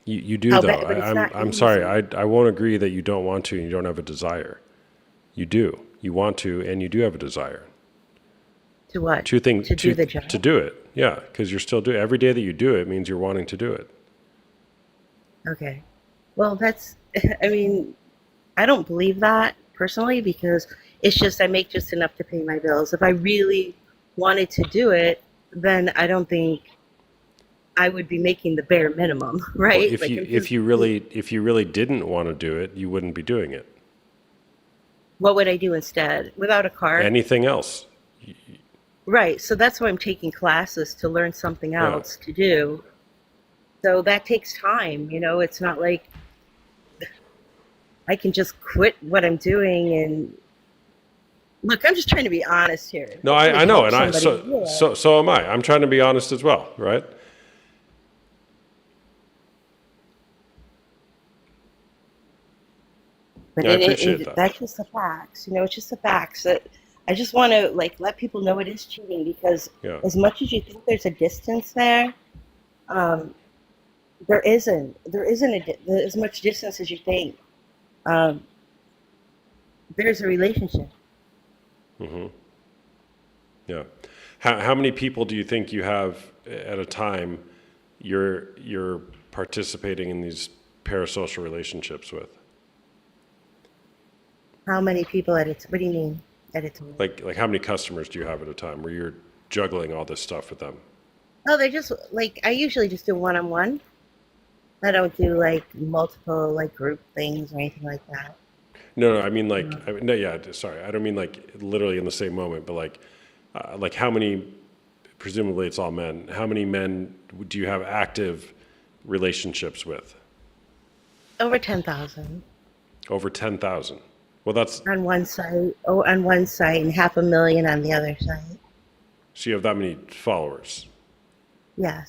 You do how though. bad, but it's not I'm easy. sorry. I won't agree that you don't want to and you don't have a desire. You do. You want to and you do have a desire. To what? Two things To do the job. to do it. Yeah, because you're still doing every day that you do it means you're wanting to do it. Okay. Well, that's, I mean, I don't believe that personally because it's just I make just enough to pay my bills. If I really wanted to do it, then I don't think I would be making the bare minimum, Well, right? if Like you I'm if just- you really didn't want to do it, you wouldn't be doing it. what would I do instead? Without a car? Anything else? Right. So that's why I'm taking classes to learn something Yeah. else to do. So that takes time, you know, it's not like I can just quit what I'm doing and look, I'm just trying to be honest here. No, Hopefully I know, help and somebody do it. so am I. I'm trying to be honest as well, right? But Yeah, I appreciate that. that's just the facts, you know, it's just the facts that I just want to like let people know it is cheating because Yeah. as much as you think there's a distance there, there isn't as much distance as you think. Um, there's a relationship. Yeah. How many people do you think you have at a time you're participating in these parasocial relationships with? How many people at it? What do you mean at a time? Like how many customers do you have at a time where you're juggling all this stuff with them? Oh, they're just like I usually just do one-on-one. I don't do like multiple like group things or anything like that. No, I mean no, yeah, sorry. I don't mean like literally in the same moment, but like how many, presumably it's all men, how many men do you have active relationships with? Over 10,000 Over 10,000. Well, that's, on one site. Oh, on one site, and 500,000 on the other site. so you have that many followers. Yes.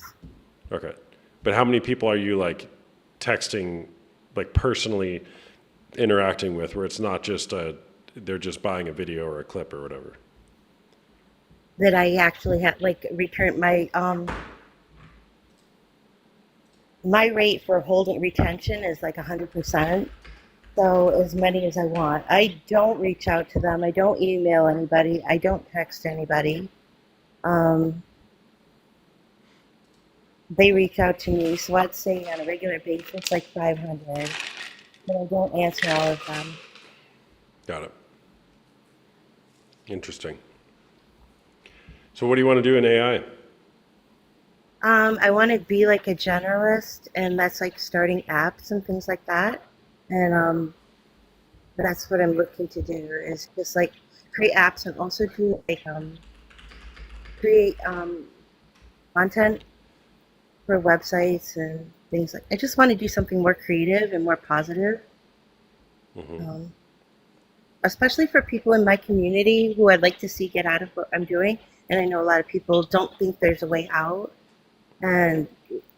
Okay. But how many people are you like texting, like personally interacting with where it's not just they're just buying a video or a clip or whatever? That I actually have like return my rate for holding retention is like 100%. So as many as I want. I don't reach out to them. I don't email anybody. I don't text anybody. They reach out to me. So I'd say on a regular basis, like 500. But I don't answer all of them. Got it. Interesting. So what do you want to do in AI? I want to be like a generalist, and that's like starting apps and things like that. And that's what I'm looking to do is just like create apps and also do like create content for websites and things like. I just want to do something more creative and more positive. Especially for people in my community who I'd like to see get out of what I'm doing. And I know a lot of people don't think there's a way out. And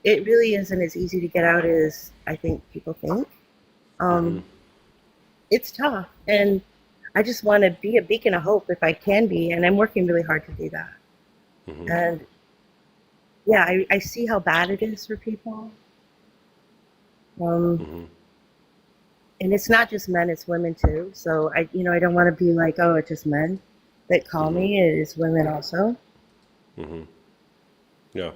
it really isn't as easy to get out as I think people think. It's tough. And I just want to be a beacon of hope if I can be. And I'm working really hard to do that. And yeah, I see how bad it is for people. And it's not just men, it's women too. So I don't want to be like, oh, it's just men that call me. It is women also. Yeah.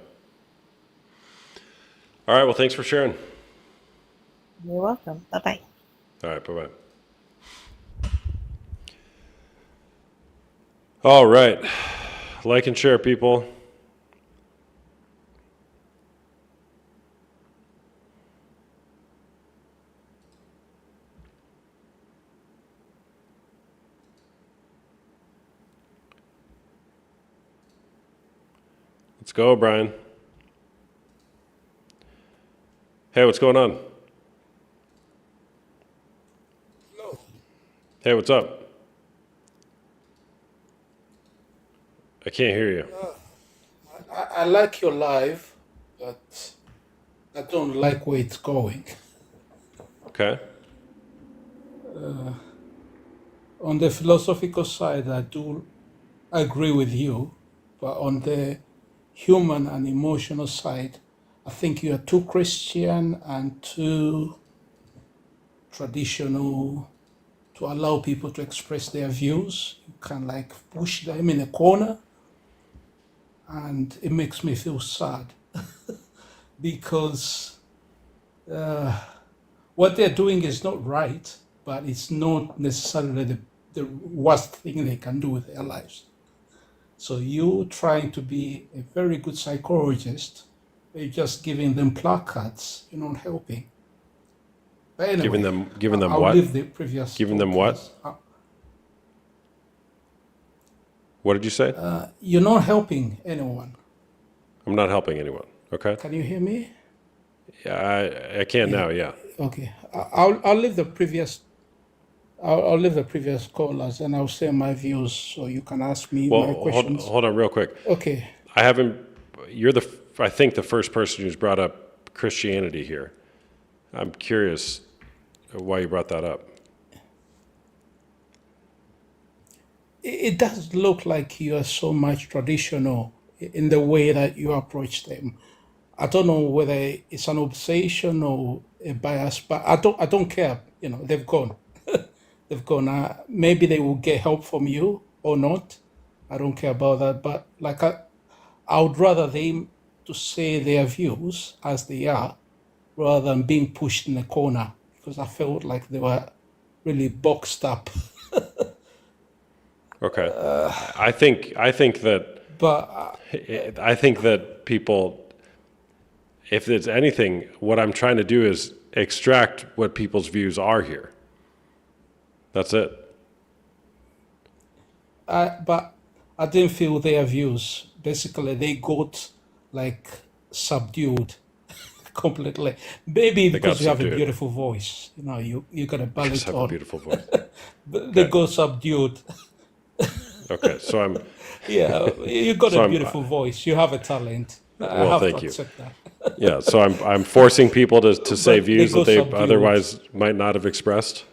All right. Well, thanks for sharing. You're welcome. Bye-bye. All right. Bye-bye. All right. Like and share, people. Let's go, Brian. Hey, what's going on? Hello. Hey, what's up? I can't hear you. I like your live, but I don't like where it's going. Okay. On the philosophical side, I do agree with you, but on the human and emotional side, I think you are too Christian and too traditional to allow people to express their views. You can like push them in a corner, and it makes me feel sad because what they're doing is not right, but it's not necessarily the worst thing they can do with their lives. So you trying to be a very good psychologist, you're just giving them placards, you're not helping. But anyway, Giving them I'll what? leave the previous Giving them what? talkers. What did you say? You're not helping anyone. I'm not helping anyone. Okay. Can you hear me? Yeah, I can now. Yeah. Okay, I'll leave the previous. I'll leave the previous callers and I'll say my views so you can ask me my Well, questions. hold on real quick. Okay. I haven't. You're I think the first person who's brought up Christianity here. I'm curious why you brought that up. It does look like you are so much traditional in the way that you approach them. I don't know whether it's an obsession or a bias, but I don't care. They've gone. They've gone. Maybe they will get help from you or not. I don't care about that. But like I would rather them to say their views as they are, rather than being pushed in a corner, because I felt like they were really boxed up. Okay. I think that But I think that people, if there's anything, what I'm trying to do is extract what people's views are here. That's it. but I didn't feel their views. Basically, they got like subdued completely. Maybe They because got you have a subdued. beautiful voice. You got a I just have a baritone. beautiful voice. But they Okay. go subdued. Okay. So I'm. Yeah, you got So a I'm. beautiful voice. You have a talent. I Well, have to thank you. accept that. Yeah. So I'm forcing people to say But they views go that they subdued. otherwise might not have expressed.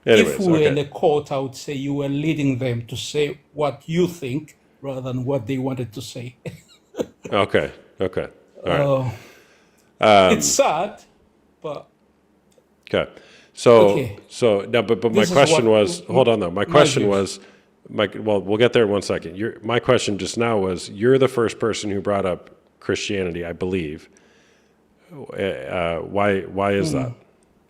Anyways. If we were in Okay. a court, I would say you were leading them to say what you think rather than what they wanted to say. Okay. Okay. All right. It's sad, but Okay. So okay. no, but my This is question what was, hold on though. My question views. was, well, we'll get there in 1 second. My question just now was, you're the first person who brought up Christianity, I believe. Why is that?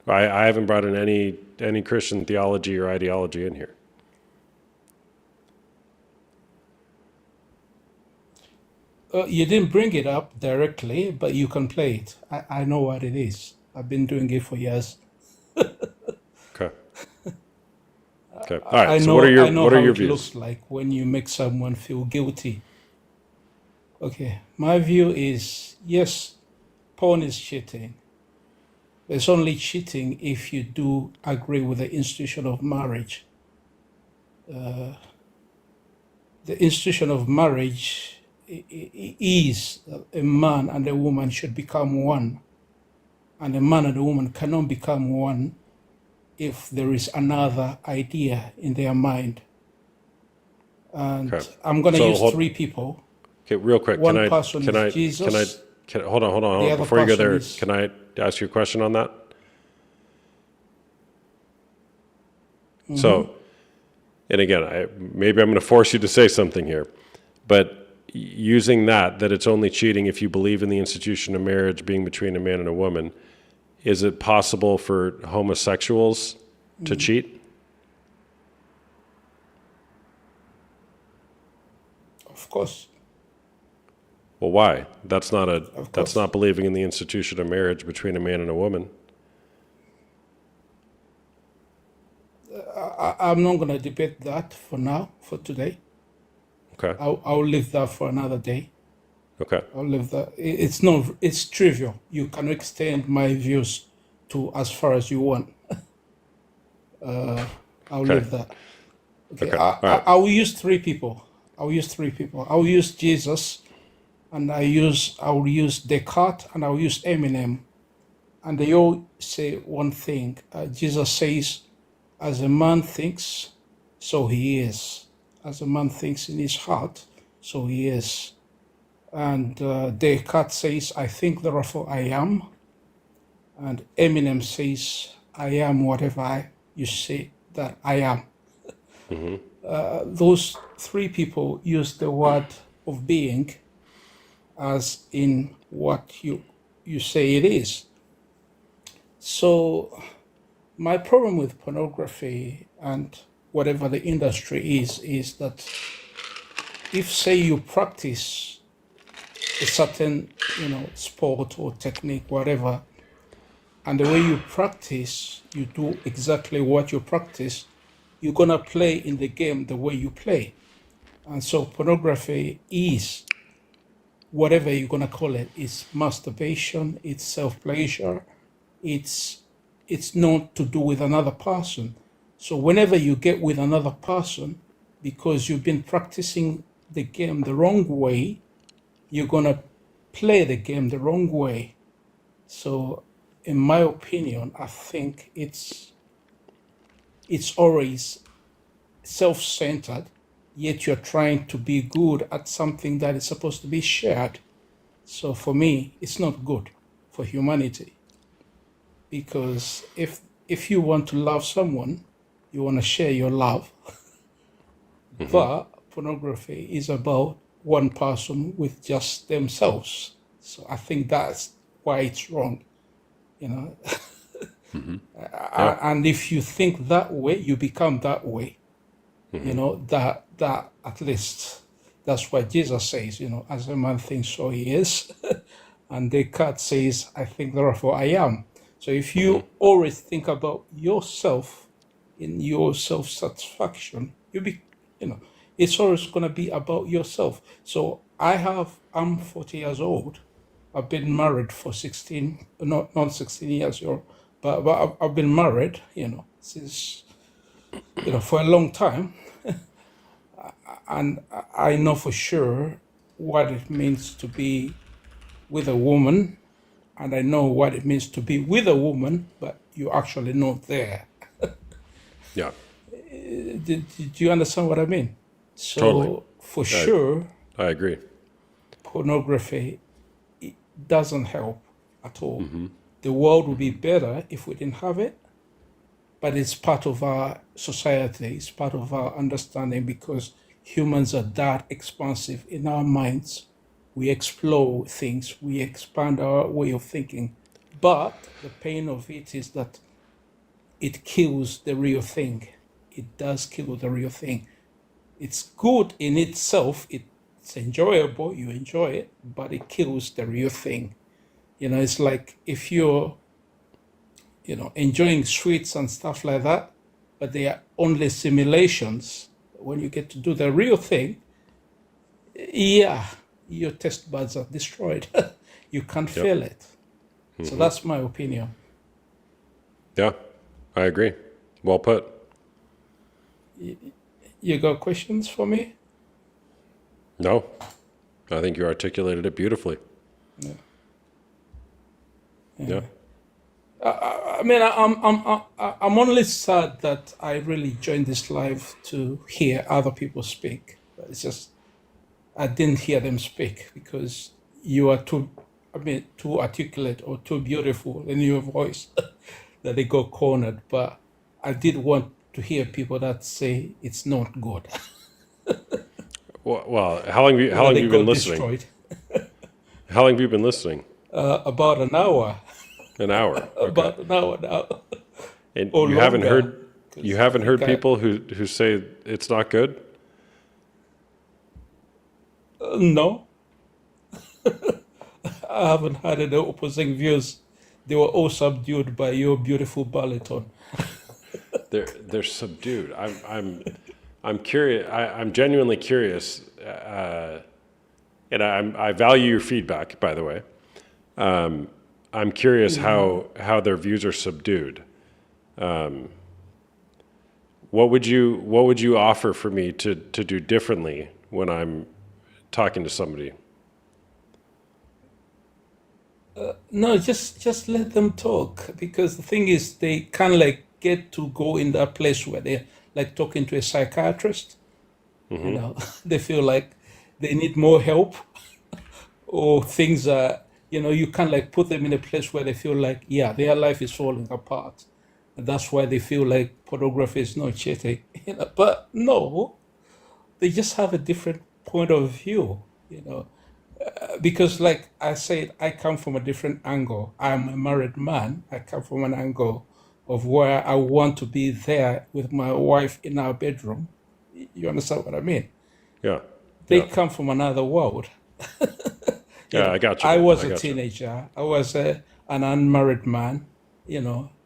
I haven't brought in any Christian theology or ideology in here. You didn't bring it up directly, but you can play it. I know what it is. I've been doing it for years. Okay. Okay. All right. So what are your I know what are how your it views? looks like when you make someone feel guilty. Okay, my view is yes, porn is cheating. It's only cheating if you do agree with the institution of marriage. The institution of marriage is a man and a woman should become one, and a man and a woman cannot become one if there is another idea in their mind. And Okay. I'm going to So use hold. three people. Okay, real quick. One person Can is I Jesus, hold on, hold on, hold the on. other Before you go person there, is. can I ask you a question on that? So, and again, maybe I'm going to force you to say something here, but using that it's only cheating if you believe in the institution of marriage being between a man and a woman, is it possible for homosexuals to cheat? Of course. Well, why? That's Of course. not believing in the institution of marriage between a man and a woman. I'm not going to debate that for now, for today. Okay. I'll leave that for another day. Okay. I'll leave that. It's not. It's trivial. You can extend my views to as far as you want. I'll Okay. leave that. Okay. Okay. All right. I will use three people. I will use Jesus, and I will use Descartes, and I will use Eminem, and they all say one thing. Jesus says, "As a man thinks, so he is. As a man thinks in his heart, so he is." And Descartes says, "I think, therefore I am." And Eminem says, "I am whatever you say that I am." Those three people use the word of being as in what you say it is. So my problem with pornography and whatever the industry is that if, say, you practice a certain, sport or technique, whatever, and the way you practice, you do exactly what you practice, you're gonna play in the game the way you play. And so pornography is whatever you're gonna call it. It's masturbation, it's self-pleasure, it's not to do with another person. So whenever you get with another person, because you've been practicing the game the wrong way, you're gonna play the game the wrong way. So in my opinion, I think it's always self-centered, yet you're trying to be good at something that is supposed to be shared. So for me, it's not good for humanity. Because if you want to love someone, you want to share your love. But pornography is about one person with just themselves. So I think that's why it's wrong, you know. Yeah. And if you think that way, you become that way. You know, that at least that's what Jesus says, as a man thinks, so he is. And Descartes says, I think, therefore I am. So if you always think about yourself in your self-satisfaction, it's always going to be about yourself. So I'm 40 years old. I've been married for 16, not 16 years, but I've been married, since, for a long time. And I know for sure what it means to be with a woman, and I know what it means to be with a woman, but you're actually not there. Yeah. Did you understand what I mean? So Totally. for sure, I agree. pornography, it doesn't help at all. The world would be better if we didn't have it, but it's part of our society, it's part of our understanding, because humans are that expansive in our minds. We explore things, we expand our way of thinking. But the pain of it is that it kills the real thing. It does kill the real thing. It's good in itself. it's enjoyable, you enjoy it, but it kills the real thing. It's like if you're, enjoying sweets and stuff like that, but they are only simulations. When you get to do the real thing, yeah, your taste buds are destroyed. You can't Yep. feel it. So that's my opinion. Yeah, I agree. Well put. You got questions for me? No, I think you articulated it beautifully. Yeah. I mean, I'm only sad that I really joined this live to hear other people speak. It's just I didn't hear them speak because you are too articulate or too beautiful in your voice that they got cornered. But I did want to hear people that say it's not good. Well, how long have They you been got listening? destroyed. How long have you been listening? About an hour. An hour. Okay. About an hour now. And Or you haven't longer, heard 'cause you haven't I heard think people who say it's not good? No, I haven't had any opposing views. They were all subdued by your beautiful baritone. They're subdued. I'm curious. I'm genuinely curious, and I value your feedback. By the way, I'm curious how their views are subdued. What would you offer for me to do differently when I'm talking to somebody? No, just let them talk because the thing is they can't like get to go in that place where they're like talking to a psychiatrist. They feel like they need more help or things are you can't like put them in a place where they feel like yeah their life is falling apart and that's why they feel like pornography is not cheating. But no, they just have a different point of view. Because like I said, I come from a different angle. I'm a married man. I come from an angle of where I want to be there with my wife in our bedroom. You understand what I mean? Yeah. They Yeah. come from another world. Yeah, I got you. I man. was I a got you. teenager. I was an unmarried man.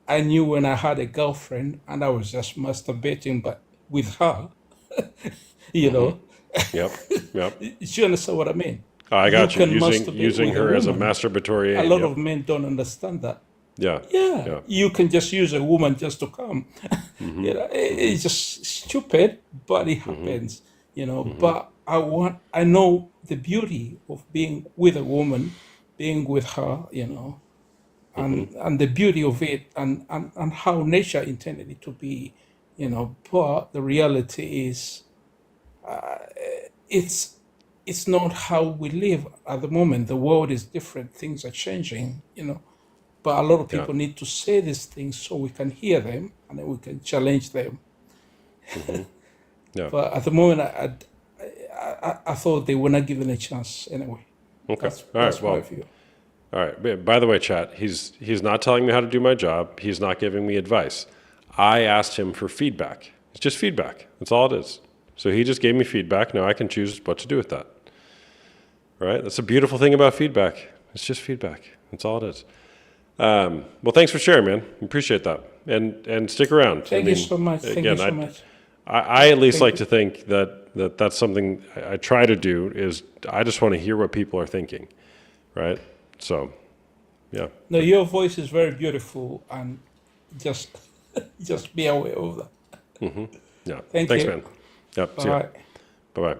I knew when I had a girlfriend and I was just masturbating, but with her, you know, Yep. Yep. you understand what I mean? I You got you. can masturbate Using with a her as a woman. masturbatory A aid. lot Yep. of men don't understand that. Yeah. Yeah, Yeah. you can just use a woman just to come. It's just stupid, but it happens. But I know the beauty of being with a woman, being with her. And the beauty of it, and how nature intended it to be. But the reality is, it's it's not how we live at the moment. The world is different. Things are changing. But a lot of Yeah. people need to say these things so we can hear them and then we can challenge them. Yeah. But at the moment, I thought they were not given a chance anyway. Okay. That's All right. my Well. view. All right. By the way, chat, he's not telling me how to do my job. He's not giving me advice. I asked him for feedback. It's just feedback. That's all it is. So he just gave me feedback. Now I can choose what to do with that. Right? That's a beautiful thing about feedback. It's just feedback. That's all it is. Well, thanks for sharing, man. Appreciate that. And stick around. Thank you so much. Thank you so much. I at least Thank like to think that's something I try to do is I just want to hear what people are thinking. Right? So, yeah. No, your voice is very beautiful, and just just be aware of that. Yeah. Thank Thanks, you. man. Yep. See ya. Bye. Bye-bye.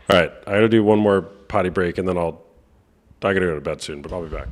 All right. I got to do one more potty break, and then I got to go to bed soon, but I'll be back.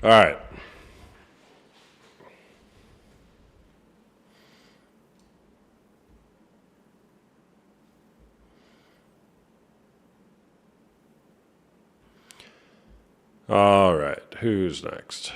All right. All right. Who's next?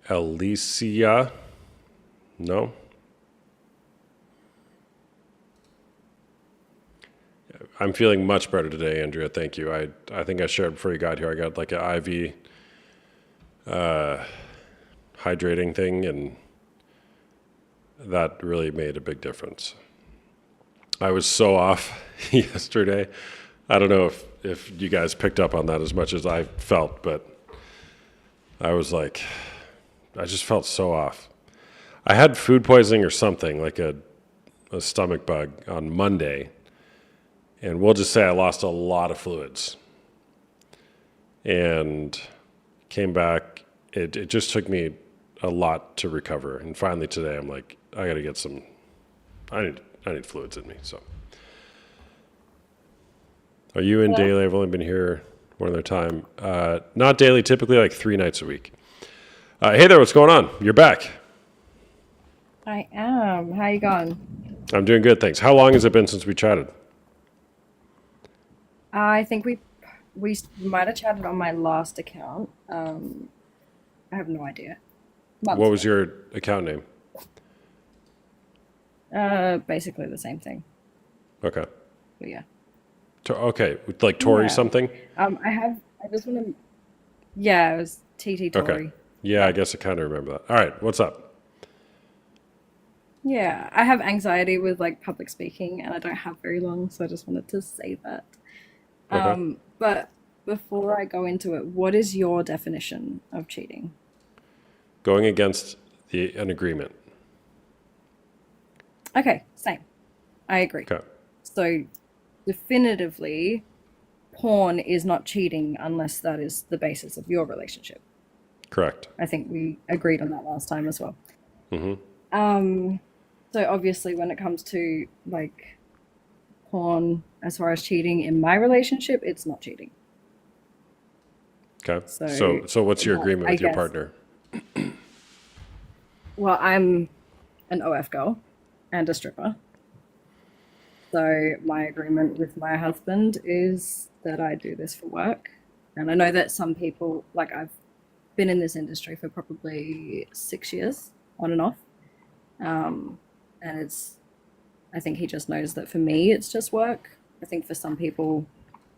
Alicia? No? I'm feeling much better today, Andrea. Thank you. I think I shared before you got here. I got like an IV hydrating thing, and that really made a big difference. I was so off yesterday. I don't know if you guys picked up on that as much as I felt, but I was like, I just felt so off. I had food poisoning or something, like a stomach bug on Monday. And we'll just say I lost a lot of fluids and came back. It just took me a lot to recover. And finally today I'm like, I got to get some, I need fluids in me. So are you in daily? I've only been here one other time. Not daily, typically like 3 nights a week. Hey there, what's going on? You're back. I am. How you going? I'm doing good, thanks. How long has it been since we chatted? I think we might have chatted on my last account. I have no idea. Months What was ago. your account name? Basically the same thing. Okay. But yeah. Okay, like Tori Yeah. something? I just want to. Yeah, it was TT Tory. Okay. Yeah, I guess I kind of remember that. All right, what's up? Yeah, I have anxiety with like public speaking, and I don't have very long, so I just wanted to say that. Okay. But before I go into it, what is your definition of cheating? Going against an agreement. Okay, same. I agree. Okay. So, definitively, porn is not cheating unless that is the basis of your relationship. Correct. I think we agreed on that last time as well. Mm-hmm. So obviously when it comes to like porn, as far as cheating in my relationship, it's not cheating. Okay. So, So what's your agreement I with your guess- partner? Well, I'm an OF girl and a stripper. So my agreement with my husband is that I do this for work. And I know that some people, like I've been in this industry for probably 6 years, on and off. And I think he just knows that for me, it's just work. I think for some people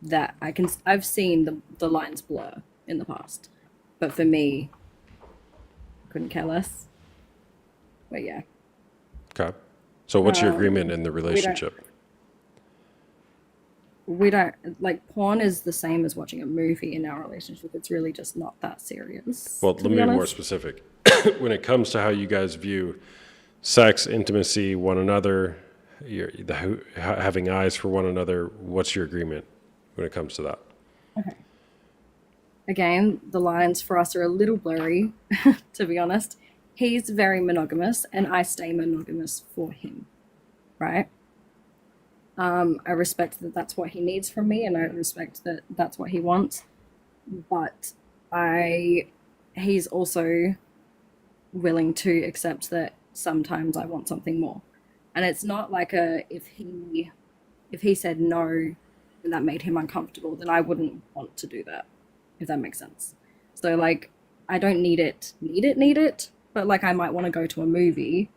that I've seen the lines blur in the past. But for me, couldn't care less. But yeah. Okay. So what's your agreement in the we don't- relationship? We don't like porn is the same as watching a movie in our relationship. It's really just not that serious. Well, to let me be be more honest. specific. When it comes to how you guys view sex, intimacy, one another, having eyes for one another, what's your agreement when it comes to that? Again, the lines for us are a little blurry, to be honest. He's very monogamous, and I stay monogamous for him, right? I respect that that's what he needs from me, and I respect that that's what he wants. But he's also willing to accept that sometimes I want something more, and it's not like if he said no and that made him uncomfortable, then I wouldn't want to do that, if that makes sense. So like I don't need it, but like I might want to go to a movie,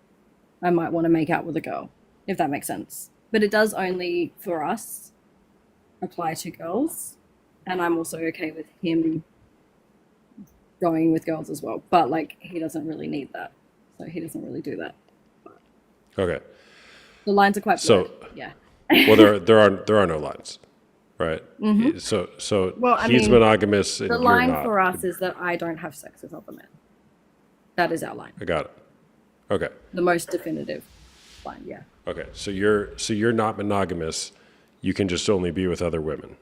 I might want to make out with a girl, if that makes sense. But it does only for us apply to girls, and I'm also okay with him going with girls as well. But like he doesn't really need that, so he doesn't really do that. Okay. The lines are quite So- blurred. Yeah. Well, there are no lines, right? Mhm. So Well, I he's mean, monogamous and The you're line not. for us is that I don't have sex with other men. That is our line. I got it. Okay. The most definitive. fine. Yeah. Okay, so you're not monogamous. You can just only be with other women.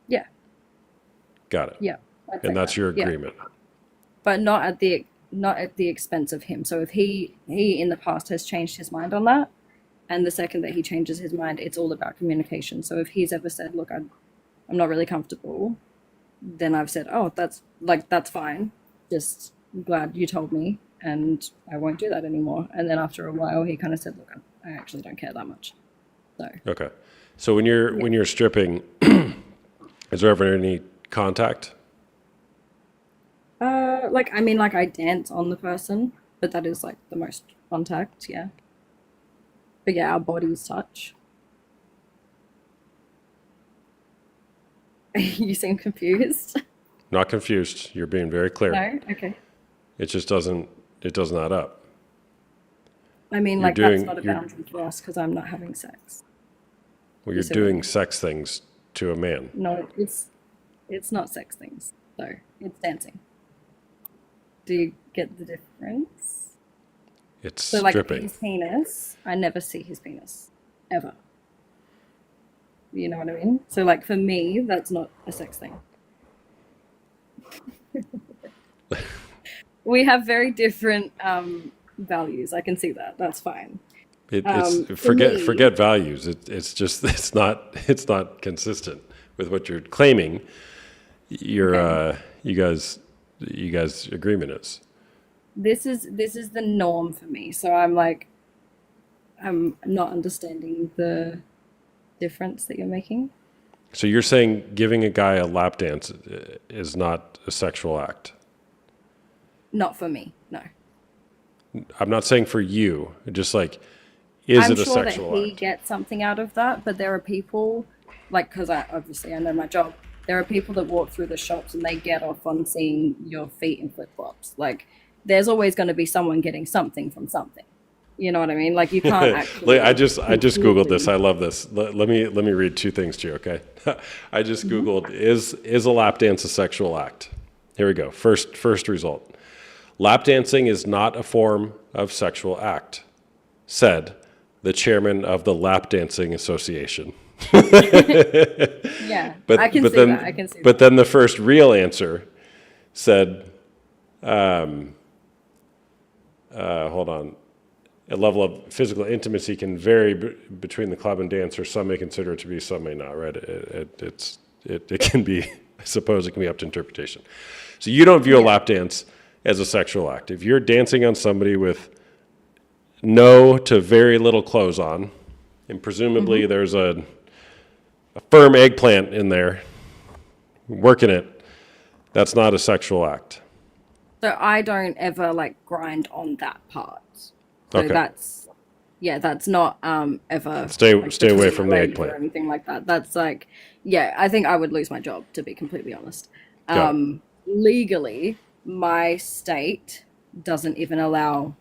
Yeah. Got it. Yeah. I'd say And that's that. your Yeah. agreement. But not at the expense of him. So if he in the past has changed his mind on that, and the second that he changes his mind, it's all about communication. So if he's ever said, "Look, I'm not really comfortable," then I've said, "Oh, that's fine. Just glad you told me, and I won't do that anymore." And then after a while, he kind of said, "Look, I actually don't care that much." So Okay. So when you're stripping, is there ever any contact? like I dance on the person, but that is like the most contact, yeah. But yeah, our bodies touch. You seem confused. Not confused. You're being very clear. No? Okay. It just doesn't. It does not up. I mean, You're like, that's doing- not a you're- boundary for us because I'm not having sex. Well, you're see what I doing mean? sex things to a man. No, it's not sex things, though. It's dancing. Do you get the difference? It's So, like, stripping. his penis, I never see his penis. Ever. You know what I mean? So, like, for me, that's not a sex thing. We have very different values. I can see that. That's fine. It's for forget me- forget values. It's just it's not consistent with what you're claiming. Your you guys agreement is. This is the norm for me. So I'm like, I'm not understanding the difference that you're making. So you're saying giving a guy a lap dance is not a sexual act. Not for me, no. I'm not saying for you. Just like, is I'm it a sure sexual that he act? gets something out of that, but there are people, like, because I know my job. There are people that walk through the shops and they get off on seeing your feet in flip flops. Like, there's always going to be someone getting something from something. You know what I mean? Like, you can't actually. I just googled this. I love this. Let me read two things to you, okay? I just googled is a lap dance a sexual act? Here we go. First result. Lap dancing is not a form of sexual act, said the chairman of the Lap Dancing Association. Yeah, I can see that. I can see But then the first real answer said, hold on. A level of physical intimacy can vary between the club and dancer. Some may consider it to be, some may not, right? It can be, I suppose it can be up to interpretation. So you don't view a lap dance as a sexual act. If you're dancing on somebody with no to very little clothes on, and presumably there's a firm eggplant in there working it, that's not a sexual act. So I don't ever like grind on that part. So Okay. that's not ever Stay like, away between from my the legs eggplant. or anything like that. That's like, yeah, I think I would lose my job, to be completely honest. Got it. Legally, my state doesn't even allow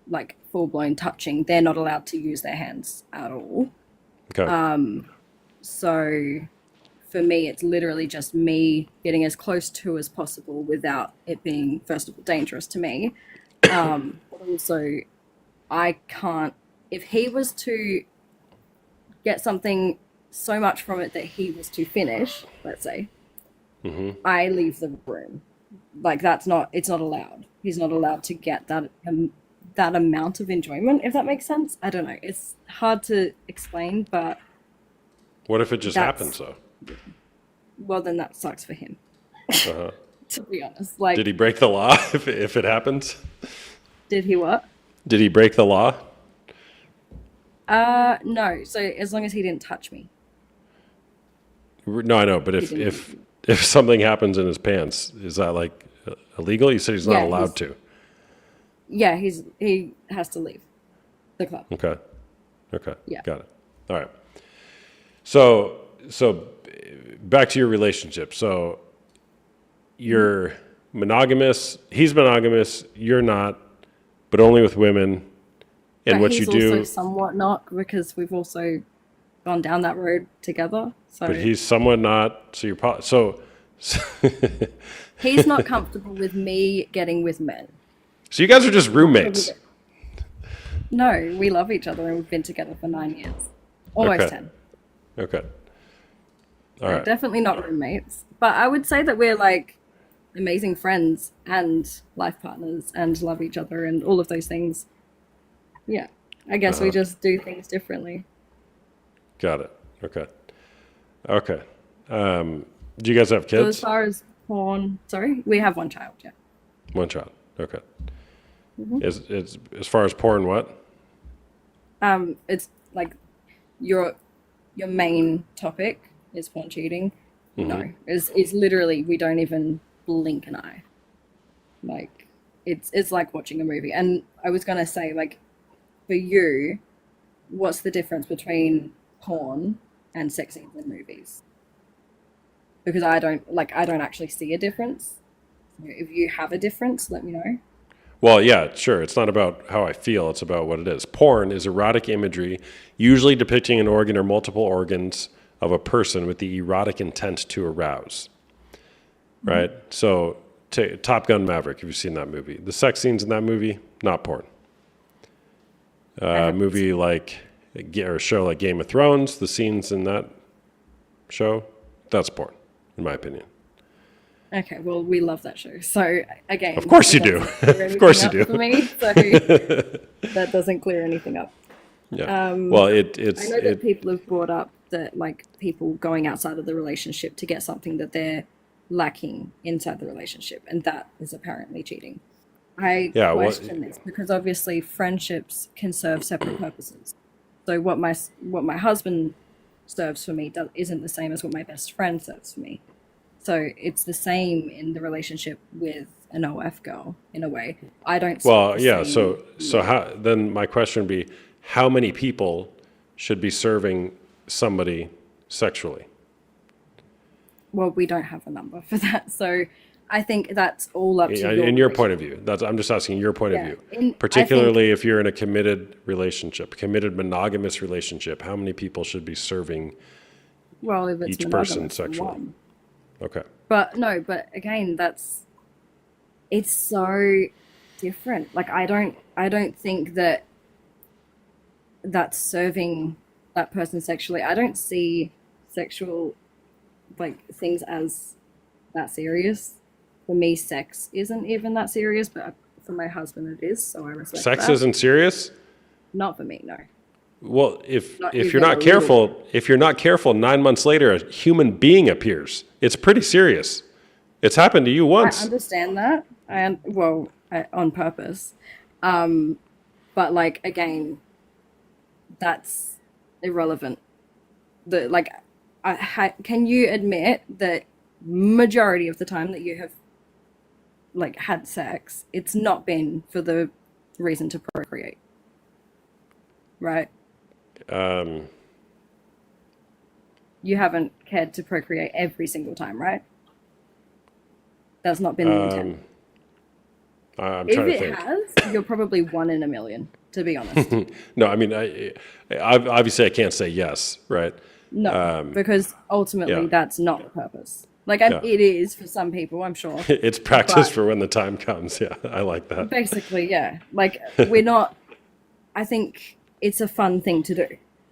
like full blown touching. They're not allowed to use their hands at all. Okay. So for me, it's literally just me getting as close to as possible without it being, first of all, dangerous to me. Also, I can't, if he was to get something so much from it that he was to finish, let's say, I leave the room. Like it's not allowed. He's not allowed to get that amount of enjoyment, if that makes sense. I don't know. It's hard to explain, but What if it just that's- happens though? well, then that sucks for him. Uh-huh. To be honest, like, Did he break the law if it happens? did he what? Did he break the law? No. So as long as he didn't touch me. No, I know, but if something happens in his pants, is that like illegal? You said he's not Yeah, allowed to. Yeah, he has to leave the club. Okay. Yeah. Got it. All right. So back to your relationship. So you're monogamous. He's monogamous. You're not, but only with women. And But what he's you do, also somewhat not, because we've also gone down that road together. So but he's somewhat not. So you're he's not comfortable with me getting with men. So you guys are just roommates. No, we love each other and we've been together for 9 years. Almost Okay. 10. Okay. All So right. definitely not roommates. But I would say that we're like amazing friends and life partners and love each other and all of those things. Yeah. I guess we Uh-huh. just do things differently. Got it. Okay. Okay. Do you guys have So as kids? far as porn, sorry, we have one child, yeah. One child. Okay. Mhm. Is as far as porn, what? It's like your main topic is porn cheating. No, Mhm. it's literally we don't even blink an eye. Like it's like watching a movie. And I was gonna say, like, for you, what's the difference between porn and sex scenes in movies? Because I don't actually see a difference. So if you have a difference, let me know. Well, yeah, sure. It's not about how I feel, it's about what it is. Porn is erotic imagery, usually depicting an organ or multiple organs of a person with the erotic intent to arouse. Right? So, Top Gun Maverick, if you've seen that movie. The sex scenes in that movie, not porn. Movie like, or a show like Game of Thrones, the scenes in that show, that's porn, in my opinion. Okay, well, we love that show. So again, Of course you that do. doesn't clear Of course you anything do. up for me. So that doesn't clear anything up. Yeah. Well, I it's know that people have brought up that like people going outside of the relationship to get something that they're lacking inside the relationship, and that is apparently cheating. I Yeah, well- question this because obviously friendships can serve separate purposes. So what my husband serves for me isn't the same as what my best friend serves for me. So it's the same in the relationship with an OF girl in a way. I don't. serve Well, the yeah. same- So how then? My question would be, how many people should be serving somebody sexually? Well, we don't have a number for that, so I think that's all up to In your relationship. point of view, I'm just asking your point Yeah, of view. I Particularly if you're in a committed relationship, committed monogamous relationship, how many people should be serving Well, if it's each person monogamous, then sexually? one. Okay. But no, but again, it's so different. Like I don't think that that's serving that person sexually. I don't see sexual like things as that serious. For me, sex isn't even that serious, but for my husband it is, so I respect Sex that. isn't serious? Not for me, no. Well, if Not you're even not a little careful, if you're not careful, 9 months later, a human being appears. It's pretty serious. It's happened to you I once. understand that. On purpose. But like again, that's irrelevant. Can you admit that majority of the time that you have like had sex, it's not been for the reason to procreate, right? Um, You haven't cared to procreate every single time, right? That's not been the intent. I'm If trying to it think. has, you're probably 1 in a million, to be honest. No, I mean, I obviously I can't say yes, right? No, because ultimately yeah. that's not the purpose. Like Yeah. it is for some people, I'm sure. It's practice But- for when the time comes. Yeah, I like that. Basically, yeah. Like we're not. I think it's a fun thing to do,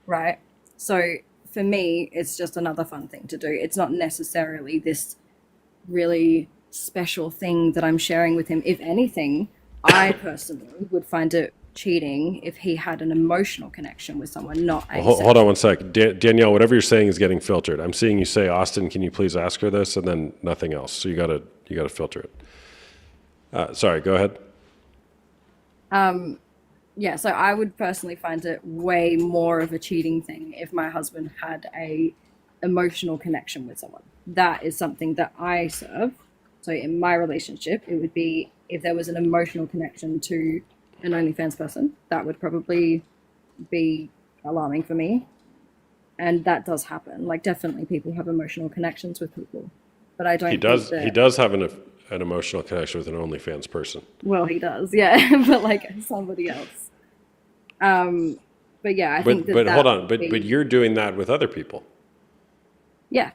right? So for me, it's just another fun thing to do. It's not necessarily this really special thing that I'm sharing with him. If anything, I personally would find it cheating if he had an emotional connection with someone, not a Hold on one sec. Danielle, whatever you're saying is getting filtered. I'm seeing you say, Austin, can you please ask her this? And then nothing else. So you gotta filter it. Sorry, go ahead. Yeah, so I would personally find it way more of a cheating thing if my husband had a emotional connection with someone. That is something that I serve. So in my relationship, it would be if there was an emotional connection to an OnlyFans person, that would probably be alarming for me. And that does happen. Like definitely people have emotional connections with people. But I don't He does. think that, He does have an emotional connection with an OnlyFans person. Well, he does, yeah, but like somebody else. But yeah, I think that But that hold on. would be- But you're doing that with other people. yeah,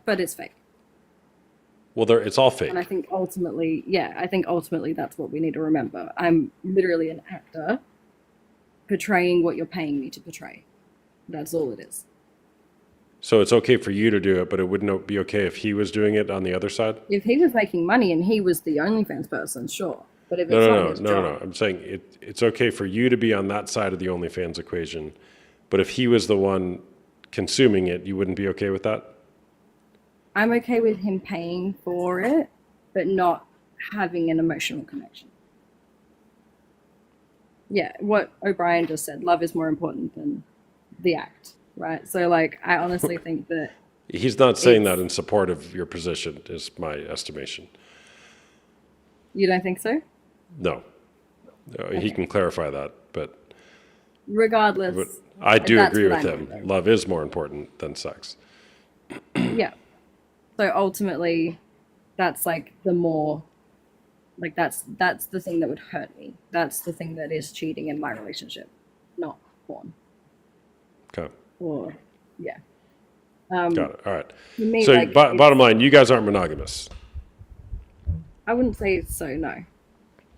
but it's fake. Well, it's all fake. And I think ultimately that's what we need to remember. I'm literally an actor portraying what you're paying me to portray. That's all it is. So it's okay for you to do it, but it wouldn't be okay if he was doing it on the other side? If he was making money and he was the OnlyFans person, sure. But if it's No, not no, his no, no, job, no. I'm saying it's okay for you to be on that side of the OnlyFans equation, but if he was the one consuming it, you wouldn't be okay with that? I'm okay with him paying for it, but not having an emotional connection. Yeah, what O'Brien just said, love is more important than the act, right? So, like, I honestly think that He's not saying It's- that in support of your position, is my estimation. you don't think so? No. He can clarify that, but Regardless, I do that's agree what with I him. mean, though. Love is more important than sex. Yeah. So ultimately, that's like the more, like that's the thing that would hurt me. That's the thing that is cheating in my relationship, not porn. Okay. Or yeah. Got it. All right. For me, So like, bottom line, you guys aren't monogamous. I wouldn't say so. No,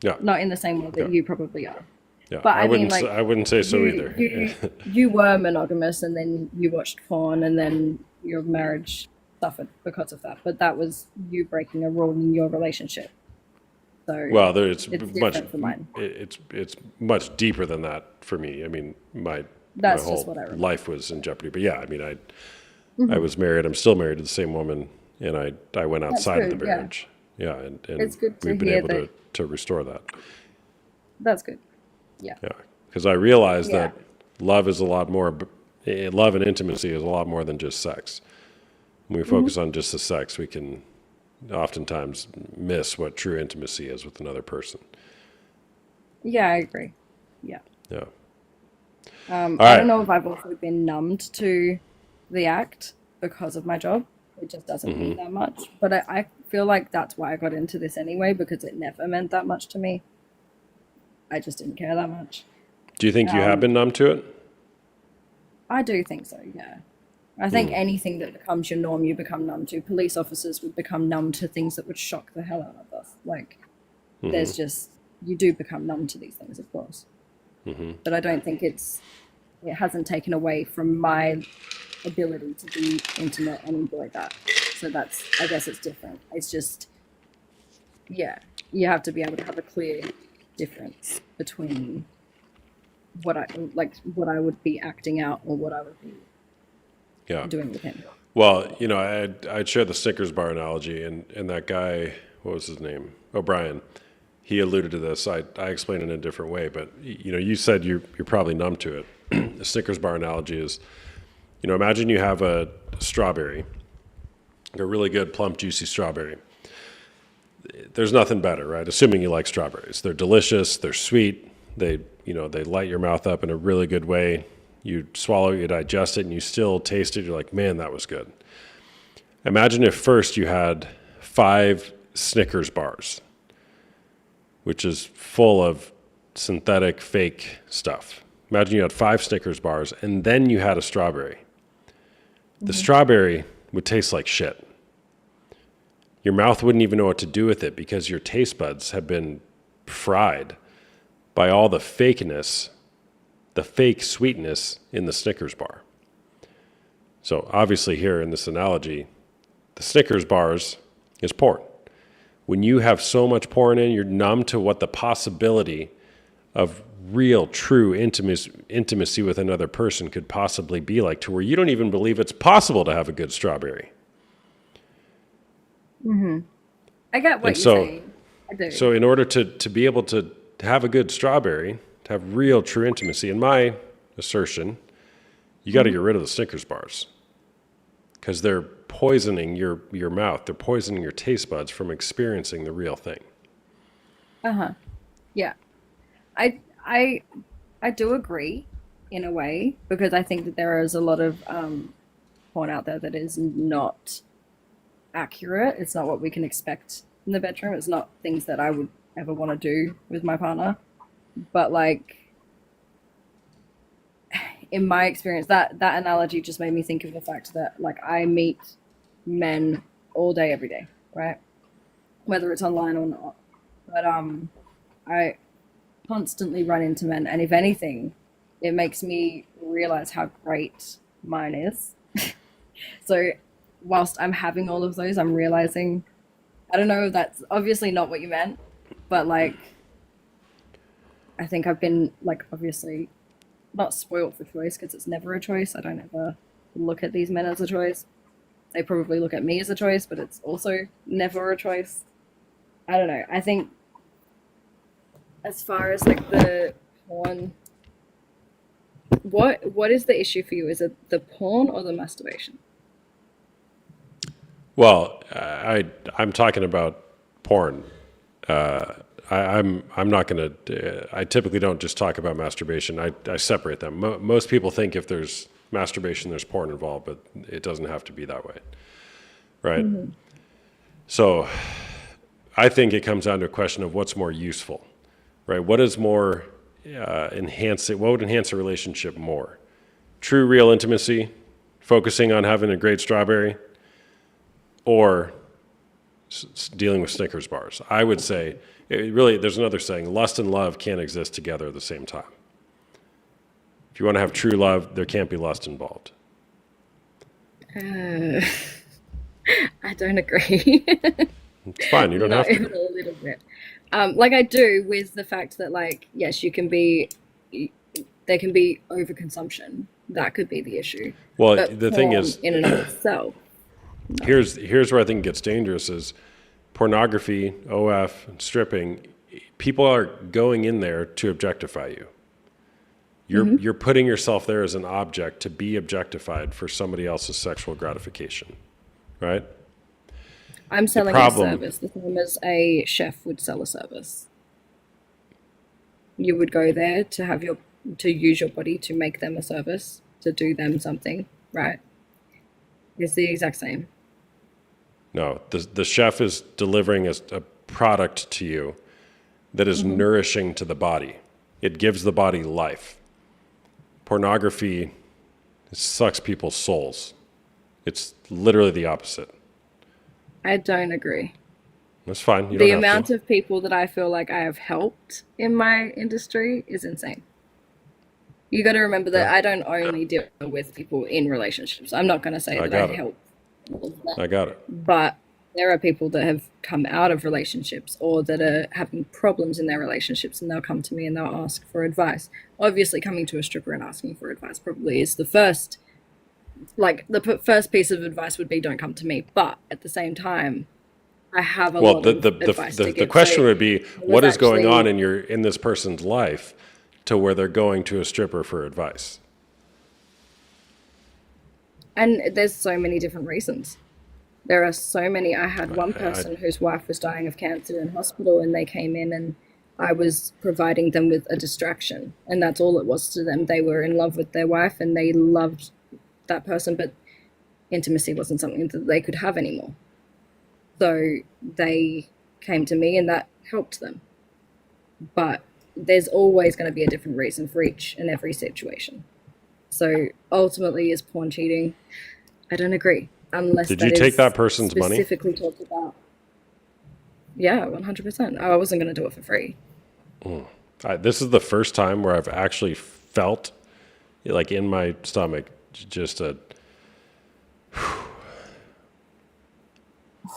Yeah. not in the same way that Yeah. you probably are. Yeah. But I mean, wouldn't like, I wouldn't say so you, either. You were monogamous, and then you watched porn, and then your marriage suffered because of that. But that was you breaking a rule in your relationship. So Well, it's it's much different for mine. it's much deeper than that for me. I mean, my That's whole just what I remember. life was in jeopardy. But yeah, I mean, I Mhm. was married. I'm still married to the same woman, and I went That's outside of the good, yeah. marriage. Yeah, and It's good to we've been hear able that. to restore that. That's good. Yeah. Yeah, because I realized Yeah. that love is a lot more. Love and intimacy is a lot more than just sex. When we focus on just the sex, we can oftentimes miss what true intimacy is with another person. Yeah, I agree. Yeah. Yeah. I right. don't know if I've also been numbed to the act because of my job. It just doesn't mean that much. But I feel like that's why I got into this anyway, because it never meant that much to me. I just didn't care that much. Do you think you have been numb to it? I do think so, yeah. I think anything that becomes your norm, you become numb to. Police officers would become numb to things that would shock the hell out of us. Like, there's just, you do become numb to these things, of course. But I don't think it hasn't taken away from my ability to be intimate and enjoy that. So that's, I guess it's different. It's just, yeah, you have to be able to have a clear difference between what I would be acting out or what I would be Yeah. doing with him. Well, you know, I'd share the Snickers bar analogy, and that guy, what was his name? O'Brien. He alluded to this. I explained it in a different way, but you know, you said you're probably numb to it. The Snickers bar analogy is, you know, imagine you have a strawberry, a really good plump, juicy strawberry. There's nothing better, right? Assuming you like strawberries, they're delicious, they're sweet, they light your mouth up in a really good way. You swallow it, you digest it, and you still taste it. You're like, man, that was good. Imagine if first you had 5 Snickers bars, which is full of synthetic, fake stuff. Imagine you had 5 Snickers bars, and then you had a strawberry. The strawberry would taste like shit. Your mouth wouldn't even know what to do with it because your taste buds have been fried by all the fakeness, the fake sweetness in the Snickers bar. So obviously here in this analogy, the Snickers bars is porn. When you have so much porn in, you're numb to what the possibility of real, true intimacy with another person could possibly be like, to where you don't even believe it's possible to have a good strawberry. I get what And you're so- saying. I do. So in order to be able to have a good strawberry, to have real, true intimacy, in my assertion, you got to get rid of the Snickers bars because they're poisoning your mouth. They're poisoning your taste buds from experiencing the real thing. Yeah. I do agree in a way, because I think that there is a lot of porn out there that is not accurate. It's not what we can expect in the bedroom. It's not things that I would ever want to do with my partner. But like, in my experience, that analogy just made me think of the fact that like I meet men all day, every day, right? Whether it's online or not. But I constantly run into men, and if anything, it makes me realize how great mine is. So whilst I'm having all of those, I'm realizing, I don't know if that's obviously not what you meant, but like, I think I've been like obviously not spoiled for choice because it's never a choice. I don't ever look at these men as a choice. They probably look at me as a choice, but it's also never a choice. I don't know. I think as far as like the porn, what is the issue for you? Is it the porn or the masturbation? Well, I'm talking about porn. I'm not going to. I typically don't just talk about masturbation. I separate them. Most people think if there's masturbation, there's porn involved, but it doesn't have to be that way, right? So, I think it comes down to a question of what's more useful, right? What is more enhancing? What would enhance a relationship more? True, real intimacy, focusing on having a great strawberry, or dealing with Snickers bars. I would say, really, there's another saying, lust and love can't exist together at the same time. If you want to have true love, there can't be lust involved. I don't agree. It's fine, you don't have Not to. even a little bit. Like I do with the fact that like, yes, there can be overconsumption. That could be the issue. Well, But the thing porn is, in and of itself. here's where I think it gets dangerous is pornography, OF, and stripping. People are going in there to objectify you. You're putting yourself there as an object to be objectified for somebody else's sexual gratification, right? I'm selling problem- a service the same as a chef would sell a service. You would go there to use your body to make them a service, to do them something, right? It's the exact same. No, the chef is delivering a product to you that is nourishing to the body. It gives the body life. Pornography sucks people's souls. It's literally the opposite. I don't agree. That's fine. You The don't have amount to. of people that I feel like I have helped in my industry is insane. You got to remember that I don't only deal with people in relationships. I'm not going to say I that got I it. help all of them. I got it. But there are people that have come out of relationships or that are having problems in their relationships, and they'll come to me and they'll ask for advice. Obviously, coming to a stripper and asking for advice probably is the first, like the first piece of advice would be don't come to me. But at the same time, I have a Well, lot the of advice to the give. question So would be, it what was is going on actually- in this person's life to where they're going to a stripper for advice? And there's so many different reasons. There are so many. I had one person whose wife was dying of cancer in hospital, and they came in and I was providing them with a distraction. And that's all it was to them. They were in love with their wife and they loved that person, but intimacy wasn't something that they could have anymore. So they came to me and that helped them. But there's always going to be a different reason for each and every situation. So ultimately, is porn cheating? I don't agree. Unless Did you take that person's money? specifically talked about. Yeah, 100%. I wasn't going to do it for free. This is the first time where I've actually felt, like in my stomach, just a.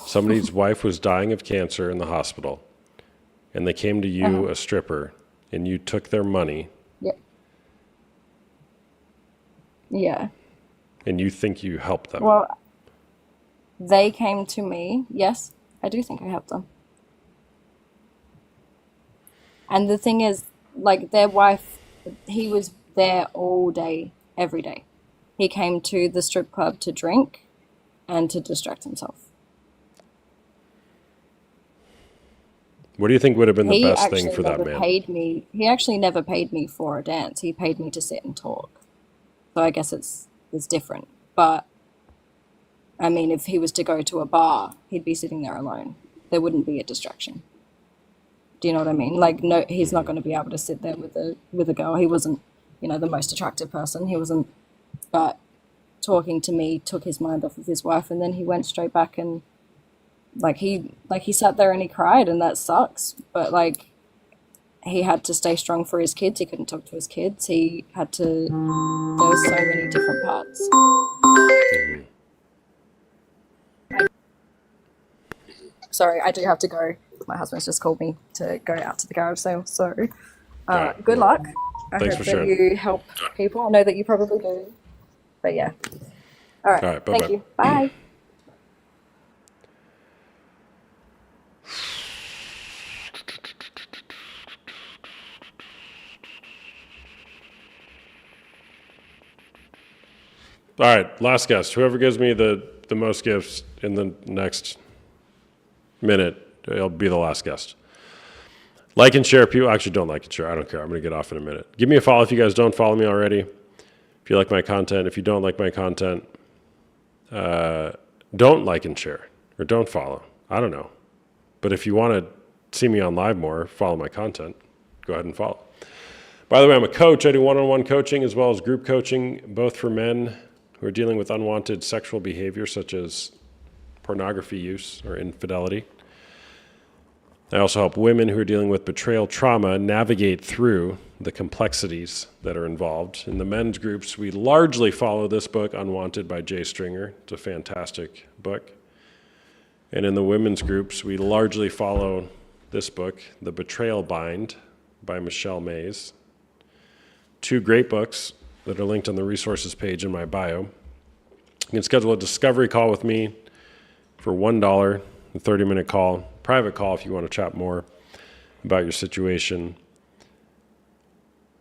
Somebody's wife was dying of cancer in the hospital, and they came to you, a stripper, and you took their money, Yep. Yeah. and you think you helped them. Well, they came to me. Yes, I do think I helped them. And the thing is, like their wife, he was there all day, every day. He came to the strip club to drink and to distract himself. What do you think would have been the He best thing actually for that never man? paid me. He actually never paid me for a dance. He paid me to sit and talk. So I guess it's different. But I mean, if he was to go to a bar, he'd be sitting there alone. There wouldn't be a distraction. Do you know what I mean? Like, no, he's not going to be able to sit there with a girl. He wasn't, the most attractive person. He wasn't. But talking to me took his mind off of his wife, and then he went straight back and he sat there and he cried, and that sucks. But like, he had to stay strong for his kids. He couldn't talk to his kids. He had to. There was so many different parts. Sorry, I do have to go. My husband's just called me to go out to the garage sale. So, Alright, good well, luck. I thanks hope for that sharing. you help people. I know that you probably do. But yeah. All right. All right, Thank bye-bye. you. Bye. All right, last guest. Whoever gives me the most gifts in the next minute, it'll be the last guest. Like and share. People actually don't like and share. I don't care. I'm going to get off in a minute. Give me a follow if you guys don't follow me already. If you like my content. If you don't like my content, don't like and share or don't follow. I don't know. But if you want to see me on live more, follow my content. Go ahead and follow. By the way, I'm a coach. I do one-on-one coaching as well as group coaching, both for men who are dealing with unwanted sexual behavior such as pornography use or infidelity. I also help women who are dealing with betrayal trauma navigate through the complexities that are involved. In the men's groups, we largely follow this book, Unwanted by Jay Stringer. It's a fantastic book. And in the women's groups, we largely follow this book, The Betrayal Bind by Michelle Mays. Two great books that are linked on the resources page in my bio. You can schedule a discovery call with me for $1, a 30-minute call, private call if you want to chat more about your situation.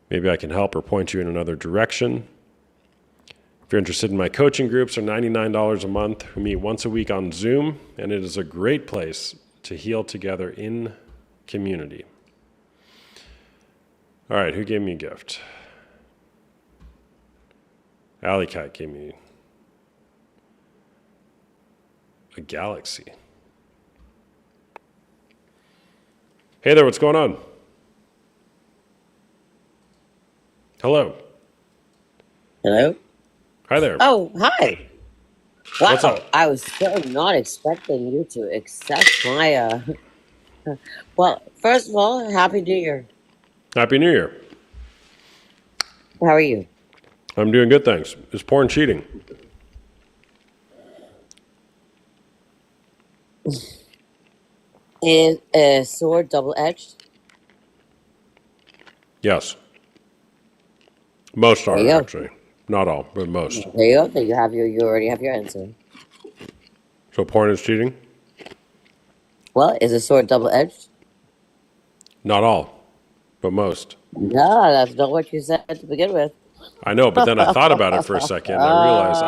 Maybe I can help or point you in another direction. If you're interested in my coaching groups, they're $99 a month. We meet once a week on Zoom, and it is a great place to heal together in community. All right, who gave me a gift? Alley Cat gave me a galaxy. Hey there, what's going on? Hello. Hello? Hi there. Oh, hi. Wow. What's up? I was so not expecting you to accept my, well, first of all, Happy New Year. Happy New Year. How are you? I'm doing good, thanks. Is porn cheating? Is a sword double-edged? Yes. Most There are, you go. actually. Not all, but most. There you go. There you have you already have your answer. So porn is cheating? Well, is a sword double-edged? Not all, but most. No, that's not what you said to begin with. I know, but then I thought about it for a second. And I realized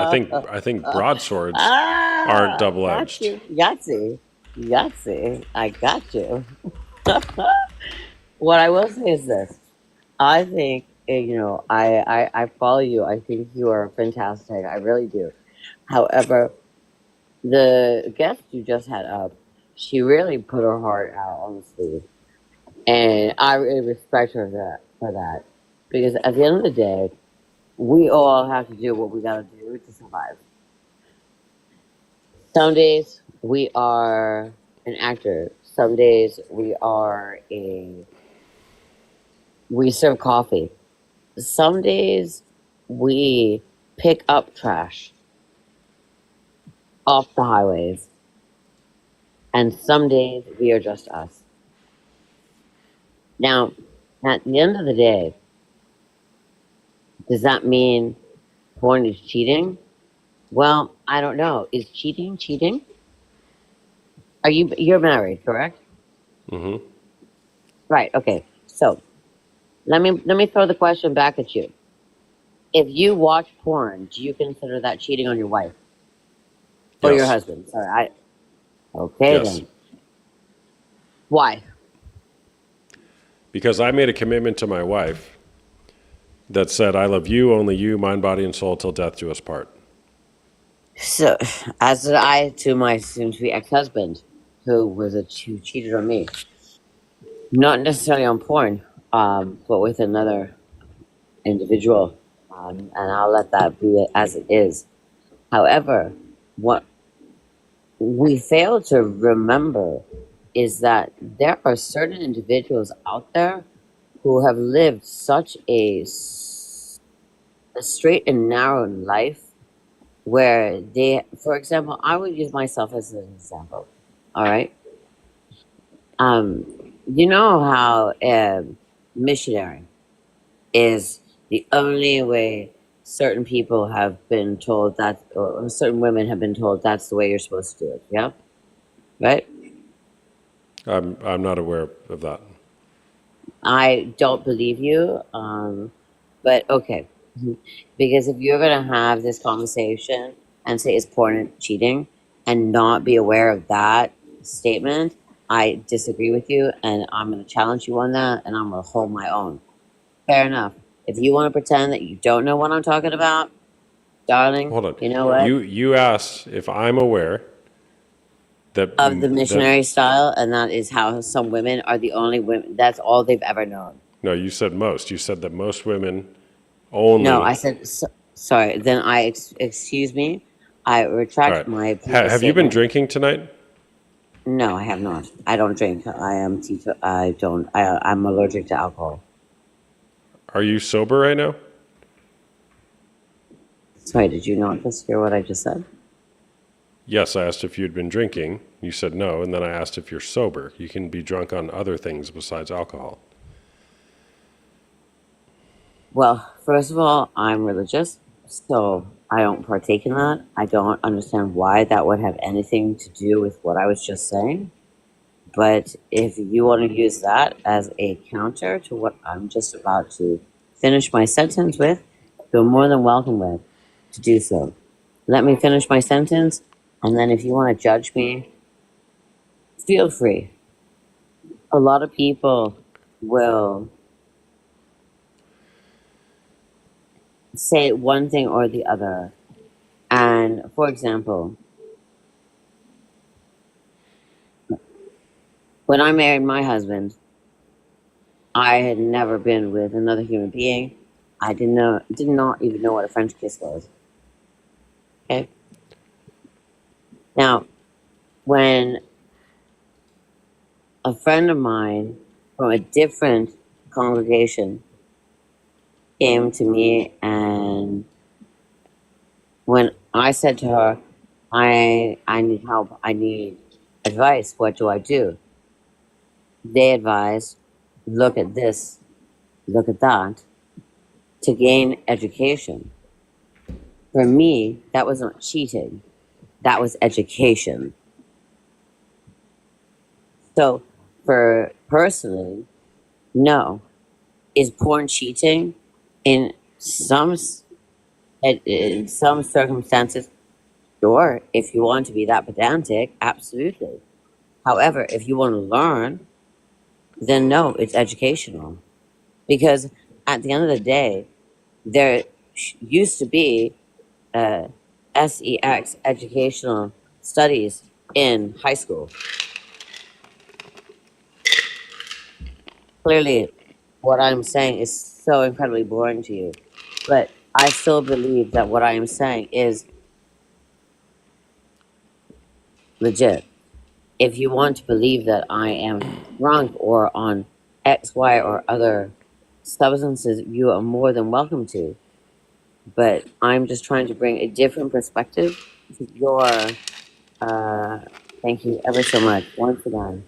I think broadswords aren't double-edged. Got you. Yahtzee. Yahtzee. I got you. What I will say is this. I think, I follow you. I think you are fantastic. I really do. However, the guest you just had up, she really put her heart out on the sleeve. And I really respect her for that. Because at the end of the day, we all have to do what we gotta do to survive. Some days we are an actor. Some days we serve coffee. Some days we pick up trash off the highways. And some days we are just us. Now, at the end of the day, does that mean porn is cheating? Well, I don't know. Is cheating cheating? You're married, correct? Mm-hmm. Right, okay. So let me throw the question back at you. If you watch porn, do you consider that cheating on your wife? Or your Yes. husband? Sorry, okay Yes. then. Why? Because I made a commitment to my wife that said, I love you, only you, mind, body, and soul, till death do us part. So, as did I to my soon-to-be ex-husband, who cheated on me. Not necessarily on porn, but with another individual. And I'll let that be as it is. However, what we fail to remember is that there are certain individuals out there who have lived such a straight and narrow life where they, for example, I would use myself as an example. All right. You know how a missionary is the only way certain people have been told that, or certain women have been told that's the way you're supposed to do it. Yeah. Right. I'm not aware of that. I don't believe you. But okay. Because if you're going to have this conversation and say it's porn and cheating and not be aware of that statement, I disagree with you and I'm going to challenge you on that and I'm going to hold my own. Fair enough. If you want to pretend that you don't know what I'm talking about, darling, Hold on. you know what? You asked if I'm aware that Of the that missionary style, and that is how some women are the only women, that's all they've ever known. no, you said most. You said that most women No, only. I said, sorry, then excuse me, I All retract right. my previous Have you been statement. drinking tonight? No, I have not. I don't drink. I am I don't. I'm allergic to alcohol. Are you sober right now? Sorry, did you not just hear what I just said? Yes, I asked if you'd been drinking. You said no, and then I asked if you're sober. You can be drunk on other things besides alcohol. Well, first of all, I'm religious, so I don't partake in that. I don't understand why that would have anything to do with what I was just saying. But if you want to use that as a counter to what I'm just about to finish my sentence with, you're more than welcome with to do so. Let me finish my sentence, and then if you want to judge me, feel free. A lot of people will say one thing or the other. And for example, when I married my husband, I had never been with another human being. I did not even know what a French kiss was. Okay. Now, when a friend of mine from a different congregation came to me, and when I said to her, I need help, I need advice, what do I do? They advised, look at this, look at that, to gain education. For me, that was not cheating, that was education. So, for personally, no. Is porn cheating? In some in some circumstances, sure. If you want to be that pedantic, absolutely. However, if you want to learn, then no, it's educational. Because at the end of the day, there used to be SEX, educational studies, in high school. Clearly, what I'm saying is so incredibly boring to you, but I still believe that what I am saying is legit. If you want to believe that I am drunk or on X, Y, or other substances, you are more than welcome to. But I'm just trying to bring a different perspective to your. Thank you ever so much once again.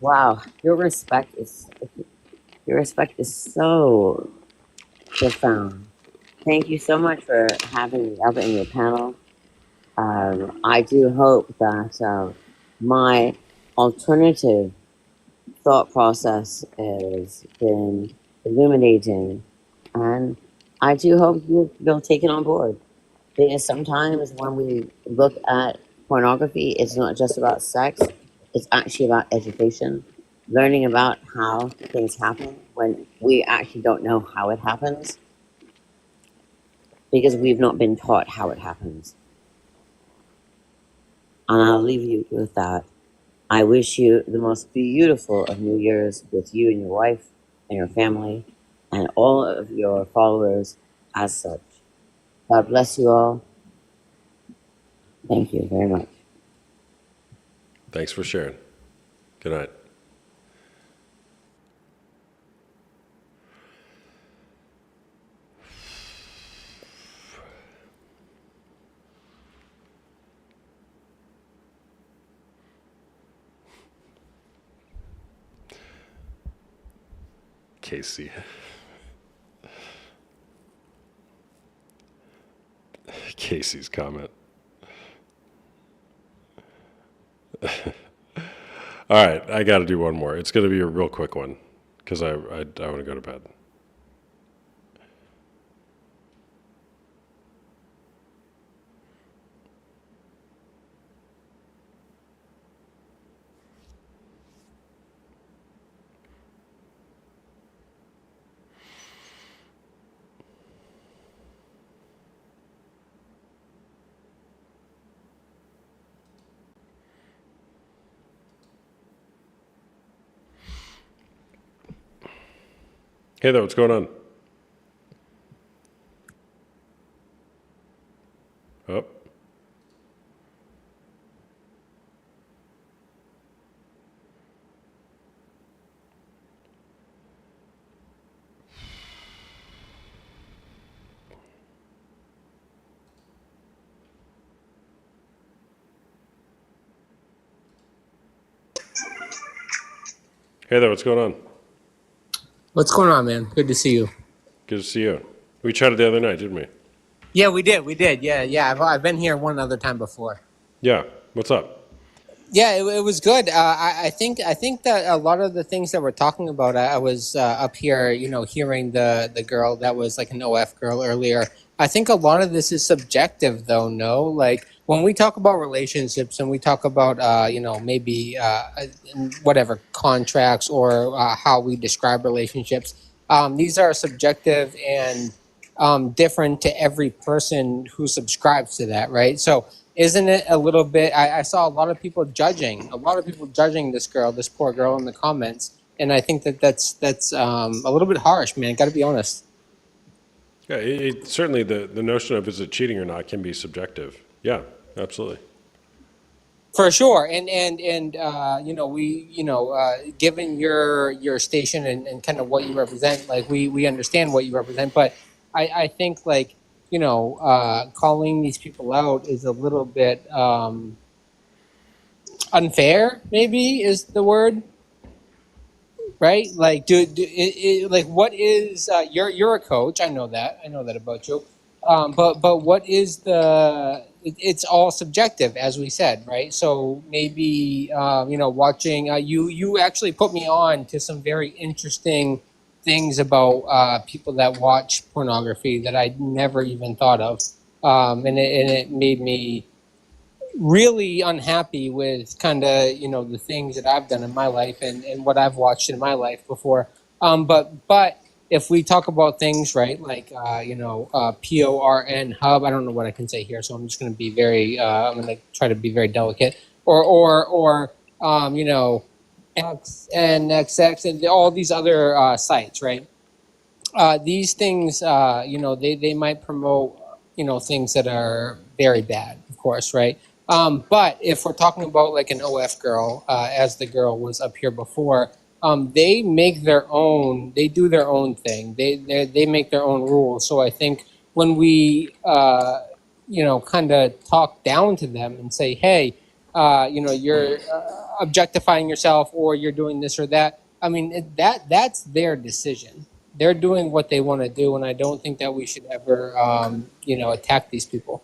Wow, your respect is so profound. Thank you so much for having me up in your panel. I do hope that my alternative thought process has been illuminating, and I do hope you'll take it on board. Because sometimes when we look at pornography, it's not just about sex, it's actually about education, learning about how things happen when we actually don't know how it happens because we've not been taught how it happens. And I'll leave you with that. I wish you the most beautiful of New Year's with you and your wife and your family and all of your followers as such. God bless you all. Thank you very much. Thanks for sharing. Good night. Casey. Casey's comment. All right, I got to do one more. It's going to be a real quick one because I want to go to bed. Hey there, what's going on? Oh. Hey there, what's going on? What's going on, man? Good to see you. Good to see you. We chatted the other night, didn't we? Yeah, we did. Yeah. I've been here one other time before. Yeah. What's up? Yeah, it was good. I think that a lot of the things that we're talking about, I was up here, hearing the girl that was like an OF girl earlier. I think a lot of this is subjective, though. No, like when we talk about relationships and we talk about, maybe whatever contracts or how we describe relationships, these are subjective and different to every person who subscribes to that, right? So isn't it a little bit, I saw a lot of people judging this girl, this poor girl in the comments, and I think that's a little bit harsh, man. Got to be honest. Yeah, certainly the notion of is it cheating or not can be subjective. Yeah, absolutely. For sure, and given your station and kind of what you represent, like we understand what you represent, but I think like calling these people out is a little bit unfair. Maybe is the word, right? Like like what is you're a coach? I know that about you, but what is it's all subjective, as we said, right? So maybe watching you actually put me on to some very interesting things about people that watch pornography that I never even thought of, and it made me really unhappy with kind of the things that I've done in my life and what I've watched in my life before. But if we talk about things, right, like PORN hub, I don't know what I can say here, so I'm just going to be very I'm going to try to be very delicate, or XNXX and all these other sites, right? These things, they might promote, things that are very bad, of course, right? But if we're talking about like an OF girl, as the girl was up here before, they make their own, they do their own thing. They make their own rules. So I think when we, kind of talk down to them and say, hey, you're objectifying yourself or you're doing this or that. I mean, that's their decision. They're doing what they want to do, and I don't think that we should ever, attack these people.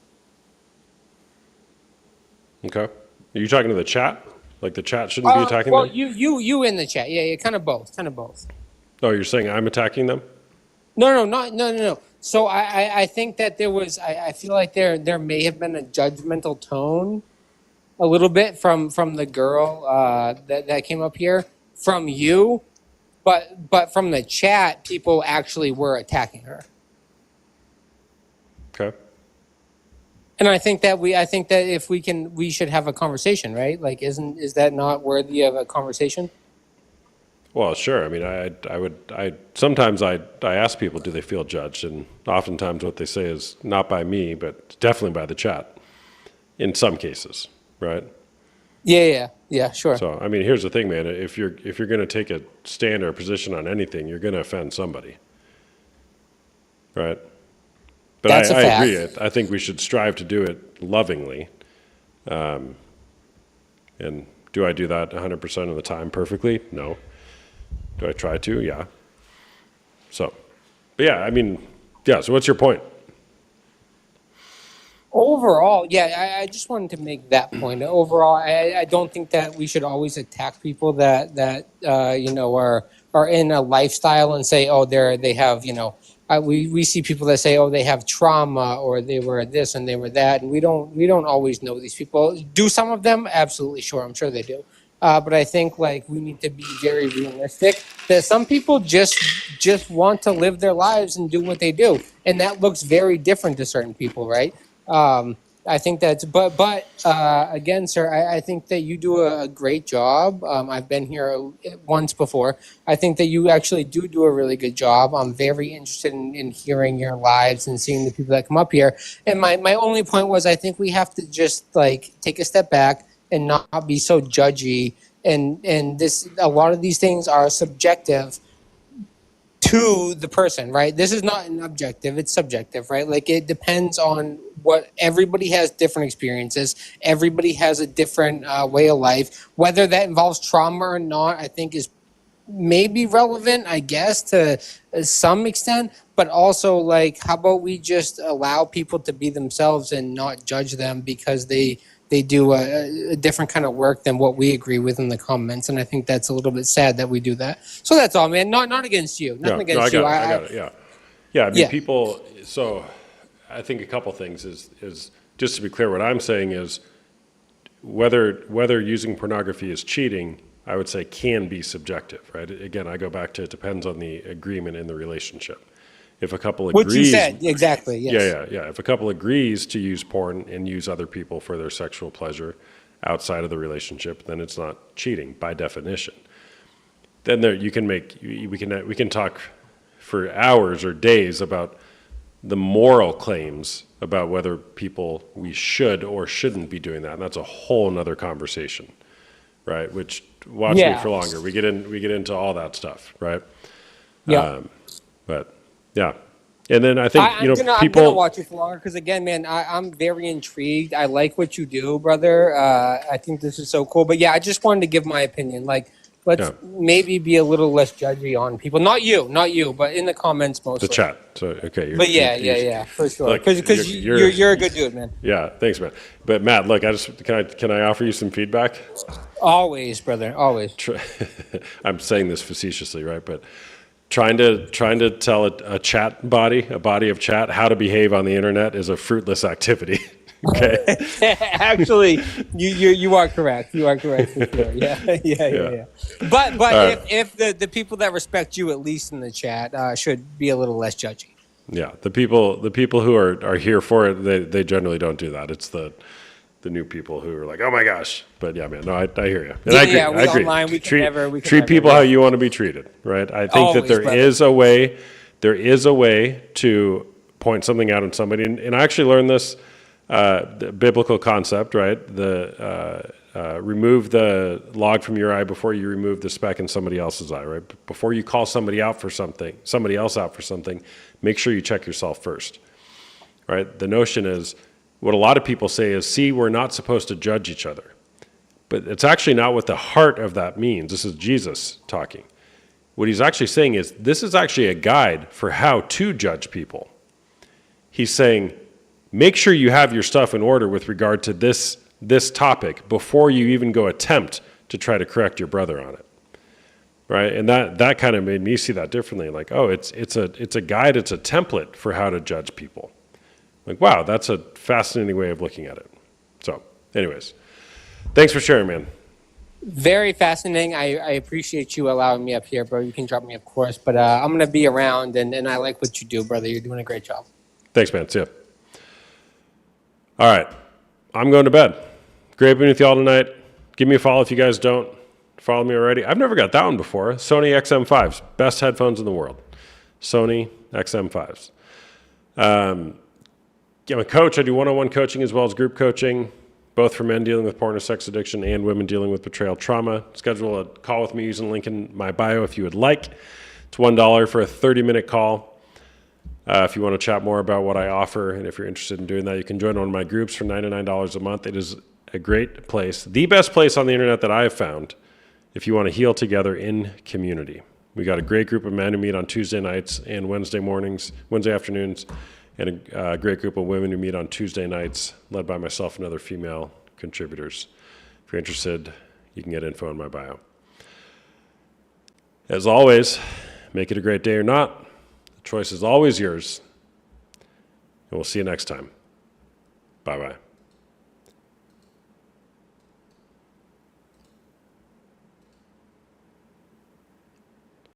Okay. Are you talking to the chat? Like the chat shouldn't be attacking well, them? you in the chat. Yeah, kind of both. Oh, you're saying I'm attacking them? No. So I think that there was, I feel like there may have been a judgmental tone a little bit from the girl that came up here, from you, but from the chat, people actually were attacking her. Okay. And I think that if we should have a conversation, right? Like, is that not worthy of a conversation? Well, sure. I mean, I sometimes I ask people, do they feel judged? And oftentimes what they say is not by me, but definitely by the chat in some cases, right? Yeah, sure. So, I mean, here's the thing, man. If you're going to take a stand or a position on anything, you're going to offend somebody, right? But That's a I fact. agree. I think we should strive to do it lovingly. And do I do that 100% of the time perfectly? No. Do I try to? Yeah. So, but yeah, I mean, yeah. So what's your point? Overall, yeah, I just wanted to make that point. Overall, I don't think that we should always attack people that you know are in a lifestyle and say, oh, they have, you know, we see people that say, oh, they have trauma or they were this and they were that, and we don't always know these people. Do some of them? Absolutely, sure, I'm sure they do. But I think like we need to be very realistic that some people just want to live their lives and do what they do, and that looks very different to certain people, right? I think that's, but again, sir, I think that you do a great job. I've been here once before. I think that you actually do a really good job. I'm very interested in hearing your lives and seeing the people that come up here. And my only point was, I think we have to just like take a step back and not be so judgy. And this, a lot of these things are subjective to the person, right? This is not an objective, it's subjective, right? Like it depends on what everybody has different experiences. Everybody has a different way of life. Whether that involves trauma or not, I think is maybe relevant, I guess, to some extent, but also like, how about we just allow people to be themselves and not judge them because they do a different kind of work than what we agree with in the comments. And I think that's a little bit sad that we do that. So that's all, man. Not against you. Nothing against you. I got it. Yeah. Yeah. I mean, people, so I think a couple things is just to be clear, what I'm saying is whether using pornography is cheating, I would say can be subjective, right? Again, I go back to, it depends on the agreement in the relationship. If a couple agrees, what you said, exactly. Yes. Yeah. If a couple agrees to use porn and use other people for their sexual pleasure outside of the relationship, then it's not cheating by definition. Then we can talk for hours or days about the moral claims about whether we should or shouldn't be doing that, and that's a whole nother conversation, right? Which watch me for longer. We get into all that stuff, right? Yeah. But. Yeah. And then I think, people... I'm going to watch it for longer because, again, man, I'm very intrigued. I like what you do, brother. I think this is so cool. But, yeah, I just wanted to give my opinion. Like, let's maybe be a little less judgy on people. Not you, but in the comments mostly. The chat. So, okay. But, yeah, for sure. Because you're a good dude, man. Yeah, thanks, man. But, Matt, look, can I offer you some feedback? Always, brother, always. I'm saying this facetiously, right? But... Trying to tell a body of chat how to behave on the internet is a fruitless activity. Okay. Actually, you are correct. You are correct for sure. Yeah. But if the people that respect you, at least in the chat, should be a little less judgy. Yeah, the people who are here for it, they generally don't do that. It's the new people who are like, oh my gosh. But yeah, man, no, I hear you. And I agree. Online, we treat people how you want to be treated, right? I think that there is a way to point something out on somebody. And I actually learned this the biblical concept, right? Remove the log from your eye before you remove the speck in somebody else's eye, right? Before you call somebody else out for something, make sure you check yourself first, right? The notion is, what a lot of people say is, see, we're not supposed to judge each other. But it's actually not what the heart of that means. This is Jesus talking. What he's actually saying is, this is actually a guide for how to judge people. He's saying, make sure you have your stuff in order with regard to this topic before you even go attempt to try to correct your brother on it. Right? And that kind of made me see that differently. Like, oh, it's a guide, it's a template for how to judge people. Like, wow, that's a fascinating way of looking at it. So, anyways, thanks for sharing, man. Very fascinating. I appreciate you allowing me up here, bro. You can drop me, of course, but I'm going to be around, and I like what you do, brother. You're doing a great job. Thanks, man. See ya. All right. I'm going to bed. Great being with y'all tonight. Give me a follow if you guys don't follow me already. I've never got that one before. Sony XM5s. Best headphones in the world. Sony XM5s. I'm a coach. I do one-on-one coaching as well as group coaching, both for men dealing with porn or sex addiction and women dealing with betrayal trauma. Schedule a call with me using the link in my bio if you would like. It's $1 for a 30-minute call. If you want to chat more about what I offer, and if you're interested in doing that, you can join one of my groups for $99 a month. It is a great place, the best place on the internet that I have found if you want to heal together in community. We got a great group of men who meet on Tuesday nights and Wednesday afternoons, and a great group of women who meet on Tuesday nights, led by myself and other female contributors. If you're interested, you can get info in my bio. As always, make it a great day or not. The choice is always yours. And we'll see you next time. Bye-bye.